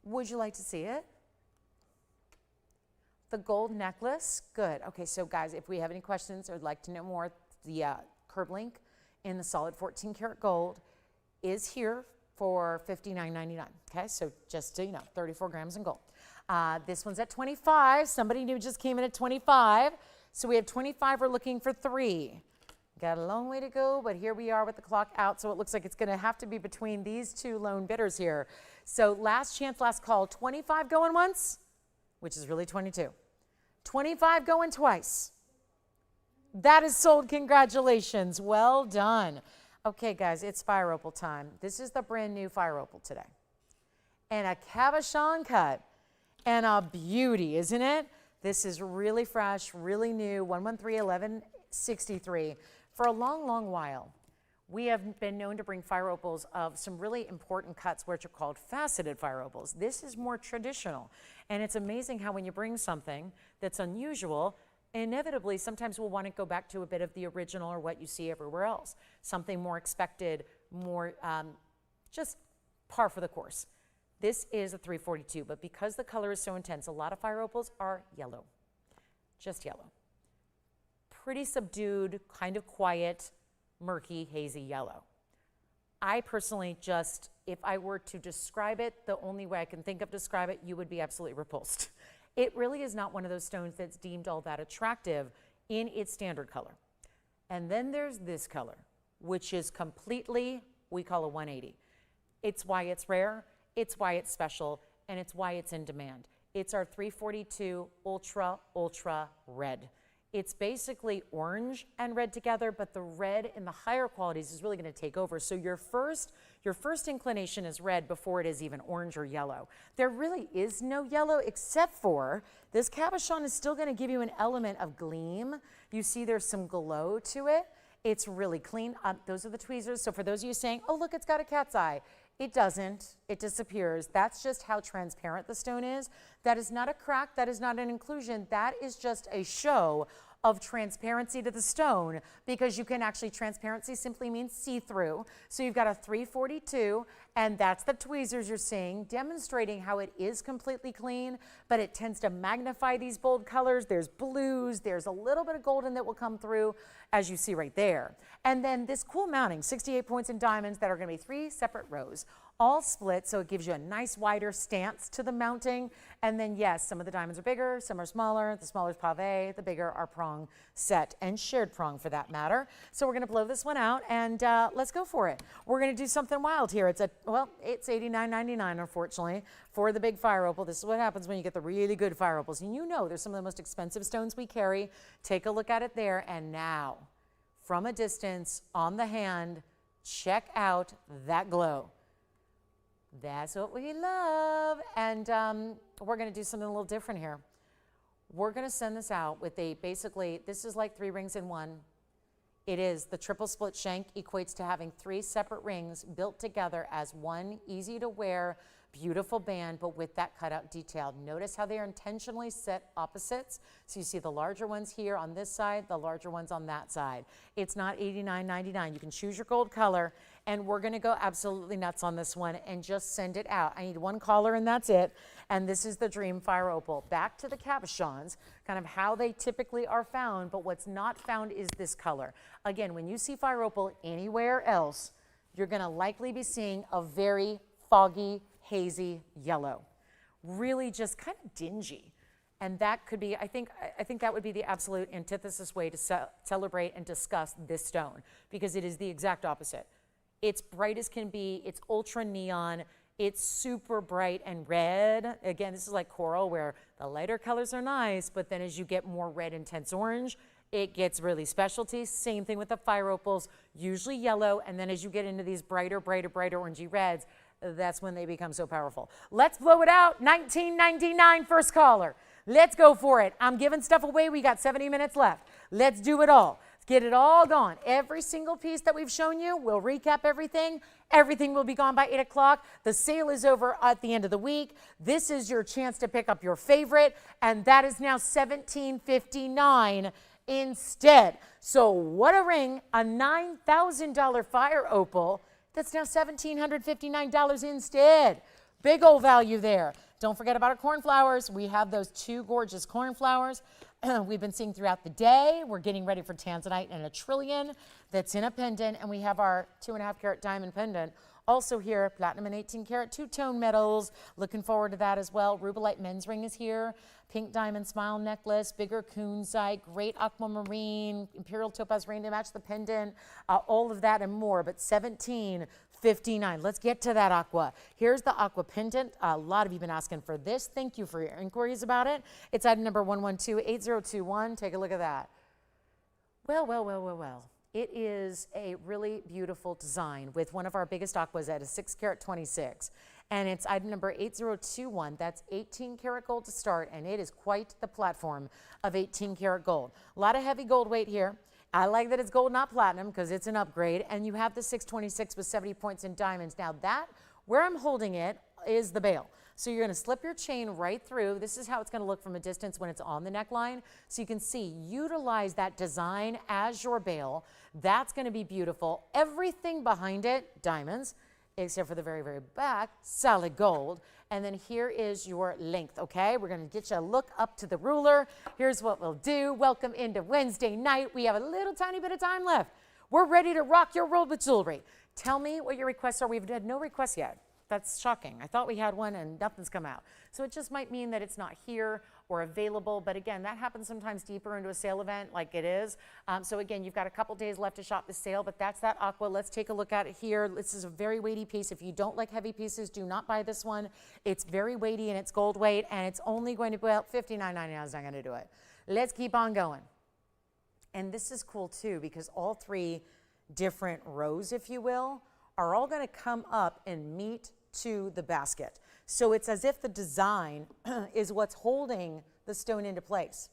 Would you like to see it? The gold necklace. Good. Okay, so guys, if we have any questions or would like to know more, the curb link in the solid 14 karat gold is here for $59.99. Okay, so just so you know, 34 grams in gold. This one's at 25. Somebody new just came in at 25. So we have 25. We're looking for 3. Got a long way to go, but here we are with the clock out, so it looks like it's going to have to be between these two lone bidders here. So last chance, last call. 25 going once, which is really 22. 25 going twice. That is sold. Congratulations. Well done. Okay, guys, it's fire opal time. This is the brand new fire opal today. And a cabochon cut. And a beauty, isn't it? This is really fresh, really new, 113-1163. For a long, long while, We have been known to bring fire opals of some really important cuts, which are called faceted fire opals. This is more traditional. And it's amazing how when you bring something that's unusual, inevitably, sometimes we'll want to go back to a bit of the original or what you see everywhere else. Something more expected, more just par for the course. This is a 342, but because the color is so intense, a lot of fire opals are yellow, just yellow. Pretty subdued, kind of quiet, murky, hazy yellow. I personally just, if I were to describe it, the only way I can think of describe it, you would be absolutely repulsed. It really is not one of those stones that's deemed all that attractive in its standard color. And then there's this color, which is completely, we call a 180. It's why it's rare, it's why it's special, and it's why it's in demand. It's our 342 Ultra, Ultra Red. It's basically orange and red together, but the red in the higher qualities is really going to take over. So your first inclination is red before it is even orange or yellow. There really is no yellow except for this cabochon is still going to give you an element of gleam. You see there's some glow to it. It's really clean. Those are the tweezers. So for those of you saying, oh, look, it's got a cat's eye. It doesn't. It disappears. That's just how transparent the stone is. That is not a crack. That is not an inclusion. That is just a show of transparency to the stone, because you can actually, transparency simply means see-through. So you've got a 342, and that's the tweezers you're seeing, demonstrating how it is completely clean, but it tends to magnify these bold colors. There's blues, there's a little bit of golden that will come through, as you see right there. And then this cool mounting, 68 points in diamonds that are gonna be 3 separate rows, all split, so it gives you a nice wider stance to the mounting. And then yes, some of the diamonds are bigger, some are smaller. The smaller is pave, the bigger are prong set, and shared prong for that matter. So we're gonna blow this one out, and let's go for it. We're gonna do something wild here. It's $89.99, unfortunately, for the big fire opal. This is what happens when you get the really good fire opals. And you know, there's some of the most expensive stones we carry. Take a look at it there. And now, from a distance, on the hand, check out that glow. That's what we love. And we're going to do something a little different here. We're going to send this out with basically, this is like 3 rings in one. It is the triple split shank, equates to having 3 separate rings built together as one easy to wear, beautiful band, but with that cutout detail. Notice how they are intentionally set opposites. So you see the larger ones here on this side, the larger ones on that side. It's not $89.99. You can choose your gold color, and we're gonna go absolutely nuts on this one and just send it out. I need 1 caller and that's it. And this is the Dream Fire Opal. Back to the cabochons, kind of how they typically are found, but what's not found is this color. Again, when you see fire opal anywhere else, you're gonna likely be seeing a very foggy, hazy yellow, really just kind of dingy. And that could be, I think that would be the absolute antithesis way to celebrate and discuss this stone, because it is the exact opposite. It's bright as can be, it's ultra neon, it's super bright and red. Again, this is like coral, where the lighter colors are nice, but then as you get more red, intense orange, it gets really specialty. Same thing with the fire opals, usually yellow, and then as you get into these brighter orangey reds, that's when they become so powerful. Let's blow it out. $19.99, first caller. Let's go for it. I'm giving stuff away. We got 70 minutes left. Let's do it all. Let's get it all gone. Every single piece that we've shown you, we'll recap everything. Everything will be gone by 8 o'clock. The sale is over at the end of the week. This is your chance to pick up your favorite, and that is now $17.59 instead. So what a ring, a $9,000 fire opal. That's now $1,759 instead. Big old value there. Don't forget about our cornflowers. We have those 2 gorgeous cornflowers we've been seeing throughout the day. We're getting ready for tanzanite and a trillion that's in a pendant. And we have our 2.5 carat diamond pendant also here, platinum and 18 karat two-tone metals. Looking forward to that as well. Rubelite men's ring is here. Pink diamond smile necklace, bigger kunzite, great aquamarine, imperial topaz ring to match the pendant, all of that and more, but $17.59. Let's get to that aqua. Here's the aqua pendant. A lot of you have been asking for this. Thank you for your inquiries about it. It's item number 1128021. Take a look at that. Well. It is a really beautiful design with one of our biggest aquas at a 6 carat 26. And it's item number 8021. That's 18 karat gold to start, and it is quite the platform of 18 karat gold. A lot of heavy gold weight here. I like that it's gold, not platinum, because it's an upgrade. And you have the 626 with 70 points in diamonds. Now that, where I'm holding it, is the bail. So you're going to slip your chain right through. This is how it's going to look from a distance when it's on the neckline. So you can see, utilize that design as your bail. That's going to be beautiful. Everything behind it, diamonds, except for the very, very back, solid gold. And then here is your length, okay? We're going to get you a look up to the ruler. Here's what we'll do. Welcome into Wednesday night. We have a little tiny bit of time left. We're ready to rock your world with jewelry. Tell me what your requests are. We've had no requests yet. That's shocking. I thought we had one and nothing's come out. So it just might mean that it's not here or available. But again, that happens sometimes deeper into a sale event like it is. So again, you've got a couple days left to shop the sale, but that's that aqua. Let's take a look at it here. This is a very weighty piece. If you don't like heavy pieces, do not buy this one. It's very weighty and it's gold weight, and it's only going to be about $59.99 is not going to do it. Let's keep on going. And this is cool too, because all three different rows, if you will, are all going to come up and meet to the basket. So it's as if the design is what's holding the stone into place.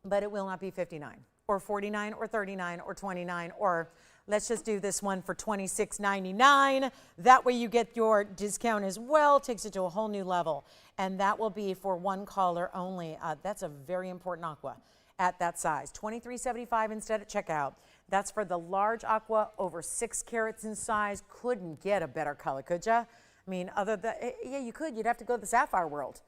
But it will not be 59 or 49 or 39 or 29, or let's just do this one for $26.99. That way you get your discount as well, takes it to a whole new level. And that will be for one caller only. That's a very important aqua at that size. $23.75 instead at checkout. That's for the large aqua, over 6 carats in size. Couldn't get a better color, could ya? I mean, other than, yeah, you could. You'd have to go to the sapphire world.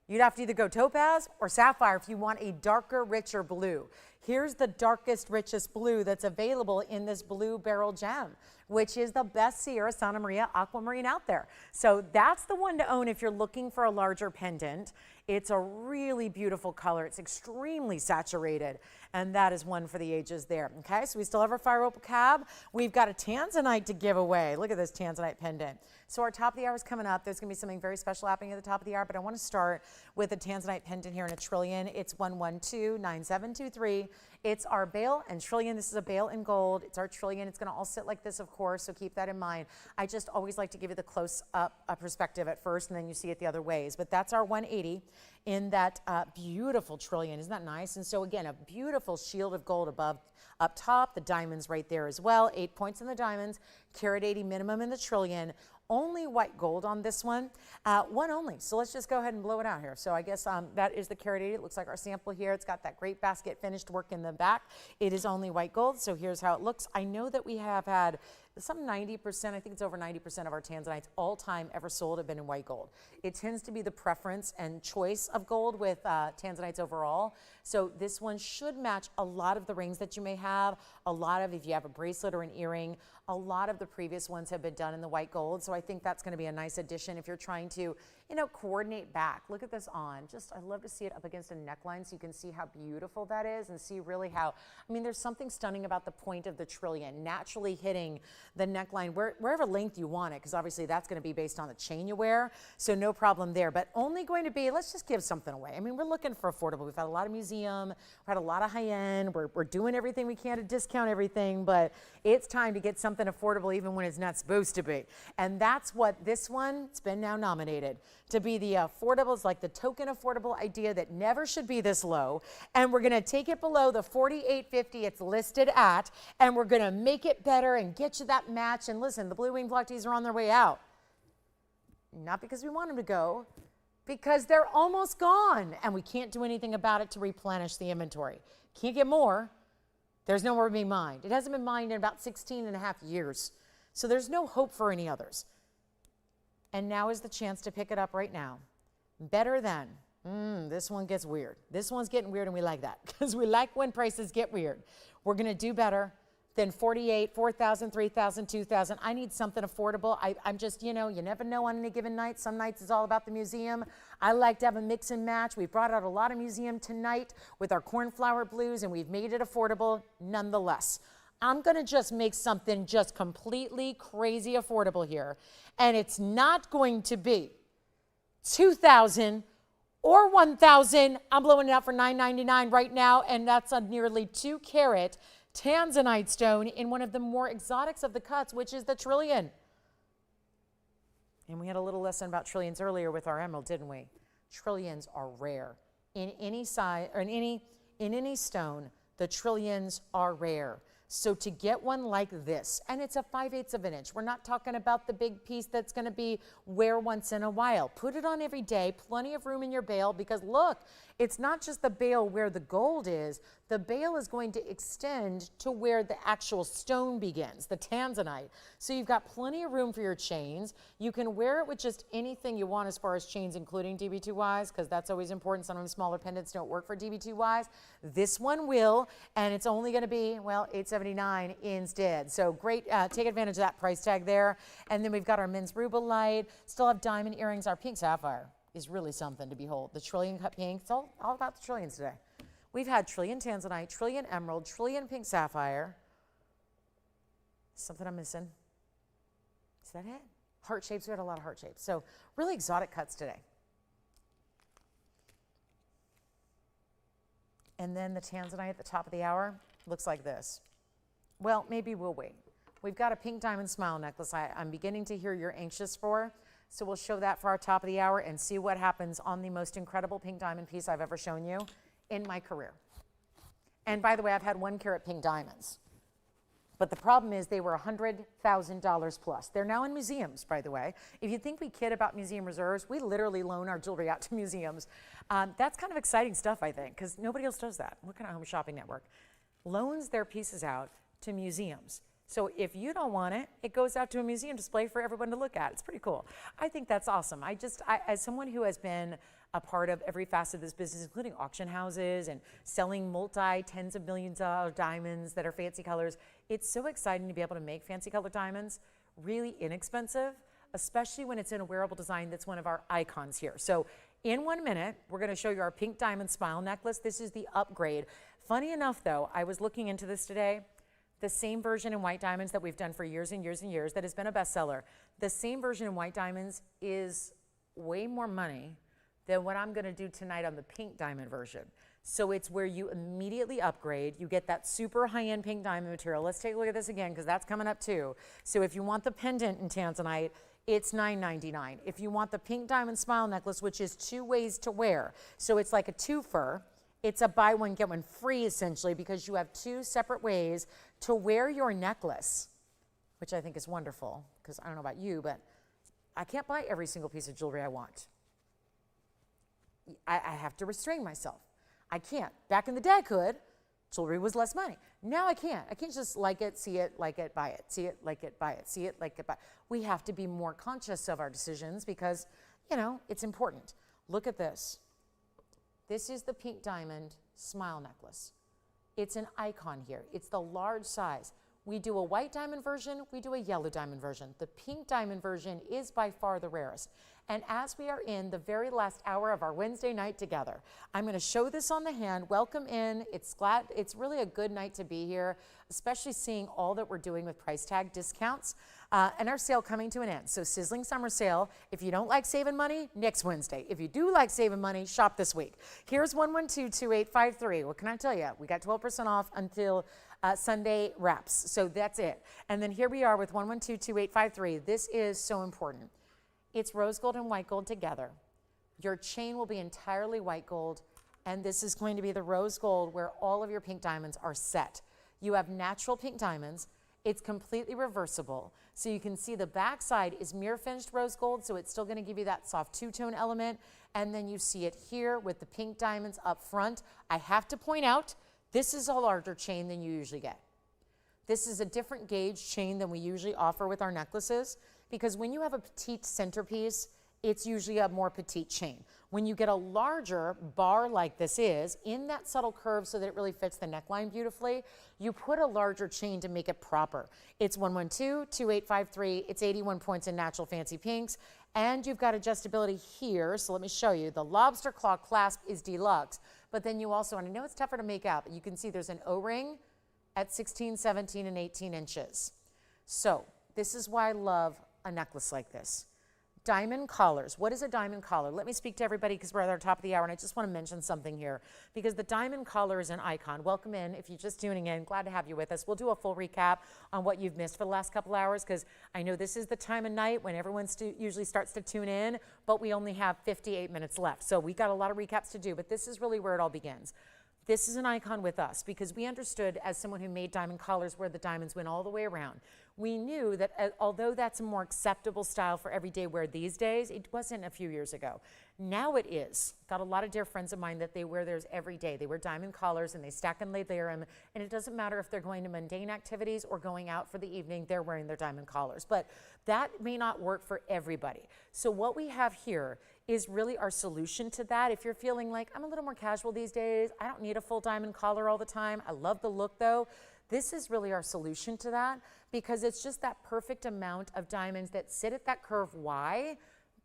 You'd have to either go topaz or sapphire if you want a darker, richer blue. Here's the darkest, richest blue that's available in this blue beryl gem, which is the best Sierra Santa Maria aquamarine out there. So that's the one to own if you're looking for a larger pendant. It's a really beautiful color. It's extremely saturated, and that is one for the ages there. Okay, so we still have our fire opal cab. We've got a tanzanite to give away. Look at this tanzanite pendant. So our top of the hour is coming up. There's going to be something very special happening at the top of the hour, but I want to start with a tanzanite pendant here in a trillion. It's 1129723. It's our bail and trillion. This is a bail in gold. It's our trillion. It's going to all sit like this, of course, so keep that in mind. I just always like to give you the close-up perspective at first, and then you see it the other ways. But that's our 180 in that beautiful trillion. Isn't that nice? And so, again, a beautiful shield of gold above, up top, the diamonds right there as well. 8 points in the diamonds, carat 80 minimum in the trillion. Only white gold on this one, one only. So let's just go ahead and blow it out here. So I guess that is the carat 80. It looks like our sample here. It's got that great basket finished work in the back. It is only white gold. So here's how it looks. I know that we have had some 90%, I think it's over 90% of our tanzanites all time ever sold have been in white gold. It tends to be the preference and choice of gold with tanzanites overall. So this one should match a lot of the rings that you may have, a lot of, if you have a bracelet or an earring, a lot of the previous ones have been done in the white gold. So I think that's going to be a nice addition if you're trying to, you know, coordinate back. Look at this on. Just, I love to see it up against a neckline so you can see how beautiful that is and see really how, I mean, there's something stunning about the point of the trillion naturally hitting the neckline wherever length you want it, because obviously that's going to be based on the chain you wear. So no problem there, but only going to be, let's just give something away. I mean, we're looking for affordable. We've had a lot of museum, we've had a lot of high end. We're doing everything we can to discount everything, but it's time to get something affordable even when it's not supposed to be. And that's what this one, it's been now nominated to be the affordable. It's like the token affordable idea that never should be this low. And we're going to take it below the $48.50 it's listed at, and we're going to make it better and get you that match. And listen, the blue wing block tees are on their way out. Not because we want them to go, because they're almost gone. And we can't do anything about it to replenish the inventory. Can't get more. There's no more being mined. It hasn't been mined in about 16 and a half years. So there's no hope for any others. And now is the chance to pick it up right now. Better than, this one gets weird. This one's getting weird, and we like that because we like when prices get weird. We're going to do better than 48, 4,000, 3,000, 2,000. I need something affordable. I'm just, you know, you never know on any given night. Some nights it's all about the museum. I like to have a mix and match. We brought out a lot of museum tonight with our cornflower blues, and we've made it affordable nonetheless. I'm going to just make something just completely crazy affordable here. And it's not going to be $2,000 or $1,000. I'm blowing it out for $9.99 right now. And that's a nearly 2 carat tanzanite stone in one of the more exotics of the cuts, which is the trillion. And we had a little lesson about trillions earlier with our emerald, didn't we? Trillions are rare in any size or in any stone, the trillions are rare. So to get one like this, and it's a 5/8 of an inch, we're not talking about the big piece that's going to be wear once in a while. Put it on every day, plenty of room in your bale, because look, it's not just the bale where the gold is. The bale is going to extend to where the actual stone begins, the tanzanite. So you've got plenty of room for your chains. You can wear it with just anything you want as far as chains, including DB2Ys, because that's always important. Sometimes smaller pendants don't work for DB2Ys. This one will, and it's only going to be, well, $879 instead. So great, take advantage of that price tag there. And then we've got our men's rubelite, still have diamond earrings. Our pink sapphire is really something to behold. The trillion cut pink, it's all about the trillions today. We've had trillion tanzanite, trillion emerald, trillion pink sapphire. Something I'm missing. Is that it? Heart shapes, we had a lot of heart shapes. So really exotic cuts today. And then the tanzanite at the top of the hour looks like this. Well, maybe we'll wait. We've got a pink diamond smile necklace I'm beginning to hear you're anxious for. So we'll show that for our top of the hour and see what happens on the most incredible pink diamond piece I've ever shown you in my career. And by the way, I've had 1 carat pink diamonds. But the problem is they were $100,000 plus. They're now in museums, by the way. If you think we kid about museum reserves, we literally loan our jewelry out to museums. That's kind of exciting stuff, I think, because nobody else does that. What kind of home shopping network loans their pieces out to museums? So if you don't want it, it goes out to a museum display for everyone to look at. It's pretty cool. I think that's awesome. As someone who has been a part of every facet of this business, including auction houses and selling multi-tens of millions of diamonds that are fancy colors, it's so exciting to be able to make fancy color diamonds really inexpensive, especially when it's in a wearable design that's one of our icons here. So in 1 minute, we're going to show you our pink diamond smile necklace. This is the upgrade. Funny enough, though, I was looking into this today. The same version in white diamonds that we've done for years and years and years that has been a bestseller, the same version in white diamonds is way more money than what I'm going to do tonight on the pink diamond version. So it's where you immediately upgrade. You get that super high-end pink diamond material. Let's take a look at this again because that's coming up too. So if you want the pendant in tanzanite, it's $9.99. If you want the pink diamond smile necklace, which is 2 ways to wear, so it's like a twofer. It's a buy one, get one free, essentially, because you have 2 separate ways to wear your necklace, which I think is wonderful, because I don't know about you, but I can't buy every single piece of jewelry I want. I have to restrain myself. I can't. Back in the day, I could. Jewelry was less money. Now I can't. I can't just like it, see it, like it, buy it, see it, like it, buy it, see it, like it, buy it. We have to be more conscious of our decisions because, you know, it's important. Look at this. This is the pink diamond smile necklace. It's an icon here. It's the large size. We do a white diamond version, we do a yellow diamond version. The pink diamond version is by far the rarest. And as we are in the very last hour of our Wednesday night together, I'm going to show this on the hand. Welcome in. It's really a good night to be here, especially seeing all that we're doing with price tag discounts and our sale coming to an end. So sizzling summer sale. If you don't like saving money, next Wednesday. If you do like saving money, shop this week. Here's 112-2853. What can I tell you? We got 12% off until Sunday wraps. So that's it. And then here we are with 112-2853. This is so important. It's rose gold and white gold together. Your chain will be entirely white gold, and this is going to be the rose gold where all of your pink diamonds are set. You have natural pink diamonds. It's completely reversible. So you can see the back side is mirror finished rose gold, so it's still going to give you that soft two-tone element. And then you see it here with the pink diamonds up front. I have to point out, this is a larger chain than you usually get. This is a different gauge chain than we usually offer with our necklaces, because when you have a petite centerpiece, it's usually a more petite chain. When you get a larger bar like this is, in that subtle curve so that it really fits the neckline beautifully, you put a larger chain to make it proper. It's 112-2853. It's 81 points in natural fancy pinks. And you've got adjustability here. So let me show you. The lobster claw clasp is deluxe. But then you also, and I know it's tougher to make out, but you can see there's an O-ring at 16, 17, and 18 inches. So this is why I love a necklace like this. Diamond collars. What is a diamond collar? Let me speak to everybody because we're at the top of the hour and I just want to mention something here because the diamond collar is an icon. Welcome in. If you're just tuning in, glad to have you with us. We'll do a full recap on what you've missed for the last couple hours because I know this is the time of night when everyone usually starts to tune in, but we only have 58 minutes left. So we got a lot of recaps to do, but this is really where it all begins. This is an icon with us because we understood as someone who made diamond collars where the diamonds went all the way around. We knew that although that's a more acceptable style for everyday wear these days, it wasn't a few years ago. Now it is. Got a lot of dear friends of mine that they wear theirs every day. They wear diamond collars and they stack and layer them. And it doesn't matter if they're going to mundane activities or going out for the evening, they're wearing their diamond collars. But that may not work for everybody. So what we have here is really our solution to that. If you're feeling like, I'm a little more casual these days, I don't need a full diamond collar all the time, I love the look though, this is really our solution to that because it's just that perfect amount of diamonds that sit at that curve Y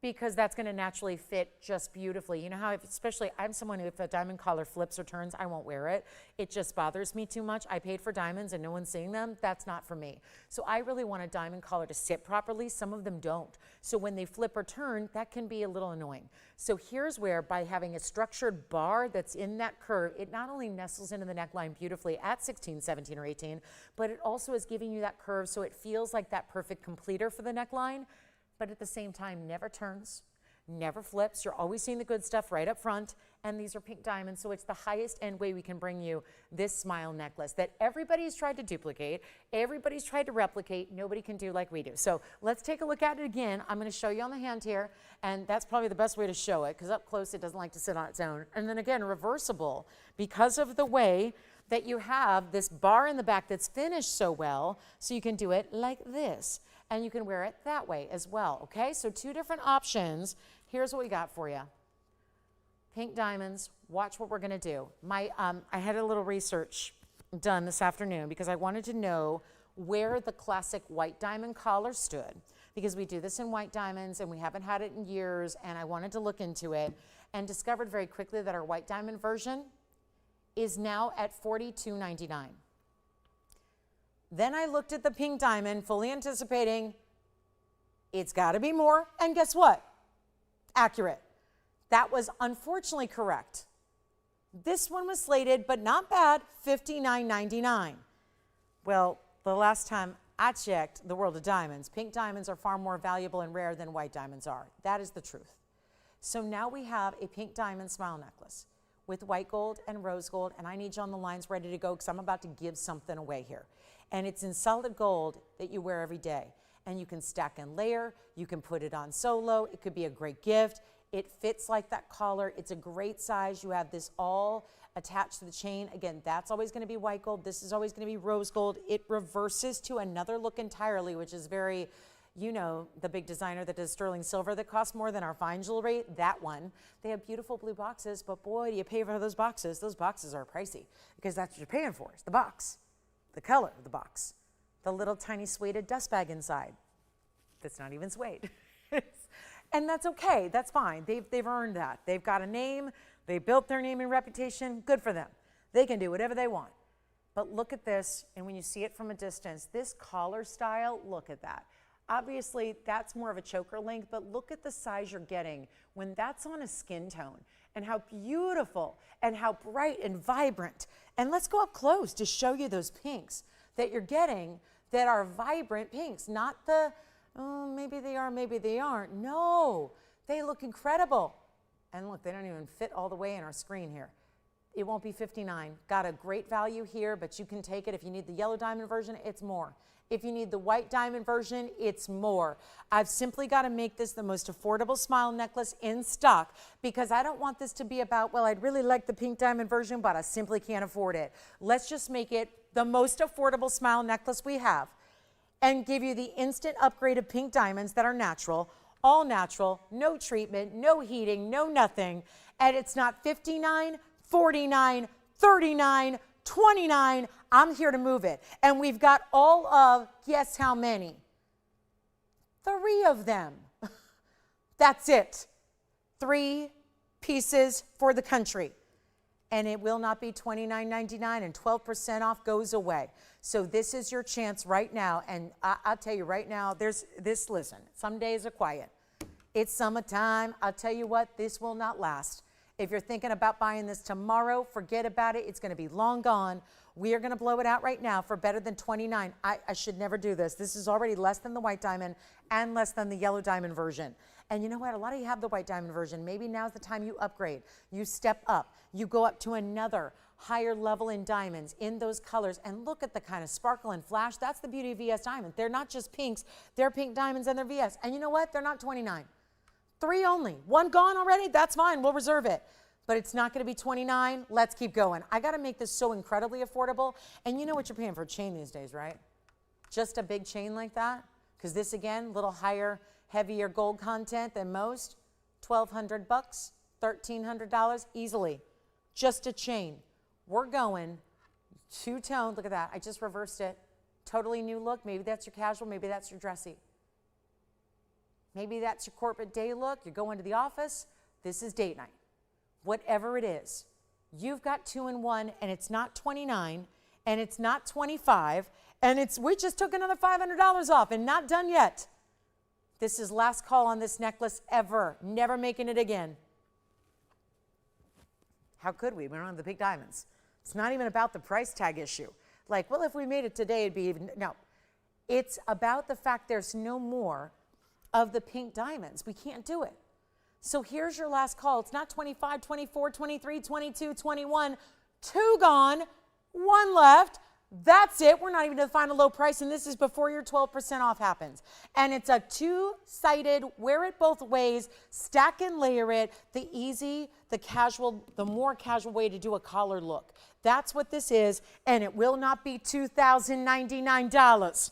because that's going to naturally fit just beautifully. You know how, especially I'm someone who if a diamond collar flips or turns, I won't wear it. It just bothers me too much. I paid for diamonds and no one's seeing them. That's not for me. So I really want a diamond collar to sit properly. Some of them don't. So when they flip or turn, that can be a little annoying. So here's where by having a structured bar that's in that curve, it not only nestles into the neckline beautifully at 16, 17, or 18, but it also is giving you that curve so it feels like that perfect completer for the neckline. But at the same time, never turns, never flips. You're always seeing the good stuff right up front. And these are pink diamonds, so it's the highest end way we can bring you this smile necklace that everybody's tried to duplicate, everybody's tried to replicate, nobody can do like we do. So let's take a look at it again. I'm going to show you on the hand here, and that's probably the best way to show it because up close it doesn't like to sit on its own. And then again, reversible because of the way that you have this bar in the back that's finished so well, so you can do it like this. And you can wear it that way as well, okay? So two different options. Here's what we got for you. Pink diamonds, watch what we're gonna do. I had a little research done this afternoon because I wanted to know where the classic white diamond collar stood because we do this in white diamonds and we haven't had it in years and I wanted to look into it and discovered very quickly that our white diamond version is now at $42.99. Then I looked at the pink diamond, fully anticipating it's got to be more. And guess what? Accurate. That was unfortunately correct. This one was slated, but not bad, $59.99. Well, the last time I checked the world of diamonds, pink diamonds are far more valuable and rare than white diamonds are. That is the truth. So now we have a pink diamond smile necklace with white gold and rose gold, and I need you on the lines ready to go because I'm about to give something away here. And it's in solid gold that you wear every day. And you can stack and layer, you can put it on solo, it could be a great gift. It fits like that collar, it's a great size. You have this all attached to the chain. Again, that's always gonna be white gold, this is always gonna be rose gold. It reverses to another look entirely, which is very, you know, the big designer that does sterling silver that costs more than our fine jewelry, that one. They have beautiful blue boxes, but boy, do you pay for those boxes. Those boxes are pricey because that's what you're paying for, is the box. The color of the box, the little tiny suede dust bag inside. That's not even suede. And that's okay, that's fine. They've earned that. They've got a name, they built their name and reputation, good for them. They can do whatever they want. But look at this, and when you see it from a distance, this collar style, look at that. Obviously, that's more of a choker length, but look at the size you're getting when that's on a skin tone and how beautiful and how bright and vibrant. And let's go up close to show you those pinks that you're getting that are vibrant pinks, not the, oh, maybe they are, maybe they aren't. No, they look incredible. And look, they don't even fit all the way in our screen here. It won't be $59. Got a great value here, but you can take it. If you need the yellow diamond version, it's more. If you need the white diamond version, it's more. I've simply got to make this the most affordable smile necklace in stock because I don't want this to be about, well, I'd really like the pink diamond version, but I simply can't afford it. Let's just make it the most affordable smile necklace we have and give you the instant upgrade of pink diamonds that are natural, all natural, no treatment, no heating, no nothing. And it's not $59, $49, $39, $29, I'm here to move it. And we've got all of, guess how many? 3 of them. That's it. 3 pieces for the country. And it will not be $29.99 and 12% off goes away. So this is your chance right now. And I'll tell you right now, there's this, listen, some days are quiet. It's summertime. I'll tell you what, this will not last. If you're thinking about buying this tomorrow, forget about it. It's going to be long gone. We are going to blow it out right now for better than $29. I should never do this. This is already less than the white diamond and less than the yellow diamond version. And you know what? A lot of you have the white diamond version. Maybe now's the time you upgrade. You step up. You go up to another higher level in diamonds in those colors, and look at the kind of sparkle and flash. That's the beauty of VS diamonds. They're not just pinks. They're pink diamonds and they're VS. And you know what? They're not $29. 3 only. 1 gone already? That's fine. We'll reserve it. But it's not going to be $29. Let's keep going. I got to make this so incredibly affordable. And you know what you're paying for a chain these days, right? Just a big chain like that. Because this, again, little higher, heavier gold content than most. $1,200, $1,300 easily. Just a chain. We're going two-tone. Look at that. I just reversed it. Totally new look. Maybe that's your casual. Maybe that's your dressy. Maybe that's your corporate day look. You're going to the office. This is date night. Whatever it is, you've got 2-in-1, and it's not $29, and it's not $25, and we just took another $500 off and not done yet. This is last call on this necklace ever. Never making it again. How could we? We don't have the big diamonds. It's not even about the price tag issue. Like, well, if we made it today, it'd be even, no. It's about the fact there's no more of the pink diamonds. We can't do it. So here's your last call. It's not 25, 24, 23, 22, 21. 2 gone, 1 left. That's it. We're not even at the final low price, and this is before your 12% off happens. And it's a 2-sided, wear it both ways, stack and layer it, the easy, the casual, the more casual way to do a collar look. That's what this is, and it will not be $2,099.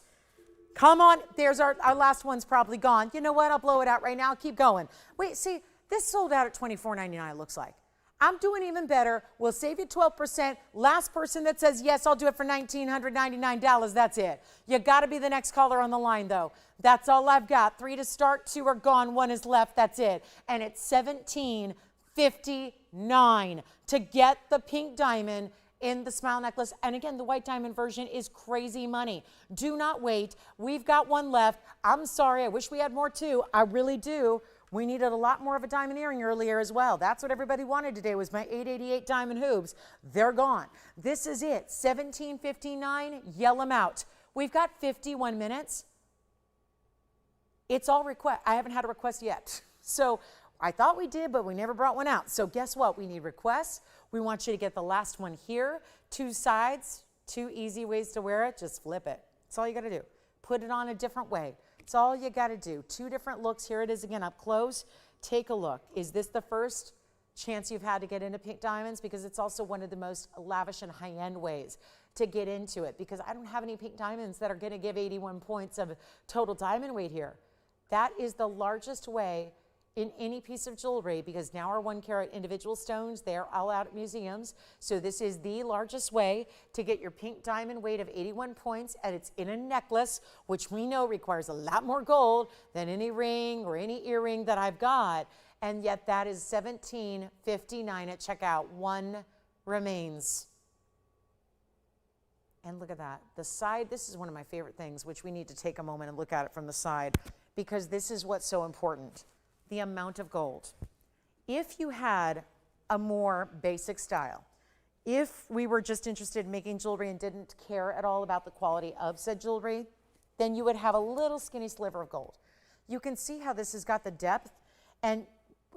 Come on, there's our last one's probably gone. You know what? I'll blow it out right now. Keep going. Wait, see, this sold out at $24.99, it looks like. I'm doing even better. We'll save you 12%. Last person that says, yes, I'll do it for $1,999, that's it. You got to be the next caller on the line, though. That's all I've got. 3 to start, 2 are gone, 1 is left, that's it. And it's $1,759 to get the pink diamond in the smile necklace. And again, the white diamond version is crazy money. Do not wait. We've got 1 left. I'm sorry. I wish we had more too. I really do. We needed a lot more of a diamond earring earlier as well. That's what everybody wanted today was my 888 diamond hoops. They're gone. This is it. $1,759. Yell them out. We've got 51 minutes. It's all request. I haven't had a request yet. So I thought we did, but we never brought one out. So guess what? We need requests. We want you to get the last one here. 2 sides, 2 easy ways to wear it. Just flip it. That's all you got to do. Put it on a different way. It's all you got to do. 2 different looks. Here it is again up close. Take a look. Is this the first chance you've had to get into pink diamonds? Because it's also one of the most lavish and high-end ways to get into it, because I don't have any pink diamonds that are going to give 81 points of total diamond weight here. That is the largest way in any piece of jewelry, because now our 1-carat individual stones, they're all out at museums. So this is the largest way to get your pink diamond weight of 81 points, and it's in a necklace, which we know requires a lot more gold than any ring or any earring that I've got. And yet that is $1,759 at checkout. 1 remains. And look at that. The side, this is one of my favorite things, which we need to take a moment and look at it from the side, because this is what's so important. The amount of gold. If you had a more basic style, if we were just interested in making jewelry and didn't care at all about the quality of said jewelry, then you would have a little skinny sliver of gold. You can see how this has got the depth, and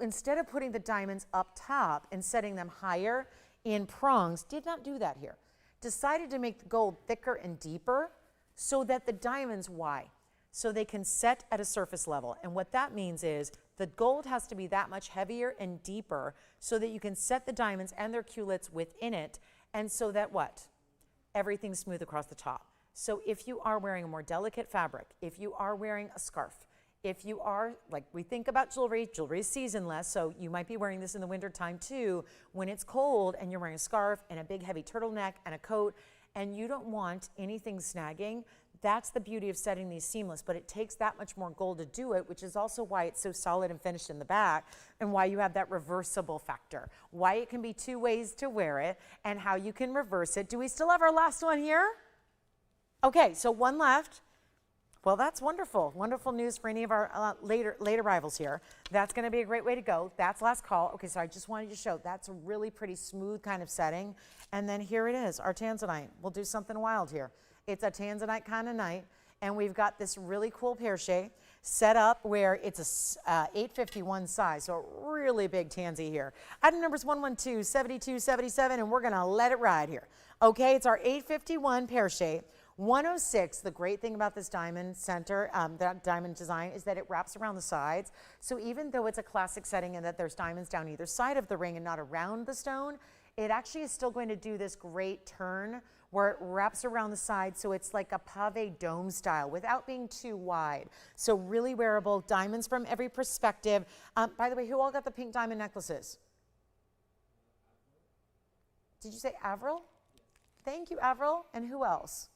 instead of putting the diamonds up top and setting them higher in prongs, did not do that here. Decided to make the gold thicker and deeper so that the diamonds, why? So they can set at a surface level. And what that means is the gold has to be that much heavier and deeper so that you can set the diamonds and their culettes within it, and so that what? Everything's smooth across the top. So if you are wearing a more delicate fabric, if you are wearing a scarf, if you are, like we think about jewelry, jewelry is seasonless, so you might be wearing this in the winter time too, when it's cold and you're wearing a scarf and a big heavy turtleneck and a coat, and you don't want anything snagging. That's the beauty of setting these seamless, but it takes that much more gold to do it, which is also why it's so solid and finished in the back, and why you have that reversible factor, why it can be 2 ways to wear it, and how you can reverse it. Do we still have our last one here? Okay, so 1 left Well, that's wonderful. Wonderful news for any of our late arrivals here. That's going to be a great way to go. That's last call. Okay, so I just wanted to show that's a really pretty smooth kind of setting. And then here it is, our tanzanite. We'll do something wild here. It's a tanzanite kind of night, and we've got this really cool pear shape set up where it's a 851 size, so a really big tansy here. Item number's 112, 72, 77, and we're going to let it ride here. Okay, it's our 851 pear shape. 106, the great thing about this diamond center, that diamond design, is that it wraps around the sides. So even though it's a classic setting and that there's diamonds down either side of the ring and not around the stone, it actually is still going to do this great turn where it wraps around the side, so it's like a pave dome style without being too wide. So really wearable, diamonds from every perspective. By the way, who all got the pink diamond necklaces? Did you say Avril? Thank you, Avril. And who else?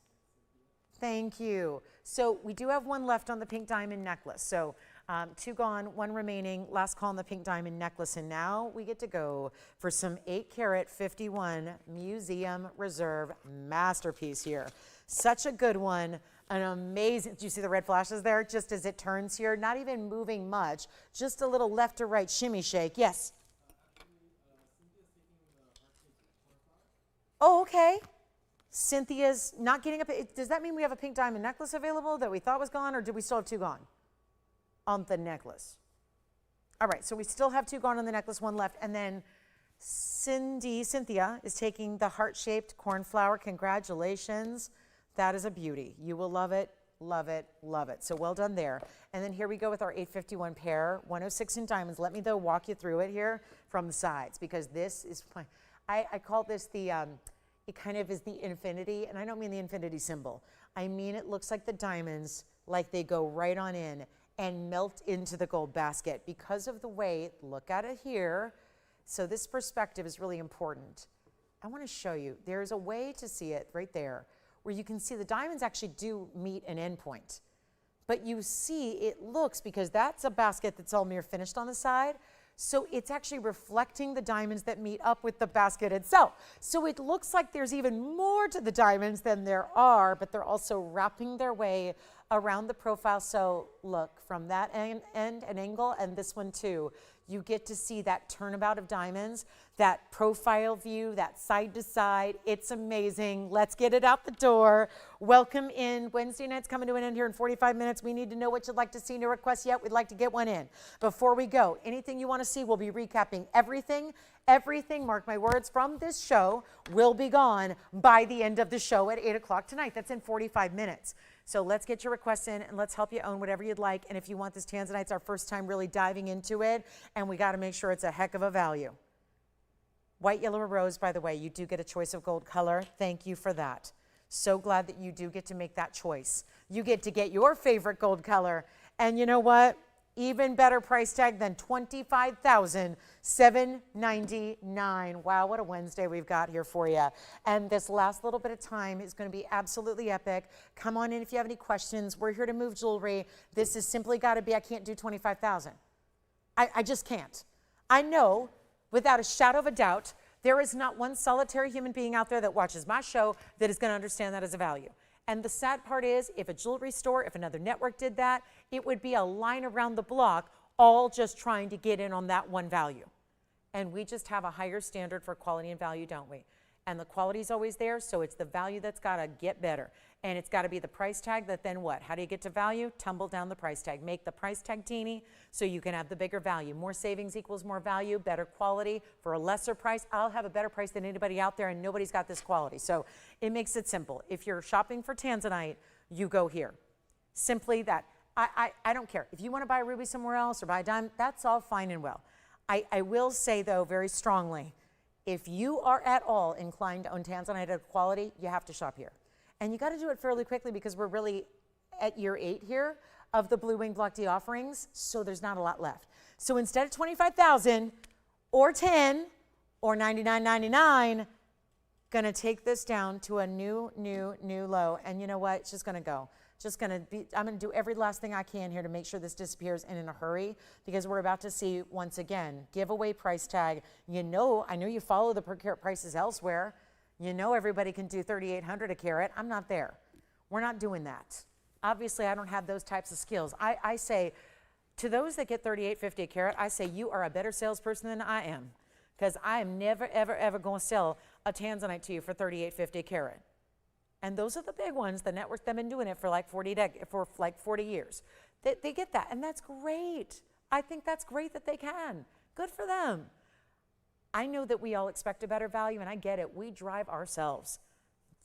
Thank you. So we do have one left on the pink diamond necklace. So 2 gone, 1 remaining. Last call on the pink diamond necklace. And now we get to go for some 8 karat 51 Museum Reserve masterpiece here. Such a good one. An amazing, do you see the red flashes there? Just as it turns here, not even moving much, just a little left to right shimmy shake. Yes? Oh, okay. Cynthia's not getting up. Does that mean we have a pink diamond necklace available that we thought was gone, or do we still have 2 gone on the necklace? All right, so we still have 2 gone on the necklace, 1 left. And then Cynthia is taking the heart-shaped cornflower. Congratulations. That is a beauty. You will love it, love it, love it. So well done there. And then here we go with our 851 pair, 106 in diamonds. Let me, though, walk you through it here from the sides, because this is, I call this the, it kind of is the infinity, and I don't mean the infinity symbol. I mean it looks like the diamonds, like they go right on in and melt into the gold basket because of the way, look at it here. So this perspective is really important. I want to show you, there's a way to see it right there where you can see the diamonds actually do meet an end point. But you see it looks, because that's a basket that's all mirror finished on the side, so it's actually reflecting the diamonds that meet up with the basket itself. So it looks like there's even more to the diamonds than there are, but they're also wrapping their way around the profile. So look, from that end, an angle, and this one too, you get to see that turnabout of diamonds, that profile view, that side to side. It's amazing. Let's get it out the door. Welcome in. Wednesday night's coming to an end here in 45 minutes. We need to know what you'd like to see. No requests yet. We'd like to get one in. Before we go, anything you want to see, we'll be recapping everything. Everything, mark my words, from this show will be gone by the end of the show at 8 o'clock tonight. That's in 45 minutes. So let's get your requests in and let's help you own whatever you'd like. And if you want this tanzanite, it's our first time really diving into it, and we got to make sure it's a heck of a value. White, yellow, or rose, by the way, you do get a choice of gold color. Thank you for that. So glad that you do get to make that choice. You get to get your favorite gold color. And you know what? Even better price tag than $25,799. Wow, what a Wednesday we've got here for you. And this last little bit of time is going to be absolutely epic. Come on in if you have any questions. We're here to move jewelry. This has simply got to be, I can't do $25,000. I just can't. I know, without a shadow of a doubt, there is not one solitary human being out there that watches my show that is going to understand that as a value. And the sad part is, if a jewelry store, if another network did that, it would be a line around the block, all just trying to get in on that one value. And we just have a higher standard for quality and value, don't we? And the quality is always there, so it's the value that's got to get better. And it's got to be the price tag that then what? How do you get to value? Tumble down the price tag. Make the price tag teeny so you can have the bigger value. More savings equals more value, better quality for a lesser price. I'll have a better price than anybody out there, and nobody's got this quality. So it makes it simple. If you're shopping for tanzanite, you go here. Simply that. I don't care. If you want to buy a ruby somewhere else or buy a diamond, that's all fine and well. I will say, though, very strongly, if you are at all inclined to own tanzanite at quality, you have to shop here. And you got to do it fairly quickly because we're really at year 8 here of the Blue Wing Block D offerings, so there's not a lot left. So instead of $25,000 or $10,000 or $99.99, gonna take this down to a new low. And you know what? It's just gonna go. I'm gonna do every last thing I can here to make sure this disappears and in a hurry, because we're about to see, once again, giveaway price tag. I know you follow the per carat prices elsewhere. You know everybody can do $3,800 a carat. I'm not there. We're not doing that. Obviously, I don't have those types of skills. I say, to those that get $38.50 a carat, I say you are a better salesperson than I am, because I am never, ever, ever going to sell a tanzanite to you for $38.50 a carat. And those are the big ones. The networks that have been doing it for like 40 years. They get that, and that's great. I think that's great that they can. Good for them. I know that we all expect a better value, and I get it. We drive ourselves.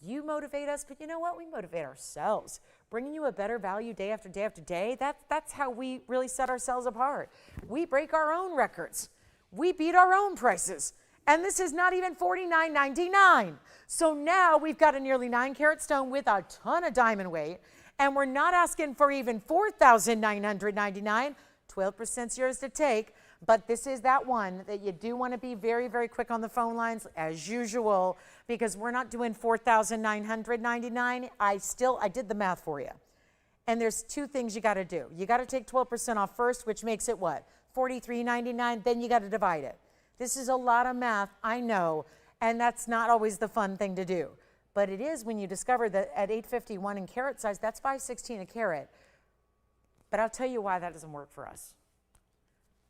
You motivate us, but you know what? We motivate ourselves. Bringing you a better value day after day after day, that's how we really set ourselves apart. We break our own records. We beat our own prices. And this is not even $49.99. So now we've got a nearly 9-carat stone with a ton of diamond weight, and we're not asking for even $4,999. 12% yours to take. But this is that one that you do want to be very, very quick on the phone lines, as usual, because we're not doing $4,999. I did the math for you. And there's two things you got to do. You got to take 12% off first, which makes it what? $43.99. Then you got to divide it. This is a lot of math, I know, and that's not always the fun thing to do. But it is when you discover that at $851 in carat size, that's $516 a carat. But I'll tell you why that doesn't work for us.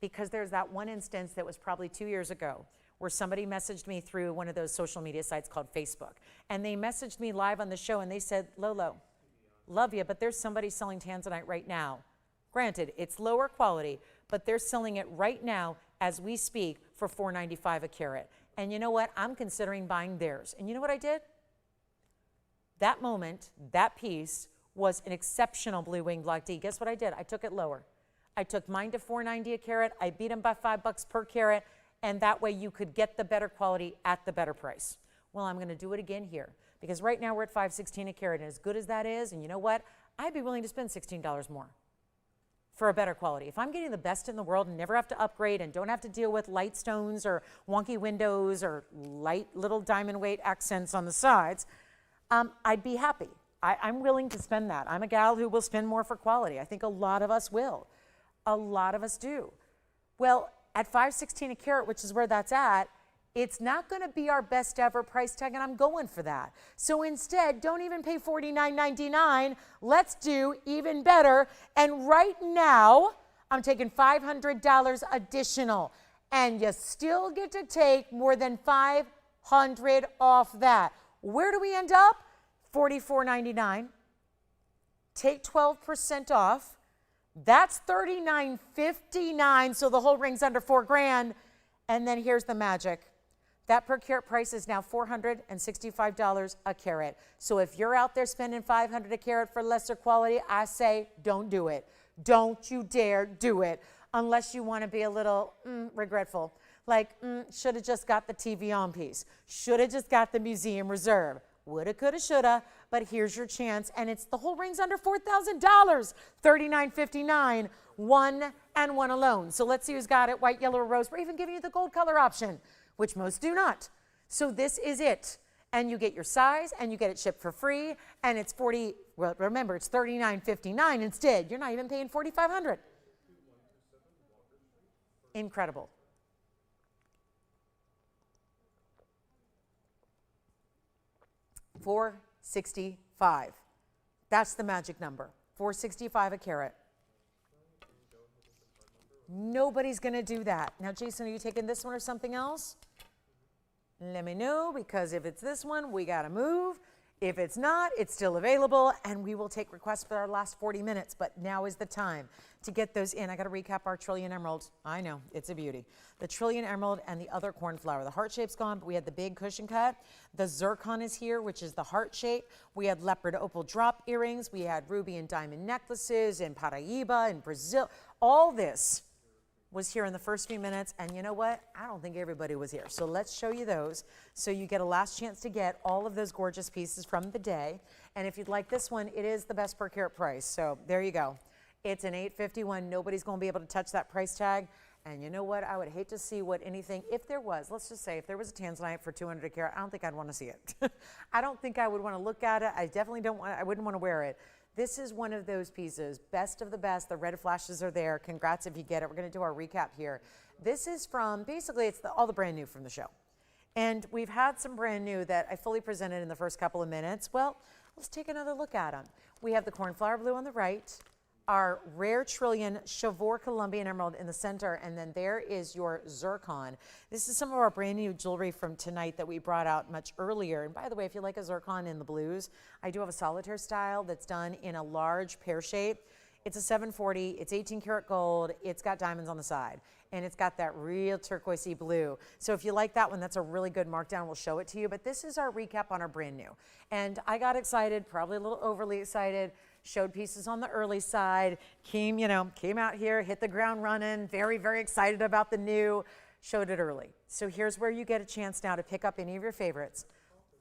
Because there's that one instance that was probably 2 years ago where somebody messaged me through one of those social media sites called Facebook. And they messaged me live on the show and they said, Lolo, love you, but there's somebody selling tanzanite right now. Granted, it's lower quality, but they're selling it right now as we speak for $495 a carat. And you know what? I'm considering buying theirs. And you know what I did? That moment, that piece was an exceptional blue wing block D. Guess what I did? I took it lower. I took mine to $490 a carat. I beat them by $5 per carat, and that way you could get the better quality at the better price. Well, I'm going to do it again here, because right now we're at $516 a carat, and as good as that is, and you know what? I'd be willing to spend $16 more for a better quality. If I'm getting the best in the world and never have to upgrade and don't have to deal with light stones or wonky windows or light little diamond weight accents on the sides, I'd be happy. I'm willing to spend that. I'm a gal who will spend more for quality. I think a lot of us will. A lot of us do. Well, at $516 a carat, which is where that's at, it's not going to be our best ever price tag, and I'm going for that. So instead, don't even pay $49.99. Let's do even better. And right now, I'm taking $500 additional, and you still get to take more than $500 off that. Where do we end up? $44.99. Take 12% off. That's $39.59, so the whole ring's under $4,000. And then here's the magic. That per carat price is now $465 a carat. So if you're out there spending $500 a carat for lesser quality, I say don't do it. Don't you dare do it unless you want to be a little regretful. Like, should have just got the TVON piece. Should have just got the museum reserve. Woulda, coulda, shoulda, but here's your chance, and it's the whole ring's under $4,000, $39.59, one and one alone. So let's see who's got it, white, yellow, or rose. We're even giving you the gold color option, which most do not. So this is it, and you get your size, and you get it shipped for free, and it's remember, it's $39.59 instead. You're not even paying $4,500. Incredible. $465. That's the magic number. $465 a carat. Nobody's going to do that. Now, Jason, are you taking this one or something else? Let me know, because if it's this one, we got to move. If it's not, it's still available, and we will take requests for our last 40 minutes, but now is the time to get those in. I got to recap our Trillion Emerald. I know, it's a beauty. The Trillion Emerald and the other cornflower. The heart shape's gone, but we had the big cushion cut. The zircon is here, which is the heart shape. We had leopard opal drop earrings. We had ruby and diamond necklaces in Paraíba, in Brazil. All this was here in the first few minutes, and you know what? I don't think everybody was here. So let's show you those so you get a last chance to get all of those gorgeous pieces from the day. And if you'd like this one, it is the best per carat price. So there you go. It's an $851. Nobody's going to be able to touch that price tag. And you know what? I would hate to see what anything, if there was, let's just say, if there was a tanzanite for $200 a carat, I don't think I'd want to see it. I don't think I would want to look at it. I definitely don't want, I wouldn't want to wear it. This is one of those pieces, best of the best. The red flashes are there. Congrats if you get it. We're going to do our recap here. This is from, basically, it's all the brand new from the show. And we've had some brand new that I fully presented in the first couple of minutes. Well, Let's take another look at them. We have the cornflower blue on the right, our rare trillion Chivor Colombian emerald in the center, and then there is your zircon. This is some of our brand new jewelry from tonight that we brought out much earlier. And by the way, if you like a zircon in the blues, I do have a solitaire style that's done in a large pear shape. It's a 740, it's 18 karat gold, it's got diamonds on the side, and it's got that real turquoisey blue. So if you like that one, that's a really good markdown. We'll show it to you, but this is our recap on our brand new. And I got excited, probably a little overly excited, showed pieces on the early side, came out here, hit the ground running, very, very excited about the new, showed it early. So here's where you get a chance now to pick up any of your favorites.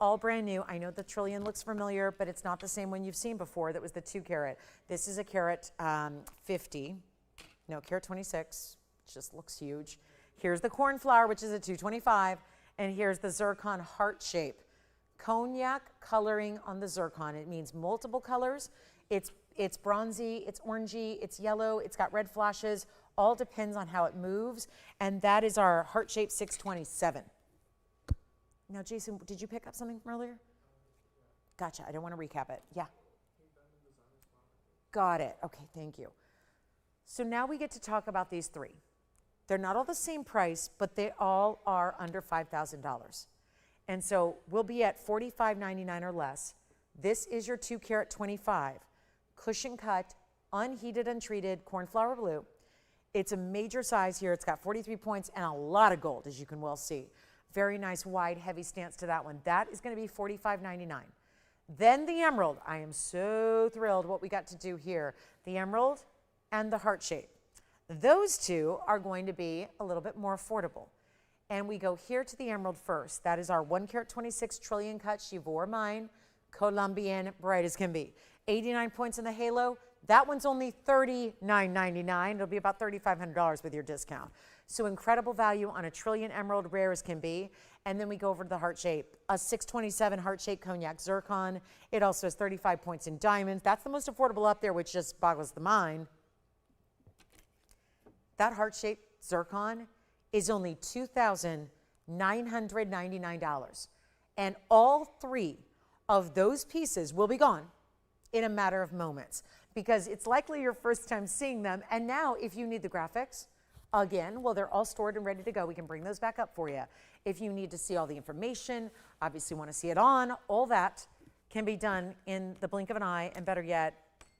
All brand new. I know the trillion looks familiar, but it's not the same one you've seen before. That was the 2 carat. This is a carat 50, no, carat 26. It just looks huge. Here's the cornflower, which is a 225, and here's the zircon heart shape. Cognac coloring on the zircon. It means multiple colors. It's bronzy, it's orangey, it's yellow, it's got red flashes. All depends on how it moves, and that is our heart shape 627. Now, Jason, did you pick up something from earlier? Gotcha. I don't want to recap it. Yeah. Got it. Okay, thank you. So now we get to talk about these 3. They're not all the same price, but they all are under $5,000. And so we'll be at $45.99 or less. This is your 2 carat 25, cushion cut, unheated, untreated, cornflower blue. It's a major size here. It's got 43 points and a lot of gold, as you can well see. Very nice, wide, heavy stance to that one. That is going to be $45.99. Then the emerald. I am so thrilled what we got to do here. The emerald and the heart shape. Those 2 are going to be a little bit more affordable. And we go here to the emerald first. That is our 1 carat 26 trillion cut Chivor mine, Colombian, bright as can be. 89 points in the halo. That one's only $39.99. It'll be about $3,500 with your discount. So incredible value on a trillion emerald, rare as can be. And then we go over to the heart shape, a 627 heart shape cognac zircon. It also has 35 points in diamonds. That's the most affordable up there, which just boggles the mind. That heart shape zircon is only $2,999. And all 3 of those pieces will be gone in a matter of moments, because it's likely your first time seeing them. And now if you need the graphics, again, well, they're all stored and ready to go. We can bring those back up for you. If you need to see all the information, obviously want to see it on, all that can be done in the blink of an eye, and better yet,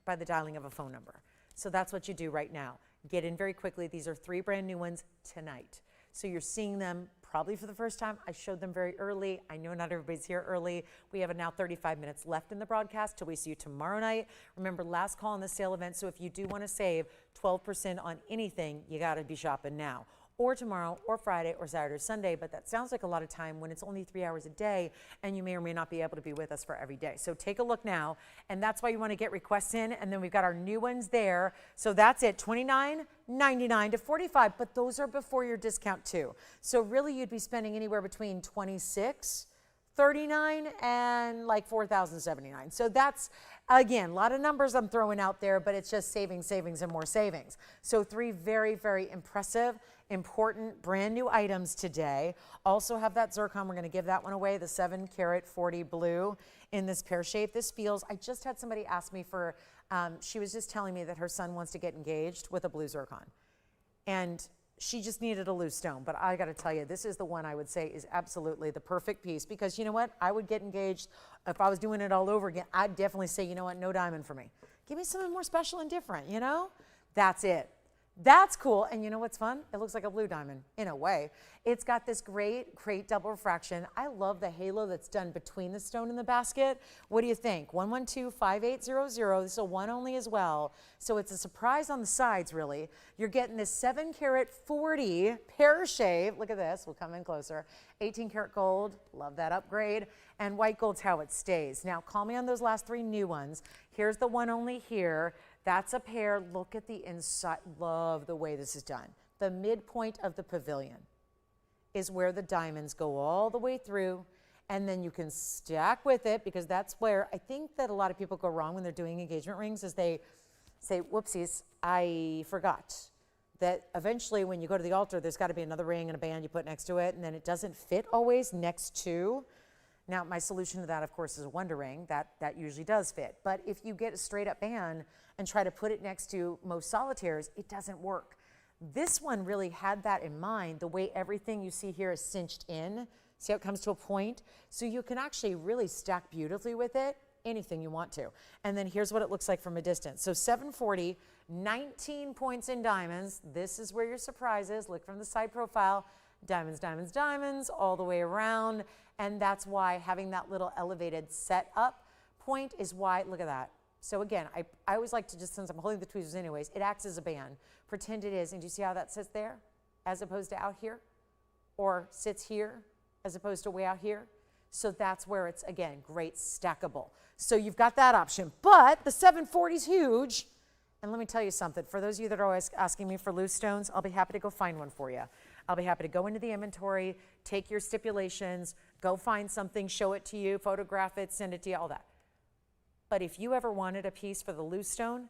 by the dialing of a phone number. So that's what you do right now. Get in very quickly. These are 3 brand new ones tonight. So you're seeing them probably for the first time. I showed them very early. I know not everybody's here early. We have now 35 minutes left in the broadcast till we see you tomorrow night. Remember, last call on the sale event. So if you do want to save 12% on anything, you got to be shopping now, or tomorrow, or Friday, or Saturday, or Sunday. But that sounds like a lot of time when it's only 3 hours a day, and you may or may not be able to be with us for every day. So take a look now, and that's why you want to get requests in. And then we've got our new ones there. So that's it, $29.99 to $45, but those are before your discount too. So really, you'd be spending anywhere between $26.39 and like $4,079. So that's, again, a lot of numbers I'm throwing out there, but it's just savings, savings, and more savings. So 3 very, very impressive, important, brand new items today. Also have that zircon. We're going to give that one away, the 7 carat 40 blue in this pear shape. This feels, I just had somebody ask me for, she was just telling me that her son wants to get engaged with a blue zircon. And she just needed a loose stone. But I got to tell you, this is the one I would say is absolutely the perfect piece, because you know what? I would get engaged. If I was doing it all over again, I'd definitely say, you know what? No diamond for me. Give me something more special and different, you know? That's it. That's cool. And you know what's fun? It looks like a blue diamond in a way. It's got this great double refraction. I love the halo that's done between the stone and the basket. What do you think? 112-5800. This is a one only as well. So it's a surprise on the sides, really. You're getting this 7 carat 40 pear shape. Look at this. We'll come in closer. 18 karat gold. Love that upgrade. And white gold's how it stays. Now, call me on those last 3 new ones. Here's the one only here. That's a pair. Look at the inside. Love the way this is done. The midpoint of the pavilion is where the diamonds go all the way through, and then you can stack with it, because that's where I think that a lot of people go wrong when they're doing engagement rings, is they say, whoopsies, I forgot that eventually when you go to the altar, there's got to be another ring and a band you put next to it, and then it doesn't fit always next to. Now, my solution to that, of course, is a Wonder Ring. That usually does fit. But if you get a straight up band and try to put it next to most solitaires, it doesn't work. This one really had that in mind, the way everything you see here is cinched in. See how it comes to a point? So you can actually really stack beautifully with it, anything you want to. And then here's what it looks like from a distance. So 740, 19 points in diamonds. This is where your surprise is. Look from the side profile. Diamonds, diamonds, diamonds, all the way around. And that's why having that little elevated setup point is why, look at that. So again, I always like to just, since I'm holding the tweezers anyways, it acts as a band. Pretend it is, and do you see how that sits there as opposed to out here? Or sits here as opposed to way out here? So that's where it's, again, great stackable. So you've got that option. But the 740 is huge. And let me tell you something. For those of you that are always asking me for loose stones, I'll be happy to go find one for you. I'll be happy to go into the inventory, take your stipulations, go find something, show it to you, photograph it, send it to you, all that. But if you ever wanted a piece for the loose stone,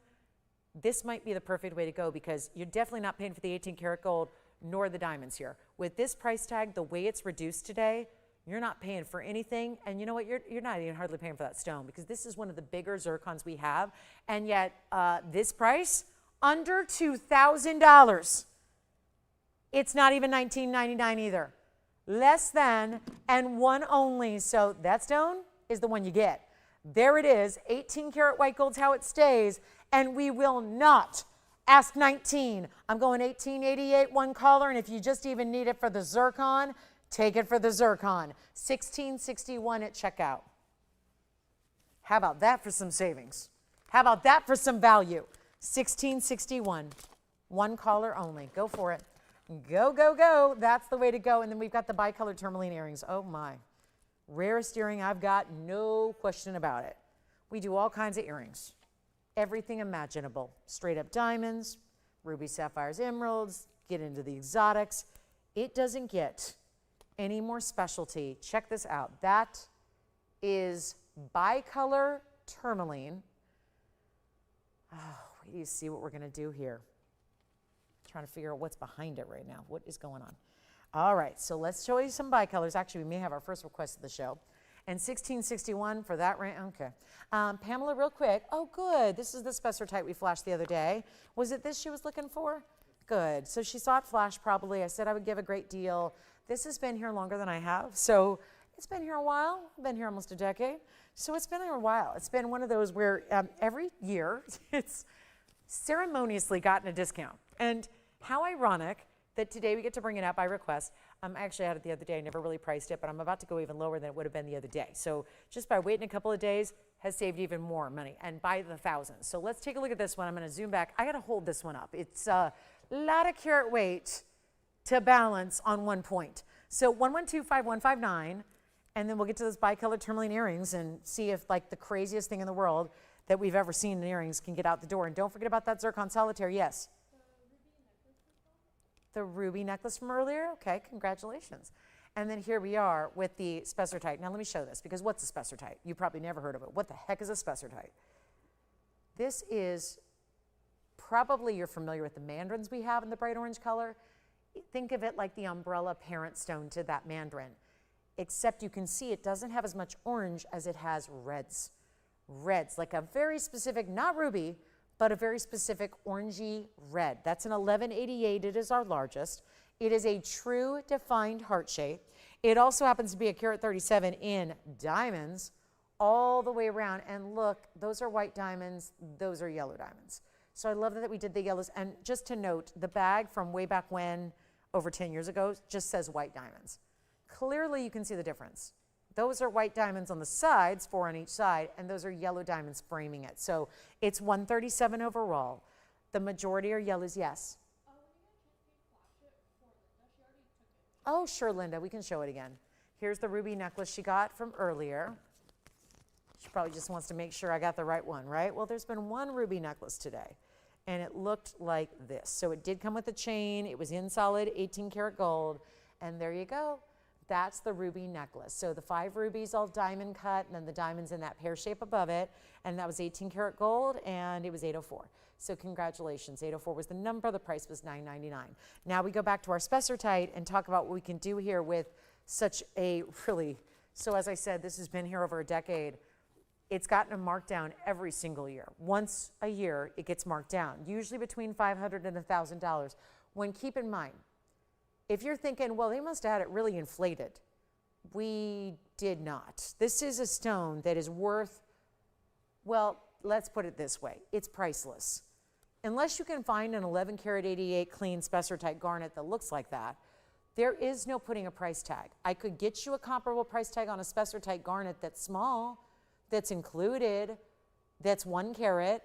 this might be the perfect way to go, because you're definitely not paying for the 18 karat gold nor the diamonds here. With this price tag, the way it's reduced today, you're not paying for anything. And you know what? You're not even hardly paying for that stone, because this is one of the bigger zircons we have. And yet this price, under $2,000. It's not even $19.99 either. Less than, and one only. So that stone is the one you get. There it is. 18 karat white gold's how it stays. And we will not ask 19. I'm going 1888 one collar, and if you just even need it for the zircon, take it for the zircon. 1661 at checkout. How about that for some savings? How about that for some value? 1661. One collar only. Go for it. Go, go, go. That's the way to go. And then we've got the bicolored tourmaline earrings. Oh my. Rarest earring I've got, no question about it. We do all kinds of earrings. Everything imaginable. Straight up diamonds, ruby, sapphires, emeralds, get into the exotics. It doesn't get any more specialty. Check this out. That is bicolor tourmaline. Oh, wait till you see what we're going to do here. Trying to figure out what's behind it right now. What is going on? All right, so let's show you some bicolors. Actually, we may have our first request of the show. And 1661 for that range. Okay. Pamela, real quick. Oh, good. This is the Spessartite we flashed the other day. Was it this she was looking for? Good. So she saw it flash probably. I said I would give a great deal. This has been here longer than I have. So it's been here a while. I've been here almost a decade. So it's been here a while. It's been one of those where every year it's ceremoniously gotten a discount. And how ironic that today we get to bring it up by request. I actually had it the other day. I never really priced it, but I'm about to go even lower than it would have been the other day. So just by waiting a couple of days has saved even more money, and by the thousands. So let's take a look at this one. I'm going to zoom back. I got to hold this one up. It's a lot of carat weight to balance on one point. So 1125,159, and then we'll get to those bicolored tourmaline earrings and see if like the craziest thing in the world that we've ever seen in earrings can get out the door. And don't forget about that zircon solitaire. Yes. The ruby necklace from earlier? Okay, congratulations. And then here we are with the Spessartite. Now let me show this, because what's a Spessartite? You probably never heard of it. What the heck is a Spessartite? This is probably, you're familiar with the mandarins we have in the bright orange color. Think of it like the umbrella parent stone to that mandarin, except you can see it doesn't have as much orange as it has reds. Reds, like a very specific, not ruby, but a very specific orangey red. That's an 1188. It is our largest. It is a true defined heart shape. It also happens to be a carat 37 in diamonds all the way around. And look, those are white diamonds. Those are yellow diamonds. So I love that we did the yellows. And just to note, the bag from way back when, over 10 years ago, just says white diamonds. Clearly, you can see the difference. Those are white diamonds on the sides, 4 on each side, and those are yellow diamonds framing it. So it's 137 overall. The majority are yellows, yes. Oh, sure, Linda, we can show it again. Here's the ruby necklace she got from earlier. She probably just wants to make sure I got the right one, right? Well, there's been one ruby necklace today, and it looked like this. So it did come with a chain. It was in solid 18 karat gold, and there you go. That's the ruby necklace. So the 5 rubies all diamond cut, and then the diamonds in that pear shape above it. And that was 18 karat gold, and it was 804. So congratulations. 804 was the number. The price was $9.99. Now we go back to our Spessartite and talk about what we can do here with such a really So as I said, this has been here over a decade. It's gotten a markdown every single year. Once a year, it gets marked down, usually between $500 and $1,000. When keep in mind, if you're thinking, well, they must have had it really inflated. We did not. This is a stone that is worth, well, let's put it this way. It's priceless. Unless you can find an 11 karat 88 clean spessartite garnet that looks like that, there is no putting a price tag. I could get you a comparable price tag on a spessartite garnet that's small, that's included, that's 1 carat.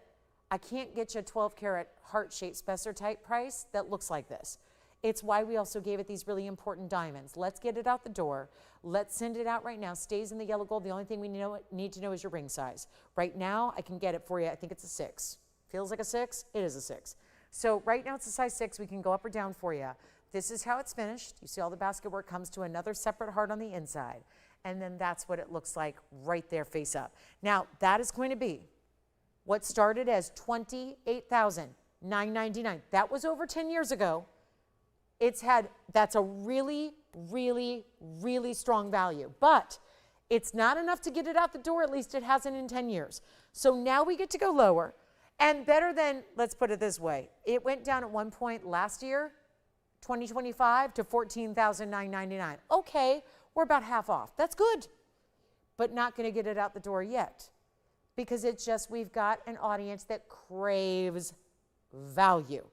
I can't get you a 12 karat heart-shaped spessartite price that looks like this. It's why we also gave it these really important diamonds. Let's get it out the door. Let's send it out right now. Stays in the yellow gold. The only thing we need to know is your ring size. Right now, I can get it for you. I think it's a 6. Feels like a 6? It is a 6. So right now it's a size 6. We can go up or down for you. This is how it's finished. You see all the basket work comes to another separate heart on the inside. And then that's what it looks like right there face up. Now, that is going to be what started as $28,999. That was over 10 years ago. That's a really, really, really strong value. But it's not enough to get it out the door, at least it hasn't in 10 years. So now we get to go lower. And better than, let's put it this way, it went down at one point last year, 2025, to $14,999. Okay, we're about half off. That's good, but not going to get it out the door yet because we've got an audience that craves value.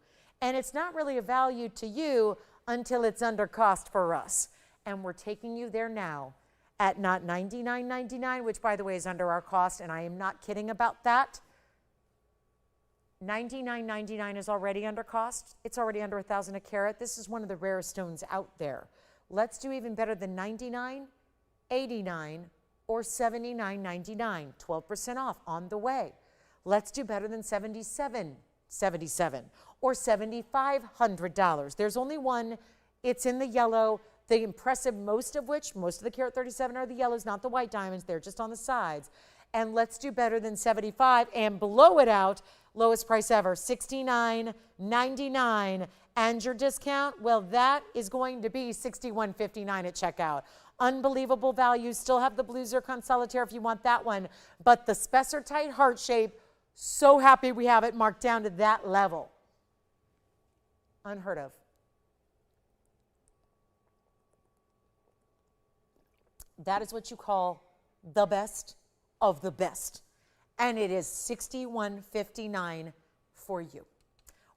And it's not really a value to you until it's under cost for us. And we're taking you there now at not $99.99, which by the way is under our cost, and I am not kidding about that. $99.99 is already under cost. It's already under $1,000 a carat. This is one of the rarest stones out there. Let's do even better than $99, $89, or $79.99. 12% off on the way. Let's do better than $77 or $7,500. There's only one. It's in the yellow. The impressive, most of the carat 37 are the yellows, not the white diamonds. They're just on the sides. And let's do better than 75 and blow it out. Lowest price ever, $69.99. And your discount, well, that is going to be $61.59 at checkout. Unbelievable value. Still have the blue zircon solitaire if you want that one. But the spessartite heart shape, so happy we have it marked down to that level. Unheard of. That is what you call the best of the best. And it is $61.59 for you.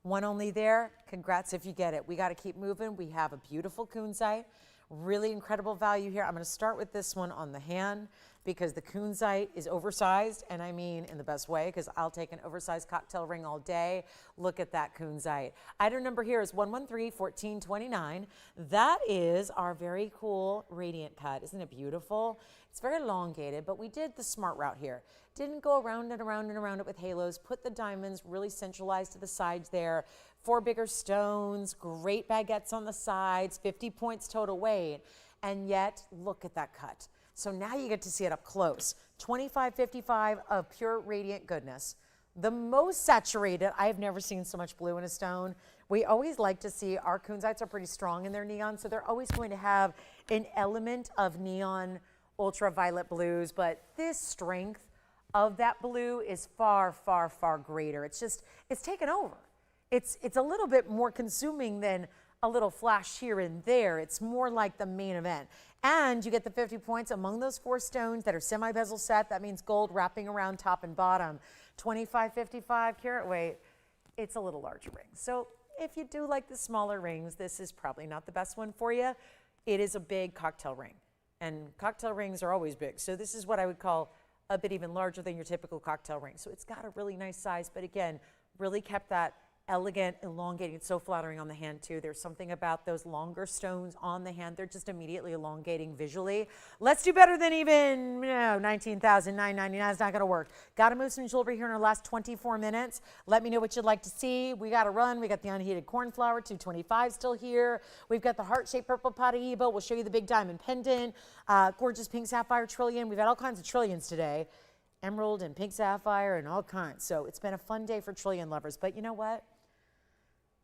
One only there. Congrats if you get it. We got to keep moving. We have a beautiful kunzite. Really incredible value here. I'm going to start with this one on the hand because the kunzite is oversized, and I mean in the best way because I'll take an oversized cocktail ring all day. Look at that kunzite. Item number here is 113-1429. That is our very cool radiant cut. Isn't it beautiful? It's very elongated, but we did the smart route here. Didn't go around and around and around it with halos. Put the diamonds really centralized to the sides there. 4 bigger stones, great baguettes on the sides, 50 points total weight, and yet look at that cut. So now you get to see it up close. 2555 of pure radiant goodness. The most saturated, I have never seen so much blue in a stone. We always like to see, our kunzites are pretty strong in their neon, so they're always going to have an element of neon ultraviolet blues, but this strength of that blue is far, far, far greater. It's taken over. It's a little bit more consuming than a little flash here and there. It's more like the main event. And you get the 50 points among those 4 stones that are semi-bezel set. That means gold wrapping around top and bottom. 2555 carat weight. It's a little larger ring. So if you do like the smaller rings, this is probably not the best one for you. It is a big cocktail ring. And cocktail rings are always big. So this is what I would call a bit even larger than your typical cocktail ring. So it's got a really nice size, but again, really kept that elegant, elongating. It's so flattering on the hand too. There's something about those longer stones on the hand. They're just immediately elongating visually. Let's do better than even $19,999. It's not going to work. Got to move some jewelry here in our last 24 minutes. Let me know what you'd like to see. We got to run. We got the unheated cornflower, 225 still here. We've got the heart-shaped purple Paraíba. We'll show you the big diamond pendant. Gorgeous pink sapphire trillion. We've had all kinds of trillions today. Emerald and pink sapphire and all kinds. So it's been a fun day for trillion lovers. But you know what?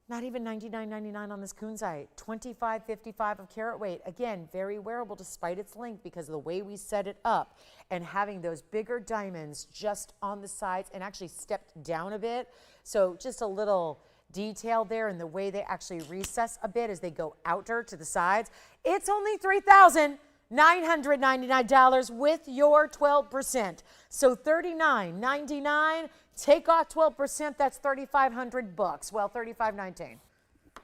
Not even $99.99 on this kunzite. $25.55 of carat weight. Again, very wearable despite its length because of the way we set it up and having those bigger diamonds just on the sides and actually stepped down a bit. So just a little detail there in the way they actually recess a bit as they go outer to the sides. It's only $3,999 with your 12%. So $39.99. Take off 12%, that's $3,500. Well, $3,519.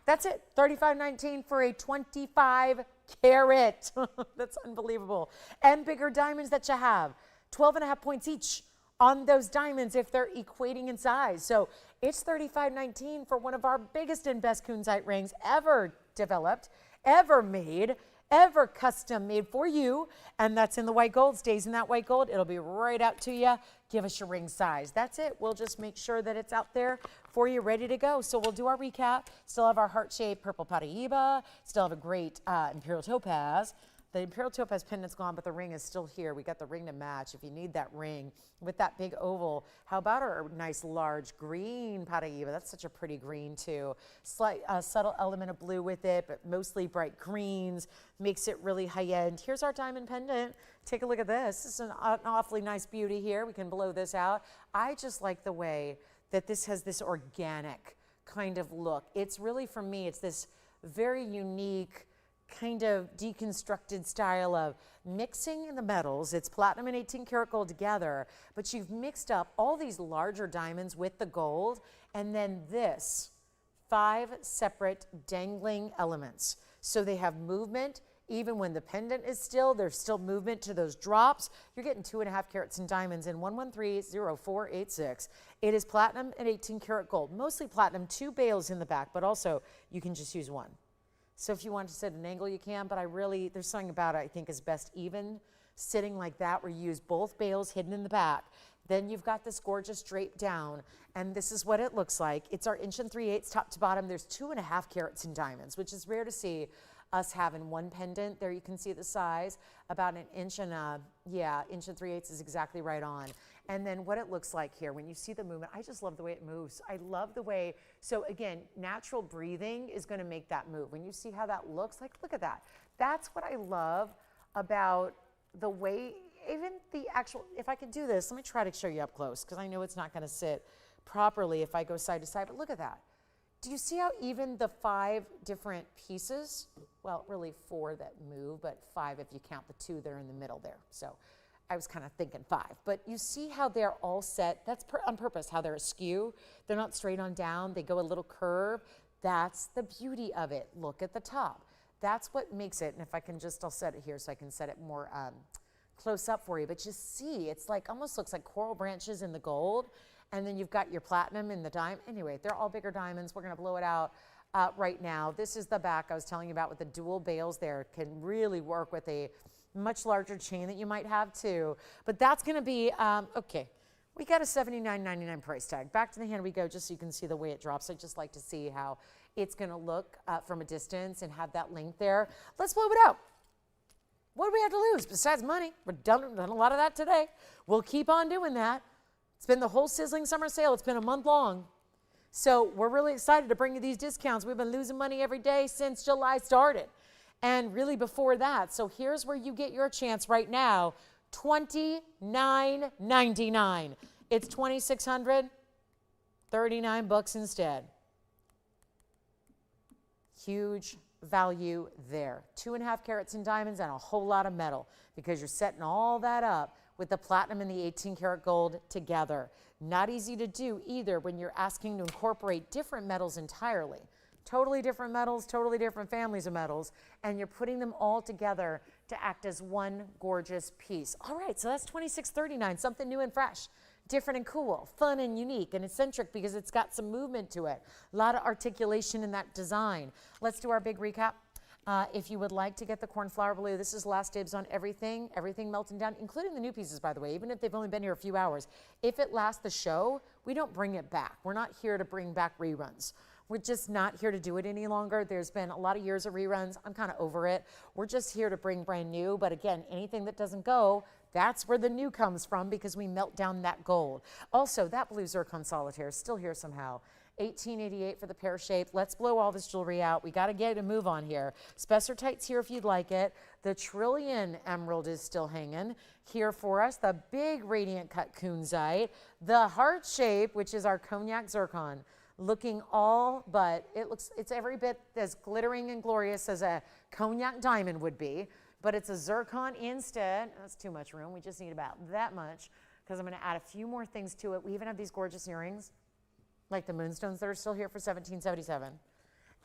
That's it, $3,519 for a 25 carat. That's unbelievable. And bigger diamonds that you have, 12.5 points each on those diamonds if they're equating in size. So it's $3,519 for one of our biggest and best kunzite rings ever developed, ever made, ever custom made for you. And that's in the white gold, stays in that white gold. It'll be right out to you. Give us your ring size. That's it. We'll just make sure that it's out there for you, ready to go. So we'll do our recap. Still have our heart-shaped purple Paraíba. Still have a great Imperial Topaz. The Imperial Topaz pendant's gone, but the ring is still here. We got the ring to match if you need that ring with that big oval. How about our nice large green Paraíba? That's such a pretty green too. Slight subtle element of blue with it, but mostly bright greens. Makes it really high end. Here's our diamond pendant. Take a look at this. This is an awfully nice beauty here. We can blow this out. I just like the way that this has this organic kind of look. It's really, for me, it's this very unique kind of deconstructed style of mixing the metals. It's platinum and 18 karat gold together, but you've mixed up all these larger diamonds with the gold, and then this 5 separate dangling elements. So they have movement. Even when the pendant is still, there's still movement to those drops. You're getting 2.5 carats in diamonds in 1130486. It is platinum and 18 karat gold, mostly platinum, 2 bales in the back, but also you can just use one. So if you want to set an angle, you can, but there's something about it I think is best even sitting like that, where you use both bales hidden in the back. Then you've got this gorgeous drape down, and this is what it looks like. It's our 1 3/8 top to bottom. There's 2.5 carats in diamonds, which is rare to see us have in one pendant. There you can see the size, about 1 inch and 1 3/8 is exactly right on. And then what it looks like here, when you see the movement, I just love the way it moves. I love the way, so again, natural breathing is gonna make that move. When you see how that looks, like, look at that. That's what I love about the way, even the actual, if I could do this, let me try to show you up close, because I know it's not gonna sit properly if I go side to side, but look at that. Do you see how even the 5 different pieces, well, really 4 that move, but 5 if you count the 2 that are in the middle there. So I was kind of thinking 5, but you see how they're all set. That's on purpose, how they're askew. They're not straight on down. They go a little curve. That's the beauty of it. Look at the top. That's what makes it. And if I can just, I'll set it here so I can set it more close up for you. But just see, it's like, almost looks like coral branches in the gold. And then you've got your platinum and the diamond. Anyway, they're all bigger diamonds. We're going to blow it out right now. This is the back I was telling you about with the dual bales there. Can really work with a much larger chain that you might have too. But that's going to be, okay, we got a $79.99 price tag. Back to the hand we go, just so you can see the way it drops. I just like to see how it's going to look from a distance and have that length there. Let's blow it out. What do we have to lose besides money? We've done a lot of that today. We'll keep on doing that. It's been the whole sizzling summer sale. It's been a month long. So we're really excited to bring you these discounts. We've been losing money every day since July started, and really before that. So here's where you get your chance right now. $29.99. It's $2,600, $39 instead. Huge value there. 2.5 carats in diamonds and a whole lot of metal, because you're setting all that up with the platinum and the 18 karat gold together. Not easy to do either when you're asking to incorporate different metals entirely. Totally different metals, totally different families of metals, and you're putting them all together to act as one gorgeous piece. All right, so that's $26.39, something new and fresh, different and cool, fun and unique and eccentric because it's got some movement to it. A lot of articulation in that design. Let's do our big recap. If you would like to get the cornflower blue, this is last dibs on everything melting down, including the new pieces, by the way, even if they've only been here a few hours. If it lasts the show, we don't bring it back. We're not here to bring back reruns. We're just not here to do it any longer. There's been a lot of years of reruns. I'm kind of over it. We're just here to bring brand new. But again, anything that doesn't go, that's where the new comes from, because we melt down that gold. Also, that blue zircon solitaire is still here somehow. $18.88 for the pear shape. Let's blow all this jewelry out. We got to get a move on here. Spessartite's here if you'd like it. The Trillion emerald is still hanging here for us. The big radiant cut kunzite. The heart shape, which is our cognac zircon, looking all but, it's every bit as glittering and glorious as a cognac diamond would be, but it's a zircon instead. That's too much room. We just need about that much because I'm going to add a few more things to it. We even have these gorgeous earrings, like the moonstones that are still here for $17.77.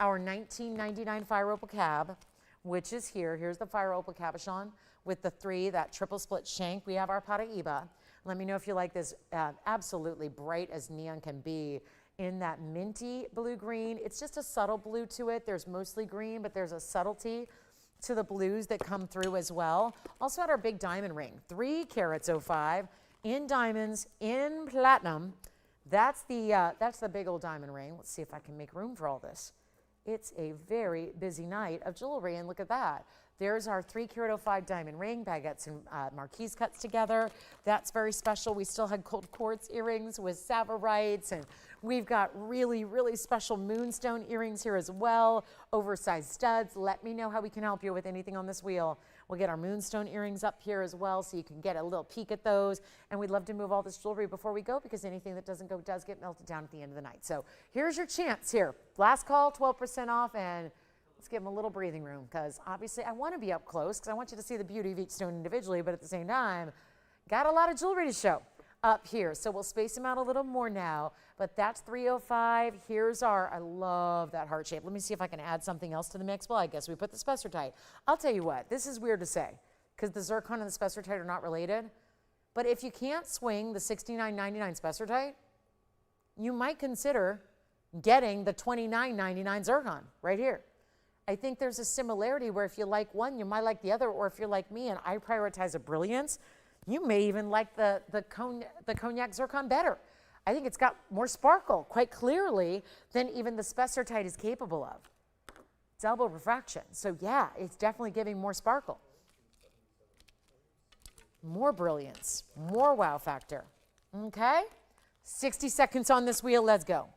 Our $19.99 fire opal cab, which is here. Here's the fire opal cabochon with the that triple split shank. We have our Paraiba. Let me know if you like this absolutely bright as neon can be in that minty blue green. It's just a subtle blue to it. There's mostly green, but there's a subtlety to the blues that come through as well. Also had our big diamond ring, 3 carats 05 in diamonds, in platinum. That's the big old diamond ring. Let's see if I can make room for all this. It's a very busy night of jewelry, and look at that. There's our 3 carat 05 diamond ring, baguettes and marquise cuts together. That's very special. We still had gold quartz earrings with savorites, and we've got really, really special moonstone earrings here as well, oversized studs. Let me know how we can help you with anything on this wheel. We'll get our moonstone earrings up here as well so you can get a little peek at those. And we'd love to move all this jewelry before we go because anything that doesn't go does get melted down at the end of the night. So here's your chance here. Last call, 12% off, and let's give them a little breathing room because obviously I want to be up close because I want you to see the beauty of each stone individually, but at the same time, got a lot of jewelry to show up here. So we'll space them out a little more now, but that's 305. Here's our, I love that heart shape. Let me see if I can add something else to the mix. Well, I guess we put the spessartite. I'll tell you what, this is weird to say because the zircon and the spessartite are not related, but if you can't swing the $69.99 spessartite, you might consider getting the $29.99 zircon right here. I think there's a similarity where if you like one, you might like the other, or if you're like me and I prioritize a brilliance, you may even like the cognac zircon better. I think it's got more sparkle, quite clearly, than even the spessartite is capable of. It's elbow refraction. So yeah, it's definitely giving more sparkle. More brilliance, more wow factor. Okay? 60 seconds on this wheel, let's go.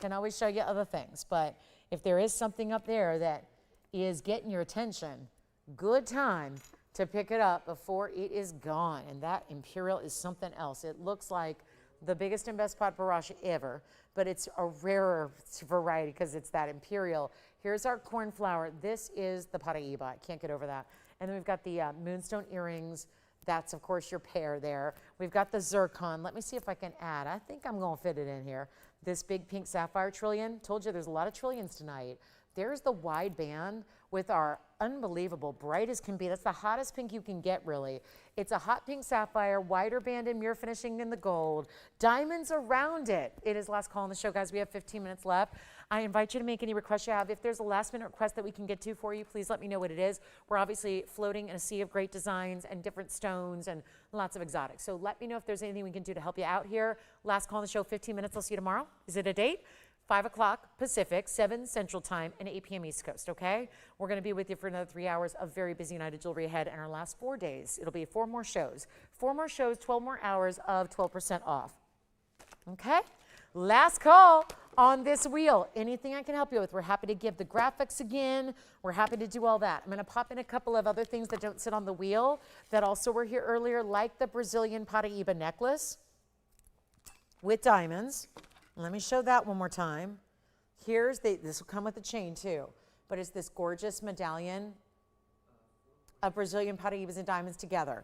Can always show you other things, but if there is something up there that is getting your attention, good time to pick it up before it is gone. And that Imperial is something else. It looks like the biggest and best pot barrage ever, but it's a rarer variety because it's that Imperial. Here's our cornflower. This is the Paraiba. I can't get over that. And then we've got the moonstone earrings. That's, of course, your pair there. We've got the zircon. Let me see if I can add. I think I'm going to fit it in here. This big pink sapphire trillion. Told you there's a lot of trillions tonight. There's the wide band with our unbelievable, bright as can be. That's the hottest pink you can get, really. It's a hot pink sapphire, wider band and mirror finishing in the gold. Diamonds around it. It is last call on the show, guys. We have 15 minutes left. I invite you to make any requests you have. If there's a last minute request that we can get to for you, please let me know what it is. We're obviously floating in a sea of great designs and different stones and lots of exotics. So let me know if there's anything we can do to help you out here. Last call on the show, 15 minutes. I'll see you tomorrow. Is it a date? 5 o'clock Pacific, 7 Central Time, and 8 p.m. East Coast, okay? We're going to be with you for another 3 hours of very busy night of jewelry ahead, and our last 4 days, it'll be 4 more shows. 4 more shows, 12 more hours of 12% off, okay? Last call on this wheel. Anything I can help you with. We're happy to give the graphics again. We're happy to do all that. I'm going to pop in a couple of other things that don't sit on the wheel that also were here earlier, like the Brazilian Paraiba necklace with diamonds. Let me show that one more time. Here's this will come with a chain too, but it's this gorgeous medallion of Brazilian Paraibas and diamonds together.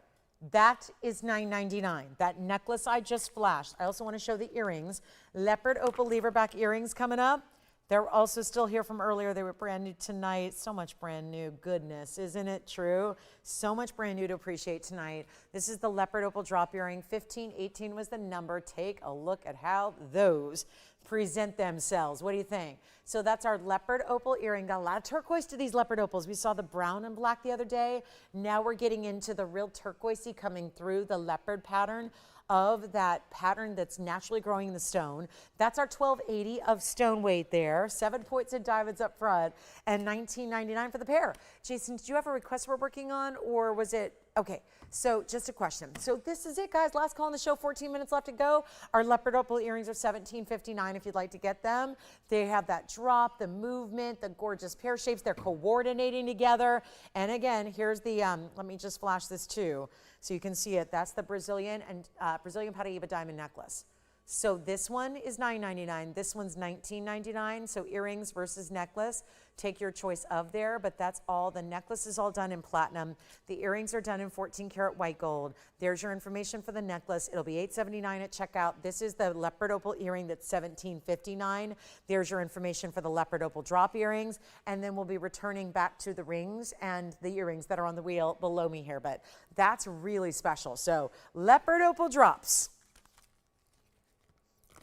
That is $9.99. That necklace I just flashed. I also want to show the earrings. Leopard opal leverback earrings coming up. They're also still here from earlier. They were brand new tonight. So much brand new. Goodness, isn't it true? So much brand new to appreciate tonight. This is the leopard opal drop earring. 1518 was the number. Take a look at how those present themselves. What do you think? So that's our leopard opal earring. Got a lot of turquoise to these leopard opals. We saw the brown and black the other day. Now we're getting into the real turquoisey coming through the leopard pattern of that pattern that's naturally growing in the stone. That's our $12.80 of stone weight there, 7 points in diamonds up front, and $19.99 for the pair. Jason, did you have a request we're working on, or was it, okay, so just a question. So this is it, guys, last call on the show, 14 minutes left to go. Our leopard opal earrings are $17.59 if you'd like to get them. They have that drop, the movement, the gorgeous pear shapes, they're coordinating together. And again, here's the, let me just flash this too, so you can see it. That's the Brazilian and Brazilian Paraíba diamond necklace. So this one is $9.99, this one's $19.99. So earrings versus necklace, take your choice of there, but that's all. The necklace is all done in platinum. The earrings are done in 14 karat white gold. There's your information for the necklace. It'll be $8.79 at checkout. This is the leopard opal earring that's $17.59. There's your information for the leopard opal drop earrings. And then we'll be returning back to the rings and the earrings that are on the wheel below me here, but that's really special. So leopard opal drops.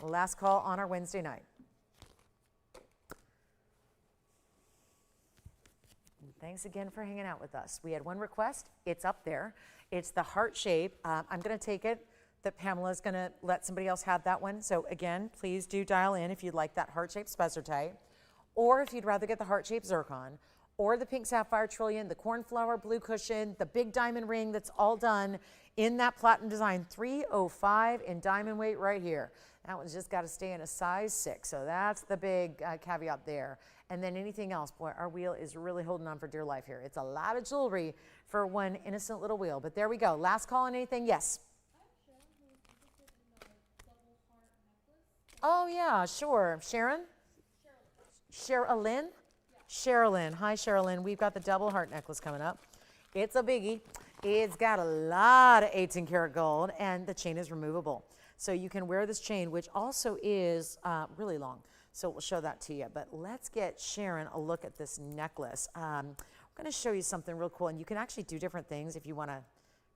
Last call on our Wednesday night. Thanks again for hanging out with us. We had one request. It's up there. It's the heart shape. I'm going to take it that Pamela's going to let somebody else have that one. So again, please do dial in if you'd like that heart-shaped spessartite, or if you'd rather get the heart-shaped zircon, or the pink sapphire trillion, the cornflower blue cushion, the big diamond ring that's all done in that platinum design. $305 in diamond weight right here. That one's just got to stay in a size 6. So that's the big caveat there. And then anything else, boy, our wheel is really holding on for dear life here. It's a lot of jewelry for one innocent little wheel. But there we go. Last call on anything? Yes. Oh, yeah, sure. Sharon? Sherilyn? Sherilyn. Hi, Sherilyn. We've got the double heart necklace coming up. It's a biggie. It's got a lot of 18 karat gold, and the chain is removable. So you can wear this chain, which also is really long. So we'll show that to you. But let's get Sharon a look at this necklace. I'm going to show you something real cool, and you can actually do different things. If you want to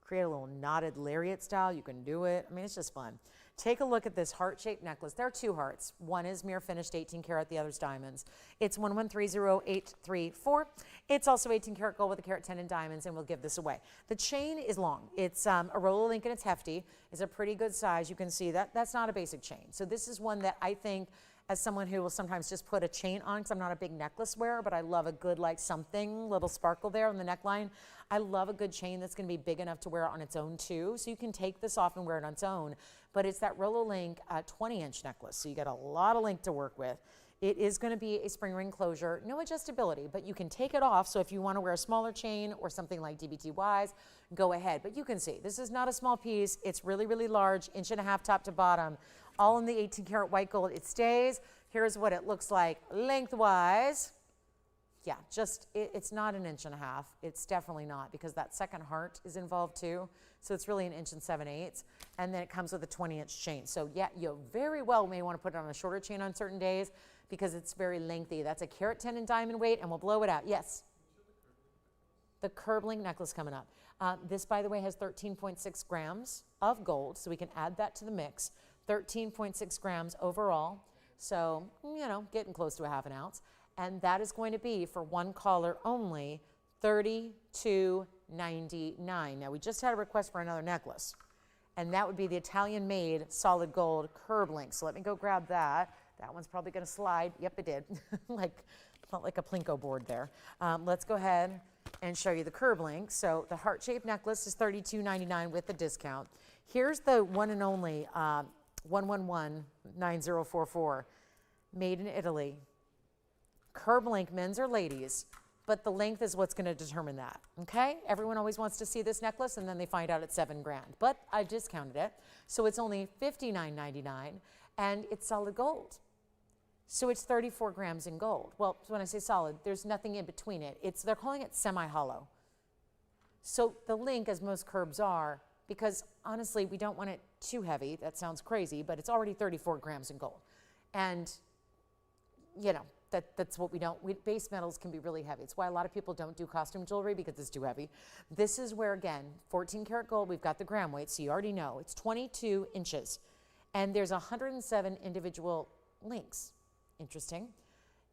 create a little knotted lariat style, you can do it. I mean, it's just fun. Take a look at this heart-shaped necklace. There are two hearts. One is mirror finished 18 karat, the other's diamonds. It's 1130834. It's also 18 karat gold with a carat 10 in diamonds, and we'll give this away. The chain is long. It's a roller link, and it's hefty. It's a pretty good size. You can see that. That's not a basic chain. So this is one that I think, as someone who will sometimes just put a chain on, because I'm not a big necklace wearer, but I love a good, like, something, little sparkle there on the neckline. I love a good chain that's going to be big enough to wear it on its own, too. So you can take this off and wear it on its own. But it's that Rollo Link 20-inch necklace, so you got a lot of link to work with. It is going to be a spring ring closure, no adjustability, but you can take it off. So if you want to wear a smaller chain or something like DBTY's, go ahead. But you can see, this is not a small piece. It's really, really large, 1.5 inches top to bottom, all in the 18 karat white gold. It stays. Here's what it looks like lengthwise. Yeah, just, it's not 1.5 inches. It's definitely not, because that second heart is involved too. So it's really 1 7/8 inches. And then it comes with a 20-inch chain. So yeah, you very well may want to put it on a shorter chain on certain days because it's very lengthy. That's a carat 10 in diamond weight, and we'll blow it out. Yes? The curb link necklace coming up. This, by the way, has 13.6 grams of gold, so we can add that to the mix. 13.6 grams overall. So, you know, getting close to a 1/2 ounce. And that is going to be, for one caller only, $32.99. Now, we just had a request for another necklace, and that would be the Italian-made solid gold curb link. So let me go grab that. That one's probably going to slide. Yep, it did. Felt like a Plinko board there. Let's go ahead and show you the curb link. So the heart-shaped necklace is $32.99 with the discount. Here's the one and only 111-9044, made in Italy. Curb link, men's or ladies, but the length is what's going to determine that, okay? Everyone always wants to see this necklace, and then they find out it's $7 grand, but I discounted it, so it's only $59.99, and it's solid gold. So it's 34 grams in gold. Well, when I say solid, there's nothing in between it. They're calling it semi-hollow. So the link, as most curbs are, because honestly, we don't want it too heavy. That sounds crazy, but it's already 34 grams in gold. And, you know, that's what we don't, base metals can be really heavy. It's why a lot of people don't do costume jewelry, because it's too heavy. This is where, again, 14 karat gold, we've got the gram weight, so you already know. It's 22 inches. And there's 107 individual links. Interesting.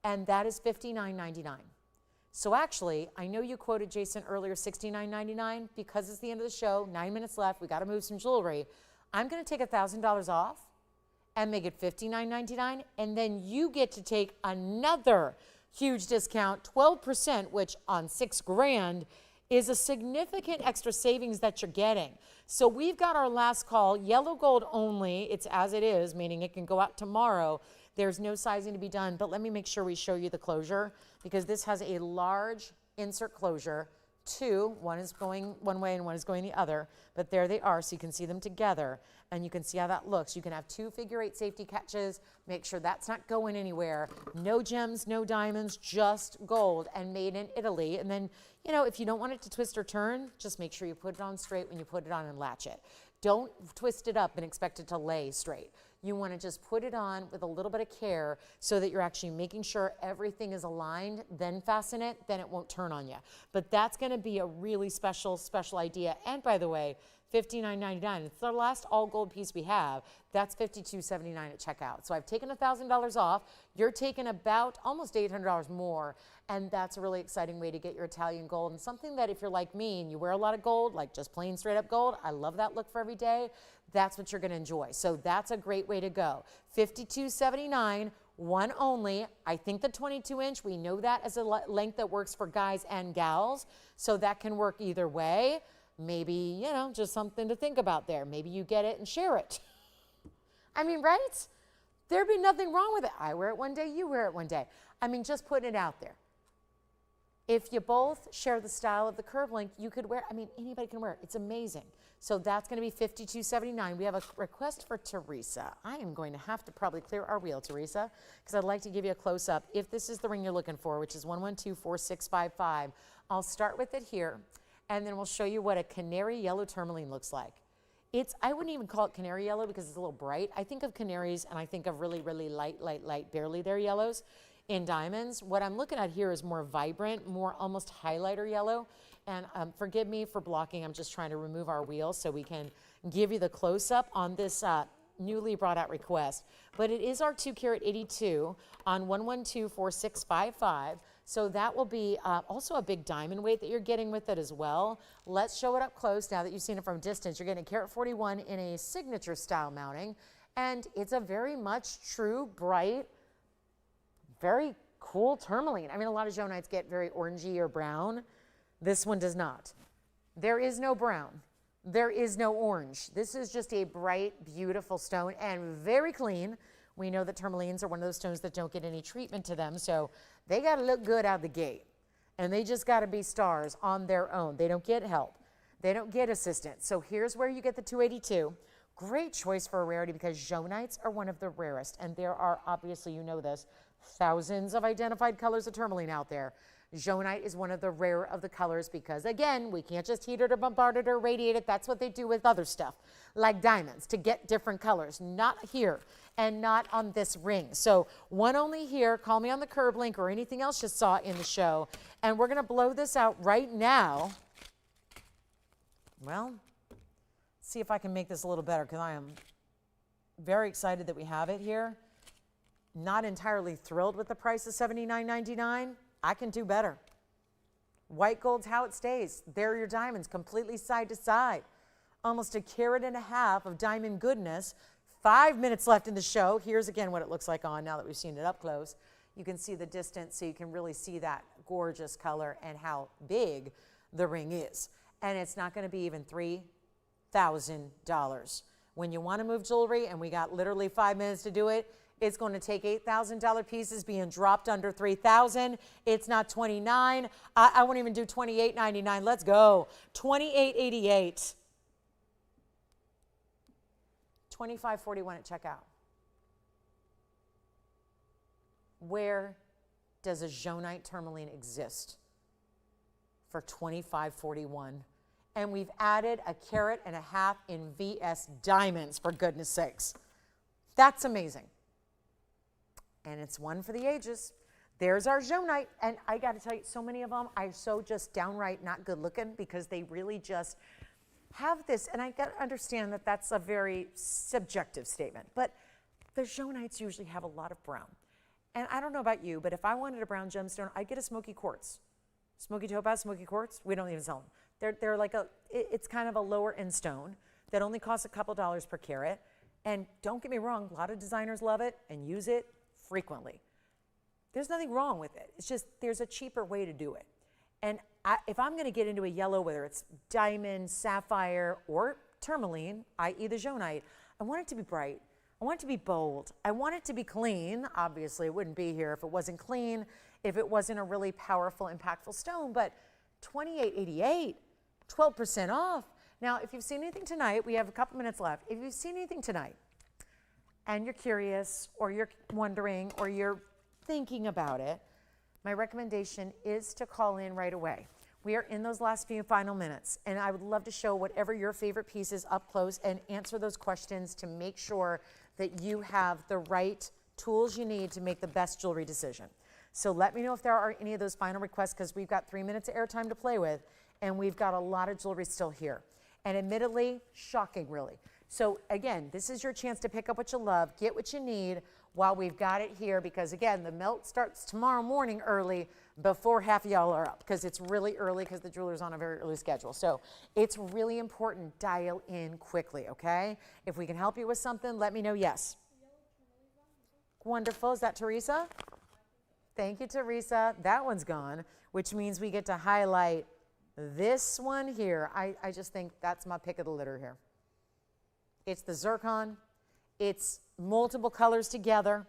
And that is $59.99. So actually, I know you quoted Jason earlier, $69.99, because it's the end of the show, 9 minutes left, we got to move some jewelry. I'm going to take $1,000 off and make it $59.99, and then you get to take another huge discount, 12%, which on $6,000 is a significant extra savings that you're getting. So we've got our last call, yellow gold only. It's as it is, meaning it can go out tomorrow. There's no sizing to be done, but let me make sure we show you the closure, because this has a large insert closure. Two, one is going one way and one is going the other, but there they are, so you can see them together, and you can see how that looks. You can have 2 figure-8 safety catches. Make sure that's not going anywhere. No gems, no diamonds, just gold, and made in Italy. And then, you know, if you don't want it to twist or turn, just make sure you put it on straight when you put it on and latch it. Don't twist it up and expect it to lay straight. You want to just put it on with a little bit of care so that you're actually making sure everything is aligned, then fasten it, then it won't turn on you. But that's going to be a really special idea. And by the way, $59.99. It's the last all gold piece we have. That's $52.79 at checkout. So I've taken $1,000 off. You're taking about almost $800 more. And that's a really exciting way to get your Italian gold, and something that if you're like me and you wear a lot of gold, like just plain straight up gold, I love that look for every day, that's what you're going to enjoy. So that's a great way to go. $52.79, one only. I think the 22-inch, we know that as a length that works for guys and gals. So that can work either way. Maybe, you know, just something to think about there. Maybe you get it and share it. I mean, right? There'd be nothing wrong with it. I wear it one day, you wear it one day. I mean, just putting it out there. If you both share the style of the curve link, you could wear, I mean, anybody can wear it. It's amazing. So that's going to be $52.79. We have a request for Teresa. I am going to have to probably clear our wheel, Teresa, because I'd like to give you a close-up. If this is the ring you're looking for, which is 1124655, I'll start with it here, and then we'll show you what a canary yellow tourmaline looks like. I wouldn't even call it canary yellow because it's a little bright. I think of canaries, and I think of really, really light, barely there yellows. In diamonds, what I'm looking at here is more vibrant, more almost highlighter yellow. And forgive me for blocking. I'm just trying to remove our wheel so we can give you the close-up on this newly brought out request. But it is our 2-carat 82 on 1124655. So that will be also a big diamond weight that you're getting with it as well. Let's show it up close now that you've seen it from a distance. You're getting a carat 41 in a signature style mounting. And it's a very much true, bright, very cool tourmaline. I mean, a lot of Joanites get very orangey or brown. This one does not. There is no brown. There is no orange. This is just a bright, beautiful stone and very clean. We know that tourmalines are one of those stones that don't get any treatment to them, so they got to look good out the gate. And they just got to be stars on their own. They don't get help. They don't get assistance. So here's where you get the 282. Great choice for a rarity because Joanites are one of the rarest. And there are, obviously, you know this, thousands of identified colors of tourmaline out there. Joanite is one of the rare of the colors because, again, we can't just heat it or bombard it or radiate it. That's what they do with other stuff, like diamonds, to get different colors. Not here and not on this ring. So one only here. Call me on the curb link or anything else you saw in the show. And we're going to blow this out right now. Well, see if I can make this a little better because I am very excited that we have it here. Not entirely thrilled with the price of $79.99. I can do better. White gold's how it stays. There are your diamonds, completely side to side. Almost a carat and a half of diamond goodness. 5 minutes left in the show. Here's again what it looks like on now that we've seen it up close. You can see the distance, so you can really see that gorgeous color and how big the ring is. And it's not going to be even $3,000. When you want to move jewelry, and we got literally 5 minutes to do it, it's going to take $8,000 pieces being dropped under $3,000. It's not $29. I won't even do $28.99. Let's go. $28.88. $25.41 at checkout. Where does a Joanite tourmaline exist for $25.41? And we've added a carat and a half in VS diamonds, for goodness sakes. That's amazing. And it's one for the ages. There's our Joanite. And I got to tell you, so many of them are so just downright not good looking because they really just have this. And I got to understand that that's a very subjective statement. But the Joanites usually have a lot of brown. And I don't know about you, but if I wanted a brown gemstone, I'd get a smoky quartz. Smoky topaz, smoky quartz, we don't even sell them. They're like it's kind of a lower end stone. that only costs a couple dollars per carat. And don't get me wrong, a lot of designers love it and use it frequently. There's nothing wrong with it. It's just there's a cheaper way to do it. And if I'm going to get into a yellow, whether it's diamond, sapphire, or tourmaline, i.e. the jaunite, I want it to be bright. I want it to be bold. I want it to be clean. Obviously, it wouldn't be here if it wasn't clean, if it wasn't a really powerful, impactful stone. But $28.88, 12% off. Now, if you've seen anything tonight, we have a couple minutes left. If you've seen anything tonight and you're curious or you're wondering or you're thinking about it, my recommendation is to call in right away. We are in those last few final minutes, and I would love to show whatever your favorite piece is up close and answer those questions to make sure that you have the right tools you need to make the best jewelry decision. So let me know if there are any of those final requests, because we've got 3 minutes of airtime to play with, and we've got a lot of jewelry still here. And admittedly, shocking really. So again, this is your chance to pick up what you love, get what you need while we've got it here, because again, the melt starts tomorrow morning early before half of y'all are up, because it's really early because the jeweler's on a very early schedule. So it's really important, dial in quickly, okay? If we can help you with something, let me know. Yes. Wonderful. Is that Teresa? Thank you, Teresa. That one's gone, which means we get to highlight this one here. I just think that's my pick of the litter here. It's the zircon. It's multiple colors together.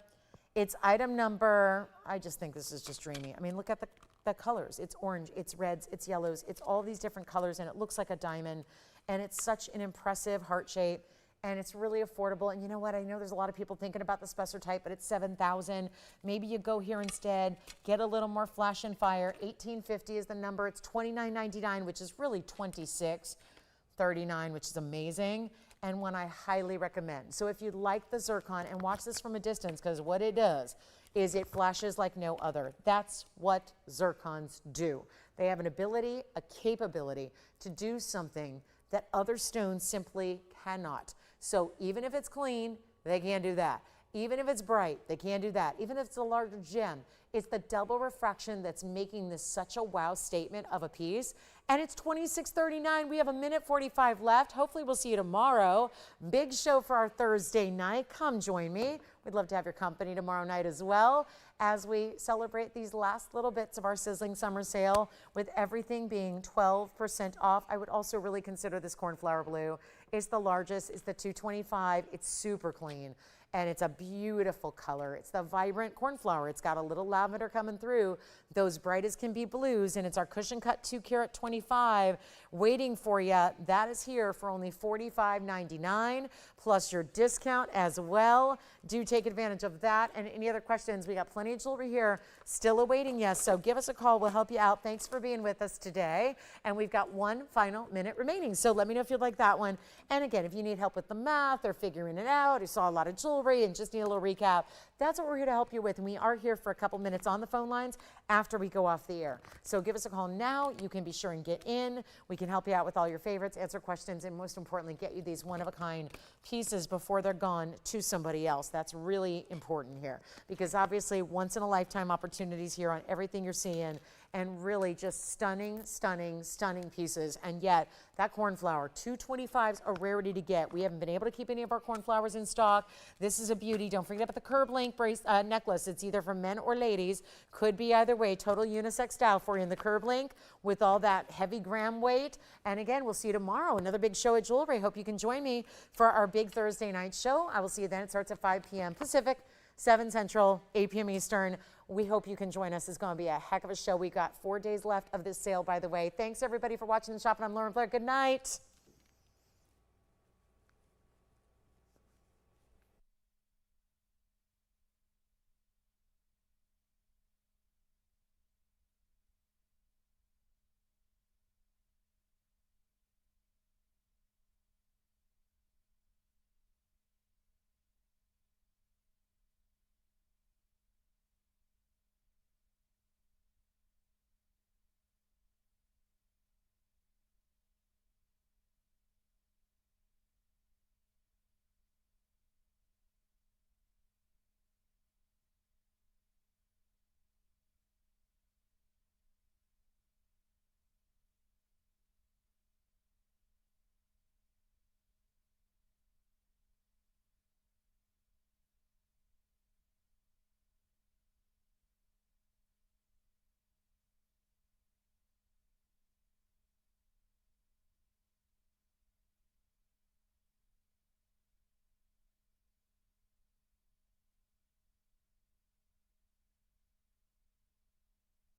It's item number, I just think this is just dreamy. I mean, look at the colors. It's orange, it's reds, it's yellows, it's all these different colors, and it looks like a diamond. And it's such an impressive heart shape, and it's really affordable. And you know what? I know there's a lot of people thinking about the Spessor type, but it's $7,000. Maybe you go here instead, get a little more flash and fire. $1,850 is the number. It's $29.99, which is really $26.39, which is amazing, and one I highly recommend. So if you like the zircon, and watch this from a distance, because what it does is it flashes like no other. That's what zircons do. They have an ability, a capability to do something that other stones simply cannot. So even if it's clean, they can't do that. Even if it's bright, they can't do that. Even if it's a larger gem, it's the double refraction that's making this such a wow statement of a piece. And it's $26.39. We have 1:45 left. Hopefully we'll see you tomorrow. Big show for our Thursday night. Come join me. We'd love to have your company tomorrow night as well, as we celebrate these last little bits of our sizzling summer sale, with everything being 12% off. I would also really consider this cornflower blue. It's the largest. It's the 225. It's super clean. And it's a beautiful color. It's the vibrant cornflower. It's got a little lavender coming through, those bright as can be blues, and it's our cushion cut 2 carat 25 waiting for you. That is here for only $45.99 plus your discount as well. Do take advantage of that. And any other questions, we got plenty of jewelry here still awaiting you. So give us a call. We'll help you out. Thanks for being with us today. And we've got 1 final minute remaining. So let me know if you'd like that one. And again, if you need help with the math or figuring it out, you saw a lot of jewelry and just need a little recap, that's what we're here to help you with. And we are here for a couple minutes on the phone lines after we go off the air. So give us a call now. You can be sure and get in. We can help you out with all your favorites, answer questions, and most importantly, get you these one-of-a-kind pieces before they're gone to somebody else. That's really important here, because obviously once-in-a-lifetime opportunities here on everything you're seeing, and really just stunning, stunning, stunning pieces. And yet that cornflower, 225's a rarity to get. We haven't been able to keep any of our cornflowers in stock. This is a beauty. Don't forget about the curb link necklace. It's either for men or ladies. Could be either way. Total unisex style for you in the curb link with all that heavy gram weight. And again, we'll see you tomorrow. Another big show at Jewelry. Hope you can join me for our big Thursday night show. I will see you then. It starts at 5 p.m. Pacific, 7 Central, 8 p.m. Eastern. We hope you can join us. It's going to be a heck of a show. We got 4 days left of this sale, by the way. Thanks, everybody, for watching and shopping. I'm Lauren Blair. Good night.